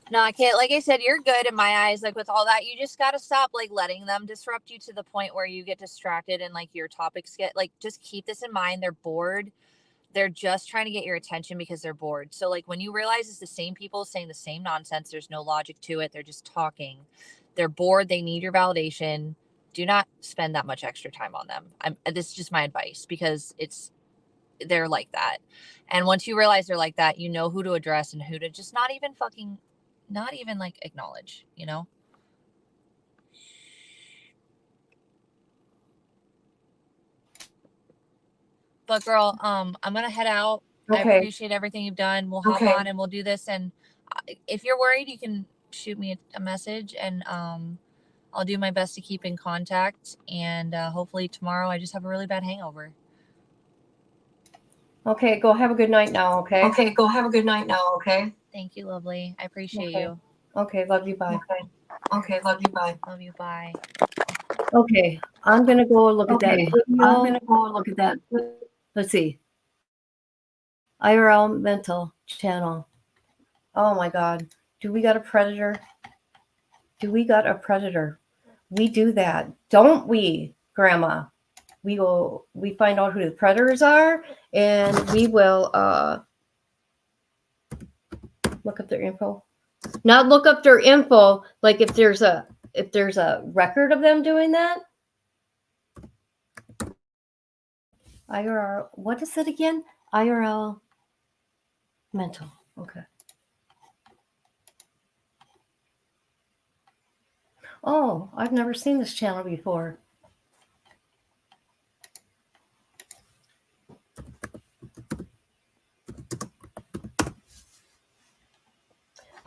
No, I can't. Like I said, you're good in my eyes. Like with all that, you just got to stop like letting them disrupt you to the point where you get distracted and like your topics get like, just keep this in mind. They're bored. They're just trying to get your attention because they're bored. So like when you realize it's the same people saying the same nonsense, there's no logic to it. They're just talking. They're bored. They need your validation. Do not spend that much extra time on them. This is just my advice because they're like that. And once you realize they're like that, you know who to address and who to just not even like acknowledge, you know? But girl, I'm gonna head out.
Okay.
I appreciate everything you've done. We'll hop on and we'll do this. And if you're worried, you can shoot me a message, and I'll do my best to keep in contact. And hopefully tomorrow I just have a really bad hangover.
Okay, go have a good night now, okay?
Okay, go have a good night now, okay?
Thank you, lovely. I appreciate
Okay.
you.
Okay, love you, bye.
Okay, love you, bye.
Love you, bye.
Okay, I'm gonna go look at that
Okay,
video.
I'm gonna go look at that.
Let's see. IRL Mental channel. Oh my God. Do we got a predator? Do we got a predator? We do that, don't we, Grandma? We find out who the predators are, and we will look up their info. Not look up their info, like if there's a record of them doing that. IRL, what is it again? IRL Mental. Okay. Oh, I've never seen this channel before.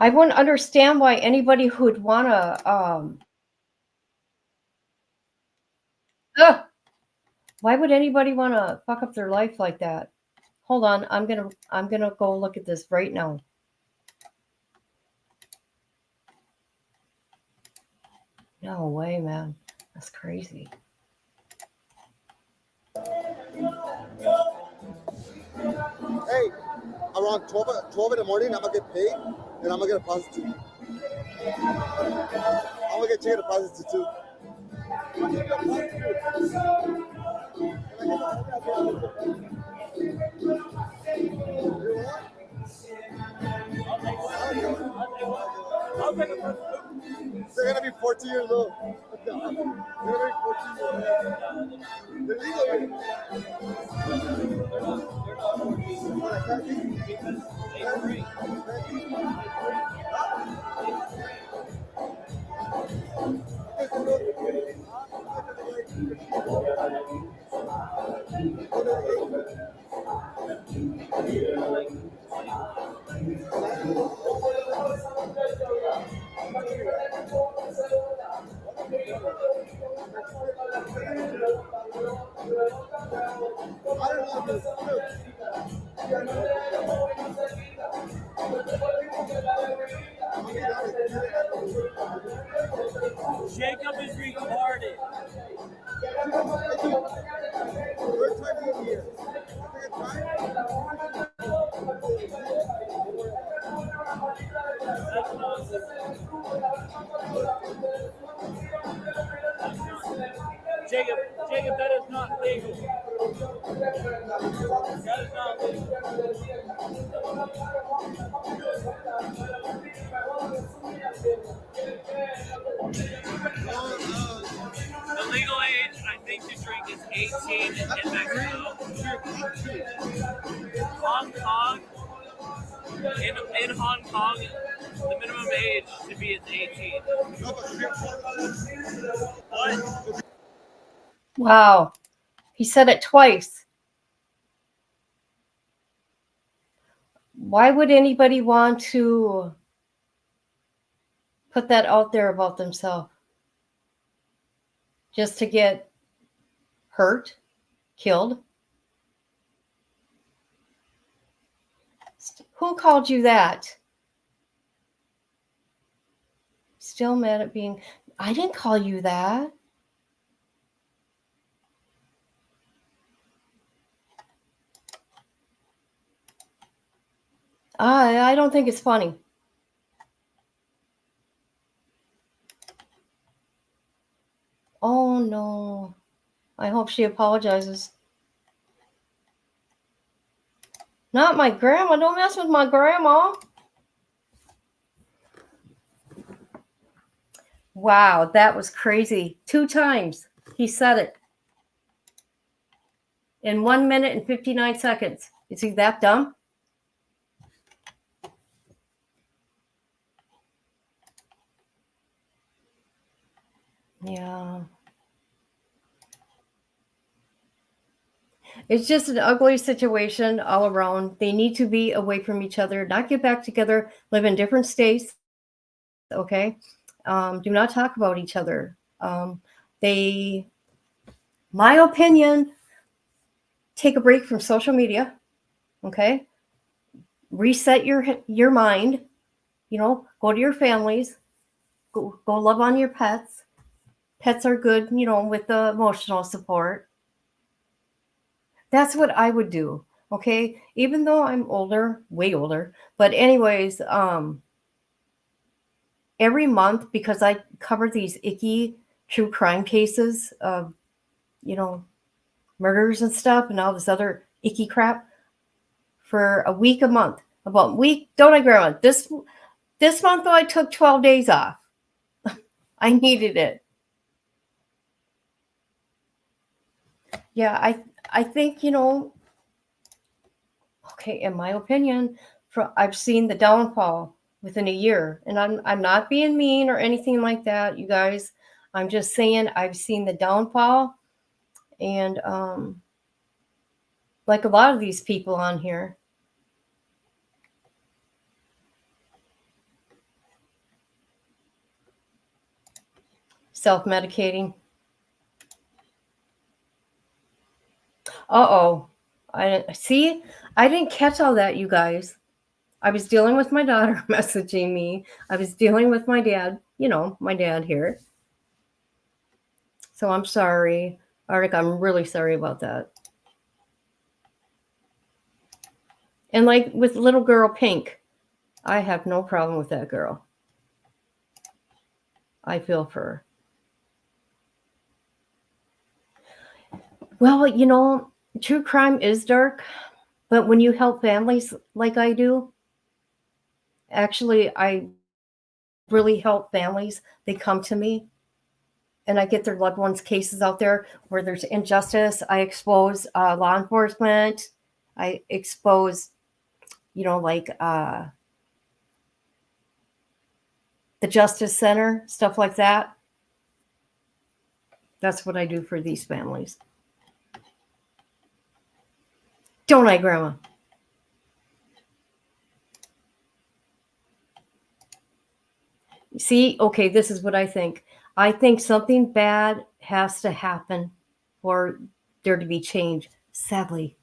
I wouldn't understand why anybody who'd want to why would anybody want to fuck up their life like that? Hold on, I'm gonna go look at this right now. No way, man. That's crazy.
Hey, around 12 in the morning, I'm gonna get paid, and I'm gonna get a prostitute. I'm gonna get you a prostitute too. They're gonna be 14 years old. They're gonna be 14 years old. They're legal. I don't know this.
Jacob is retarded.
Third time being here. Third time?
That's nonsense. Jacob, that is not legal. That is not legal. The legal age, I think, to drink is 18 in Mexico. Hong Kong, in Hong Kong, the minimum age to be is 18. What?
Wow. He said it twice. Why would anybody want to put that out there about themselves? Just to get hurt, killed? Who called you that? Still mad at being... I didn't call you that. I don't think it's funny. Oh no. I hope she apologizes. Not my grandma. Don't mess with my grandma. Wow, that was crazy. 2 times he said it. In 1 minute and 59 seconds. Is he that dumb? Yeah. It's just an ugly situation all around. They need to be away from each other, not get back together, live in different states. Okay. Do not talk about each other. My opinion, take a break from social media. Okay. Reset your mind, go to your families, go love on your pets. Pets are good, with the emotional support. That's what I would do. Okay. Even though I'm older, way older, but anyways, every month, because I cover these icky true crime cases of, murders and stuff and all this other icky crap for a week, a month, about a week. Don't I, Grandma? This month, though, I took 12 days off. I needed it. Yeah, I think, okay, in my opinion, I've seen the downfall within a year. And I'm not being mean or anything like that, you guys. I'm just saying I've seen the downfall. And like a lot of these people on here. Self-medicating. Uh-oh. I didn't catch all that, you guys. I was dealing with my daughter messaging me. I was dealing with my dad, my dad here. So I'm sorry. Arctic, I'm really sorry about that. And like with little girl Pink, I have no problem with that girl. I feel for her. Well, true crime is dark, but when you help families like I do, actually, I really help families. They come to me and I get their loved ones' cases out there where there's injustice. I expose law enforcement. I expose, the Justice Center, stuff like that. That's what I do for these families. Don't I, Grandma? See, okay, this is what I think. I think something bad has to happen for there to be change, sadly.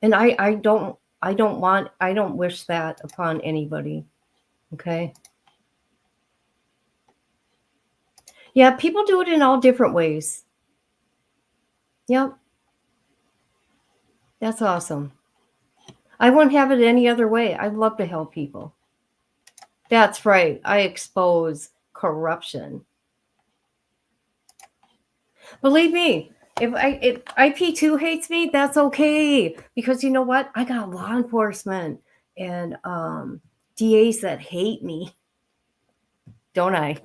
And I don't wish that upon anybody. Okay. Yeah, people do it in all different ways. Yep. That's awesome. I wouldn't have it any other way. I love to help people. That's right. I expose corruption. Believe me, if IP2 hates me, that's okay. Because you know what? I got law enforcement and DAs that hate me. Don't I?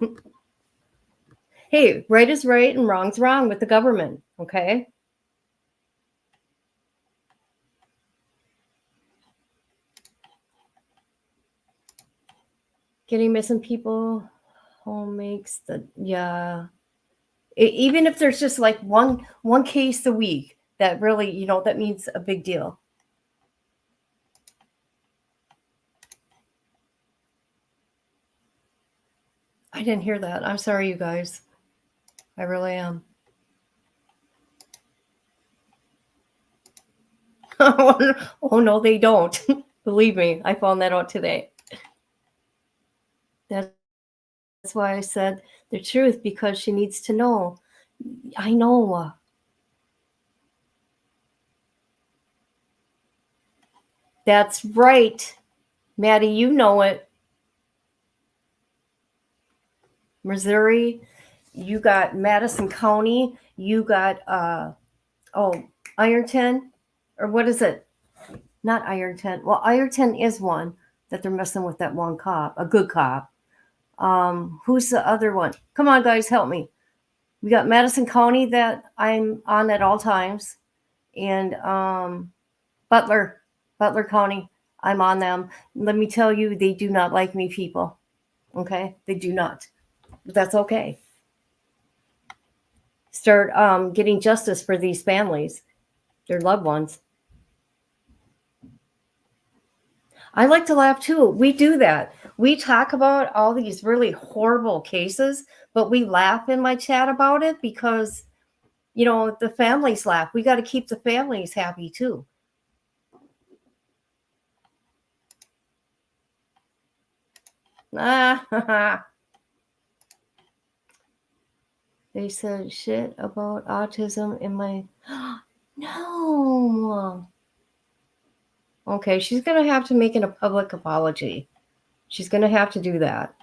Hey, right is right and wrong's wrong with the government. Okay. Getting missing people home makes the, yeah. Even if there's just like one case a week, that really, you know, that means a big deal. I didn't hear that. I'm sorry, you guys. I really am. Oh, no, they don't. Believe me, I found that out today. That's why I said the truth, because she needs to know. I know. That's right. Maddie, you know it. Missouri, you got Madison County, you got Ironton, or what is it? Not Ironton. Well, Ironton is one that they're messing with, that one cop, a good cop. Who's the other one? Come on, guys, help me. We got Madison County that I'm on at all times, and Butler County, I'm on them. Let me tell you, they do not like me, people. Okay, they do not. But that's okay. Start getting justice for these families, their loved ones. I like to laugh too. We do that. We talk about all these really horrible cases, but we laugh in my chat about it because, you know, the families laugh. We got to keep the families happy too. They said shit about autism in my... No. Okay, she's going to have to make a public apology. She's going to have to do that.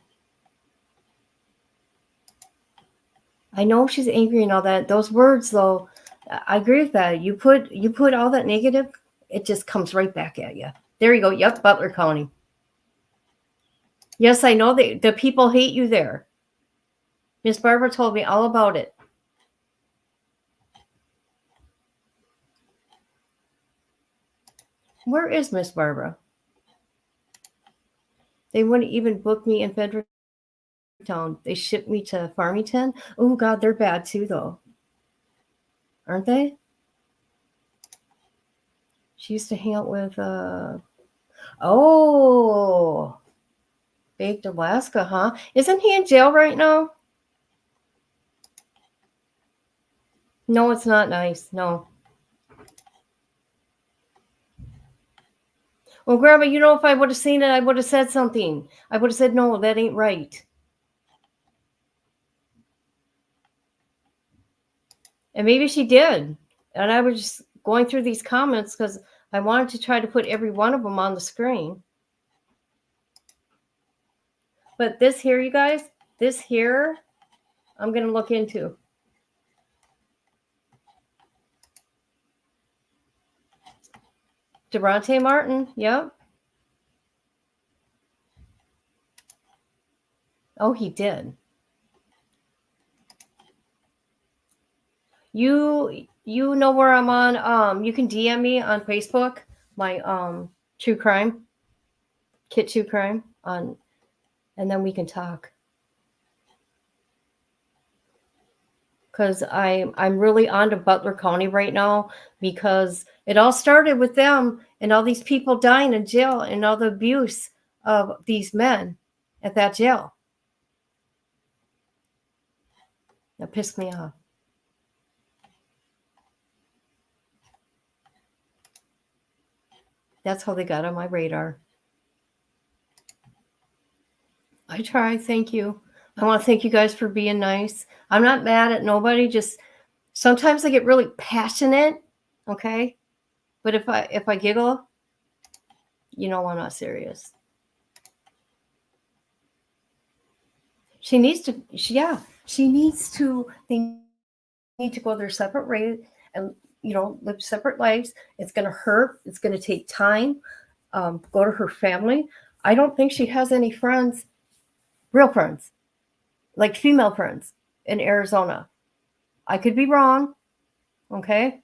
I know she's angry and all that. Those words, though, I agree with that. You put all that negative, it just comes right back at you. There you go. Yep, Butler County. Yes, I know the people hate you there. Miss Barbara told me all about it. Where is Miss Barbara? They wouldn't even book me in Fredericktown. They shipped me to Farmington. Oh, God, they're bad too, though. Aren't they? She used to hang out with, Baked Alaska, huh? Isn't he in jail right now? No, it's not nice. No. Well, Grandma, you know, if I would have seen it, I would have said something. I would have said, no, that ain't right. And maybe she did. And I was just going through these comments because I wanted to try to put every one of them on the screen. But this here, you guys, this here, I'm going to look into. Devontae Martin, yep. Oh, he did. You know where I'm on. You can DM me on Facebook, my True Crime, Kit True Crime, and then we can talk. Because I'm really on to Butler County right now, because it all started with them and all these people dying in jail and all the abuse of these men at that jail. That pissed me off. That's how they got on my radar. I try. Thank you. I want to thank you guys for being nice. I'm not mad at nobody. Just sometimes I get really passionate. Okay. But if I giggle, you know I'm not serious. She needs to. She needs to. They need to go their separate ways and live separate lives. It's going to hurt. It's going to take time. Go to her family. I don't think she has any friends, real friends, like female friends in Arizona. I could be wrong. Okay.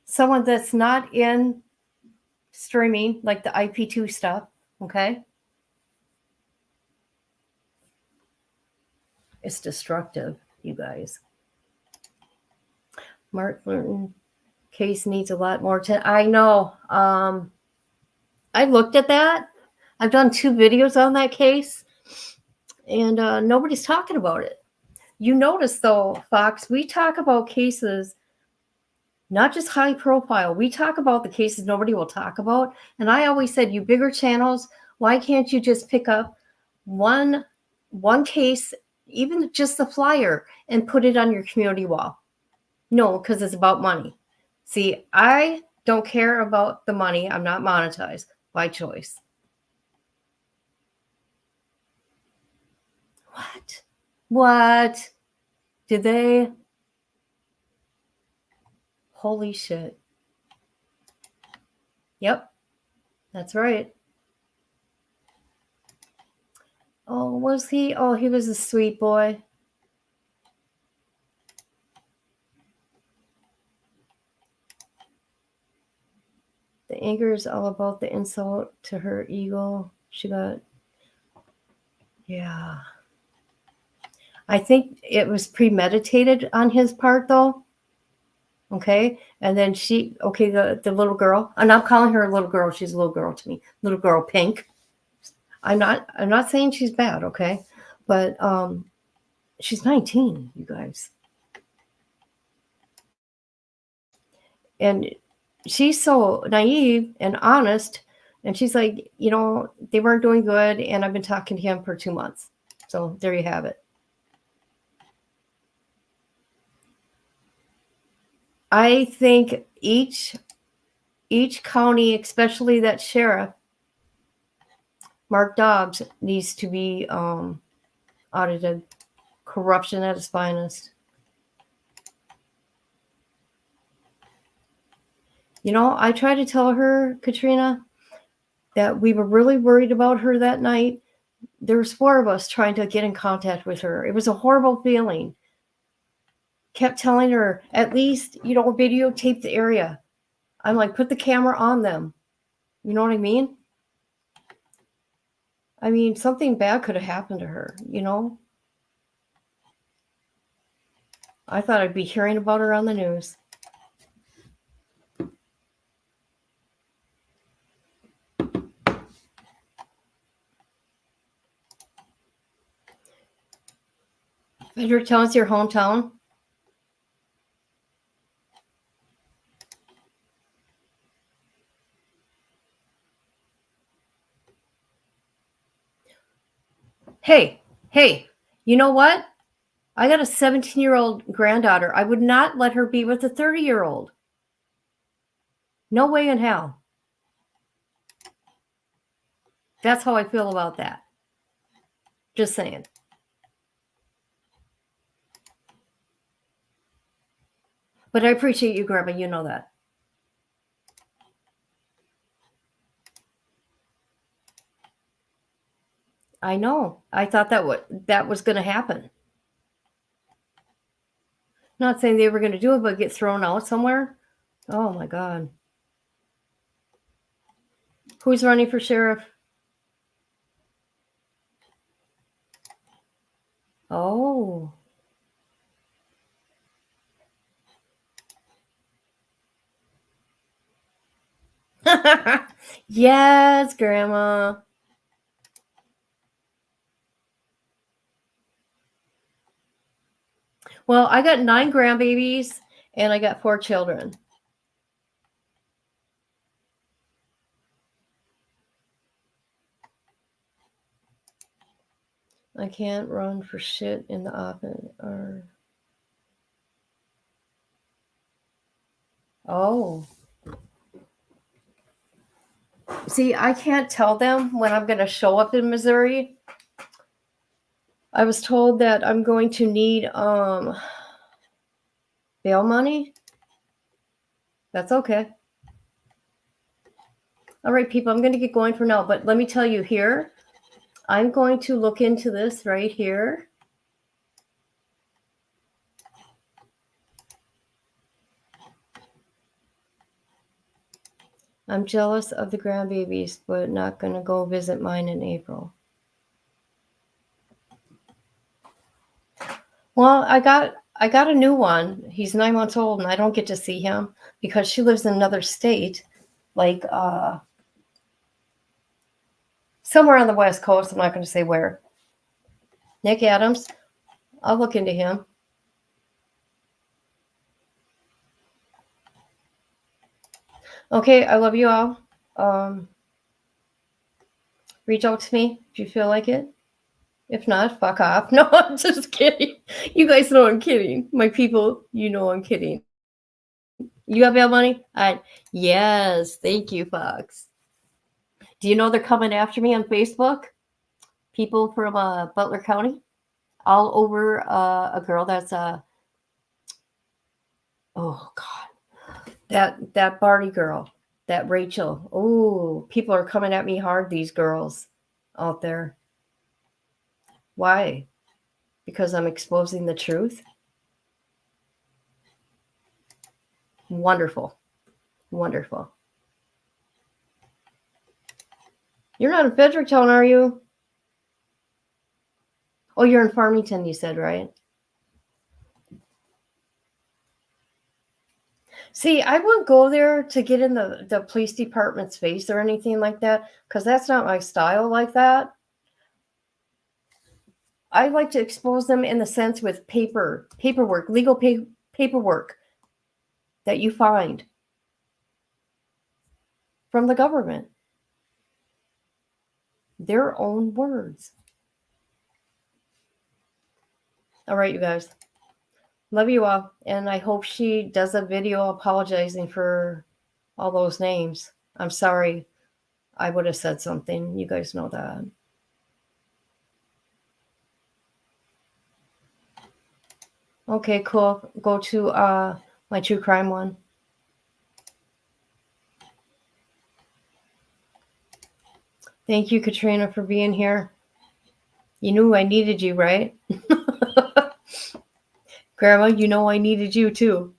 Someone that's not in streaming, like the IP2 stuff. Okay. It's destructive, you guys. Mark Flirton case needs a lot more attention. I know. I looked at that. I've done 2 videos on that case, and nobody's talking about it. You notice, though, Fox, we talk about cases, not just high profile. We talk about the cases nobody will talk about. And I always said, you bigger channels, why can't you just pick up one case, even just the flyer, and put it on your community wall? No, because it's about money. See, I don't care about the money. I'm not monetized by choice. What? Did they? Holy shit. Yep, that's right. Oh, was he? Oh, he was a sweet boy. The anger is all about the insult to her ego. She got, yeah. I think it was premeditated on his part, though. Okay. And then the little girl, and I'm calling her a little girl. She's a little girl to me. Little girl Pink. I'm not saying she's bad, okay? But she's 19, you guys. And she's so naive and honest. And she's like, they weren't doing good. And I've been talking to him for 2 months. So there you have it. I think each county, especially that sheriff, Mark Dobbs, needs to be audited. Corruption at its finest. I tried to tell her, Katrina, that we were really worried about her that night. There was 4 of us trying to get in contact with her. It was a horrible feeling. Kept telling her, at least, videotape the area. I'm like, put the camera on them. You know what I mean? I mean, something bad could have happened to her, I thought I'd be hearing about her on the news. Fredericktown's your hometown? Hey, you know what? I got a 17-year-old granddaughter. I would not let her be with a 30-year-old. No way in hell. That's how I feel about that. Just saying. But I appreciate you, Grandma. You know that. I know. I thought that was going to happen. Not saying they were going to do it, but get thrown out somewhere. Oh, my God. Who's running for sheriff? Oh. Yes, Grandma. Well, I got 9 grandbabies and I got 4 children. I can't run for shit in the office. Or oh, see, I can't tell them when I'm going to show up in Missouri. I was told that I'm going to need bail money. That's okay. All right, people, I'm going to get going for now, but let me tell you here, I'm going to look into this right here. I'm jealous of the grandbabies, but not going to go visit mine in April. Well, I got a new one. He's 9 months old, and I don't get to see him because she lives in another state, like somewhere on the West Coast. I'm not going to say where. Nick Adams, I'll look into him. Okay, I love you all. Reach out to me if you feel like it. If not, fuck off. No, I'm just kidding. You guys know I'm kidding. My people, you know I'm kidding. You got bail money? Yes, thank you, Fox. Do you know they're coming after me on Facebook? People from Butler County, all over a girl that's oh God, that Barty girl, that Rachel. Oh, people are coming at me hard. These girls out there. Why? Because I'm exposing the truth. Wonderful, wonderful. You're not in Fredericktown, are you? Oh, you're in Farmington, you said, right? See, I wouldn't go there to get in the police department's face or anything like that, because that's not my style like that. I like to expose them in the sense with paperwork, legal paperwork that you find from the government. Their own words. All right, you guys. Love you all. And I hope she does a video apologizing for all those names. I'm sorry. I would have said something. You guys know that. Okay, cool. Go to my true crime one. Thank you, Katrina, for being here. You knew I needed you, right? Grandma, you know I needed you too.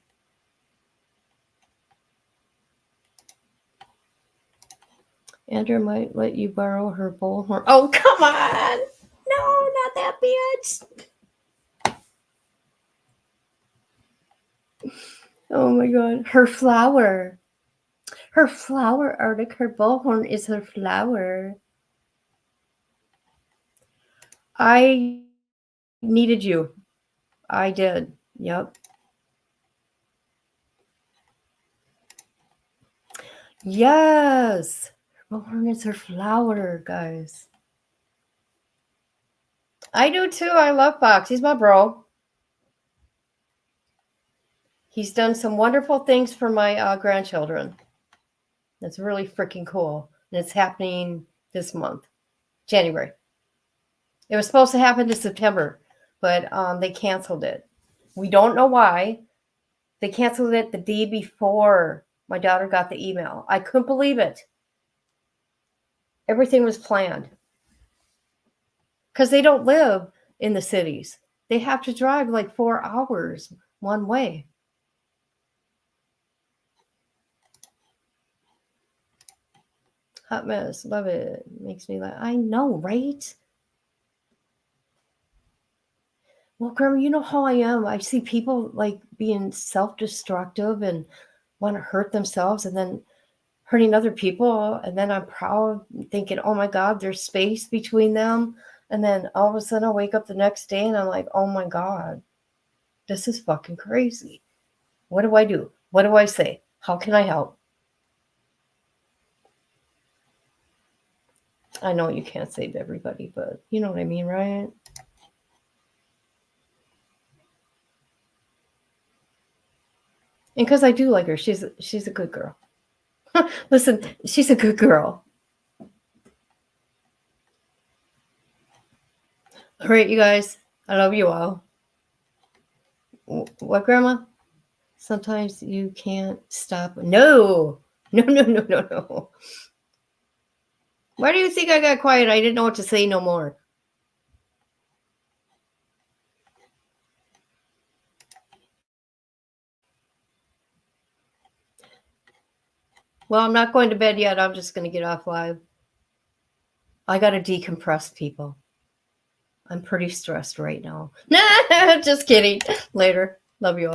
Andrew might let you borrow her bullhorn. Oh, come on! No, not that bitch! Oh my god. Her flower. Her flower, Arctic. Her bullhorn is her flower. I needed you. I did. Yep. Yes. Her bullhorn is her flower, guys. I do too. I love Fox. He's my bro. He's done some wonderful things for my grandchildren. That's really freaking cool. And it's happening this month, January. It was supposed to happen in September, but they canceled it. We don't know why. They canceled it the day before my daughter got the email. I couldn't believe it. Everything was planned. Because they don't live in the cities. They have to drive like 4 hours one way. Hot mess. Love it. Makes me laugh. I know, right? Well, Grandma, you know how I am. I see people like being self-destructive and want to hurt themselves and then hurting other people. And then I'm proud, thinking, oh my God, there's space between them. And then all of a sudden I wake up the next day and I'm like, oh my God, this is fucking crazy. What do I do? What do I say? How can I help? I know you can't save everybody, but you know what I mean, right? And because I do like her, she's a good girl. Listen, she's a good girl. All right, you guys. I love you all. What, Grandma? Sometimes you can't stop. No. No. Why do you think I got quiet? I didn't know what to say no more. Well, I'm not going to bed yet. I'm just going to get off live. I got to decompress, people. I'm pretty stressed right now. Just kidding. Later. Love you all.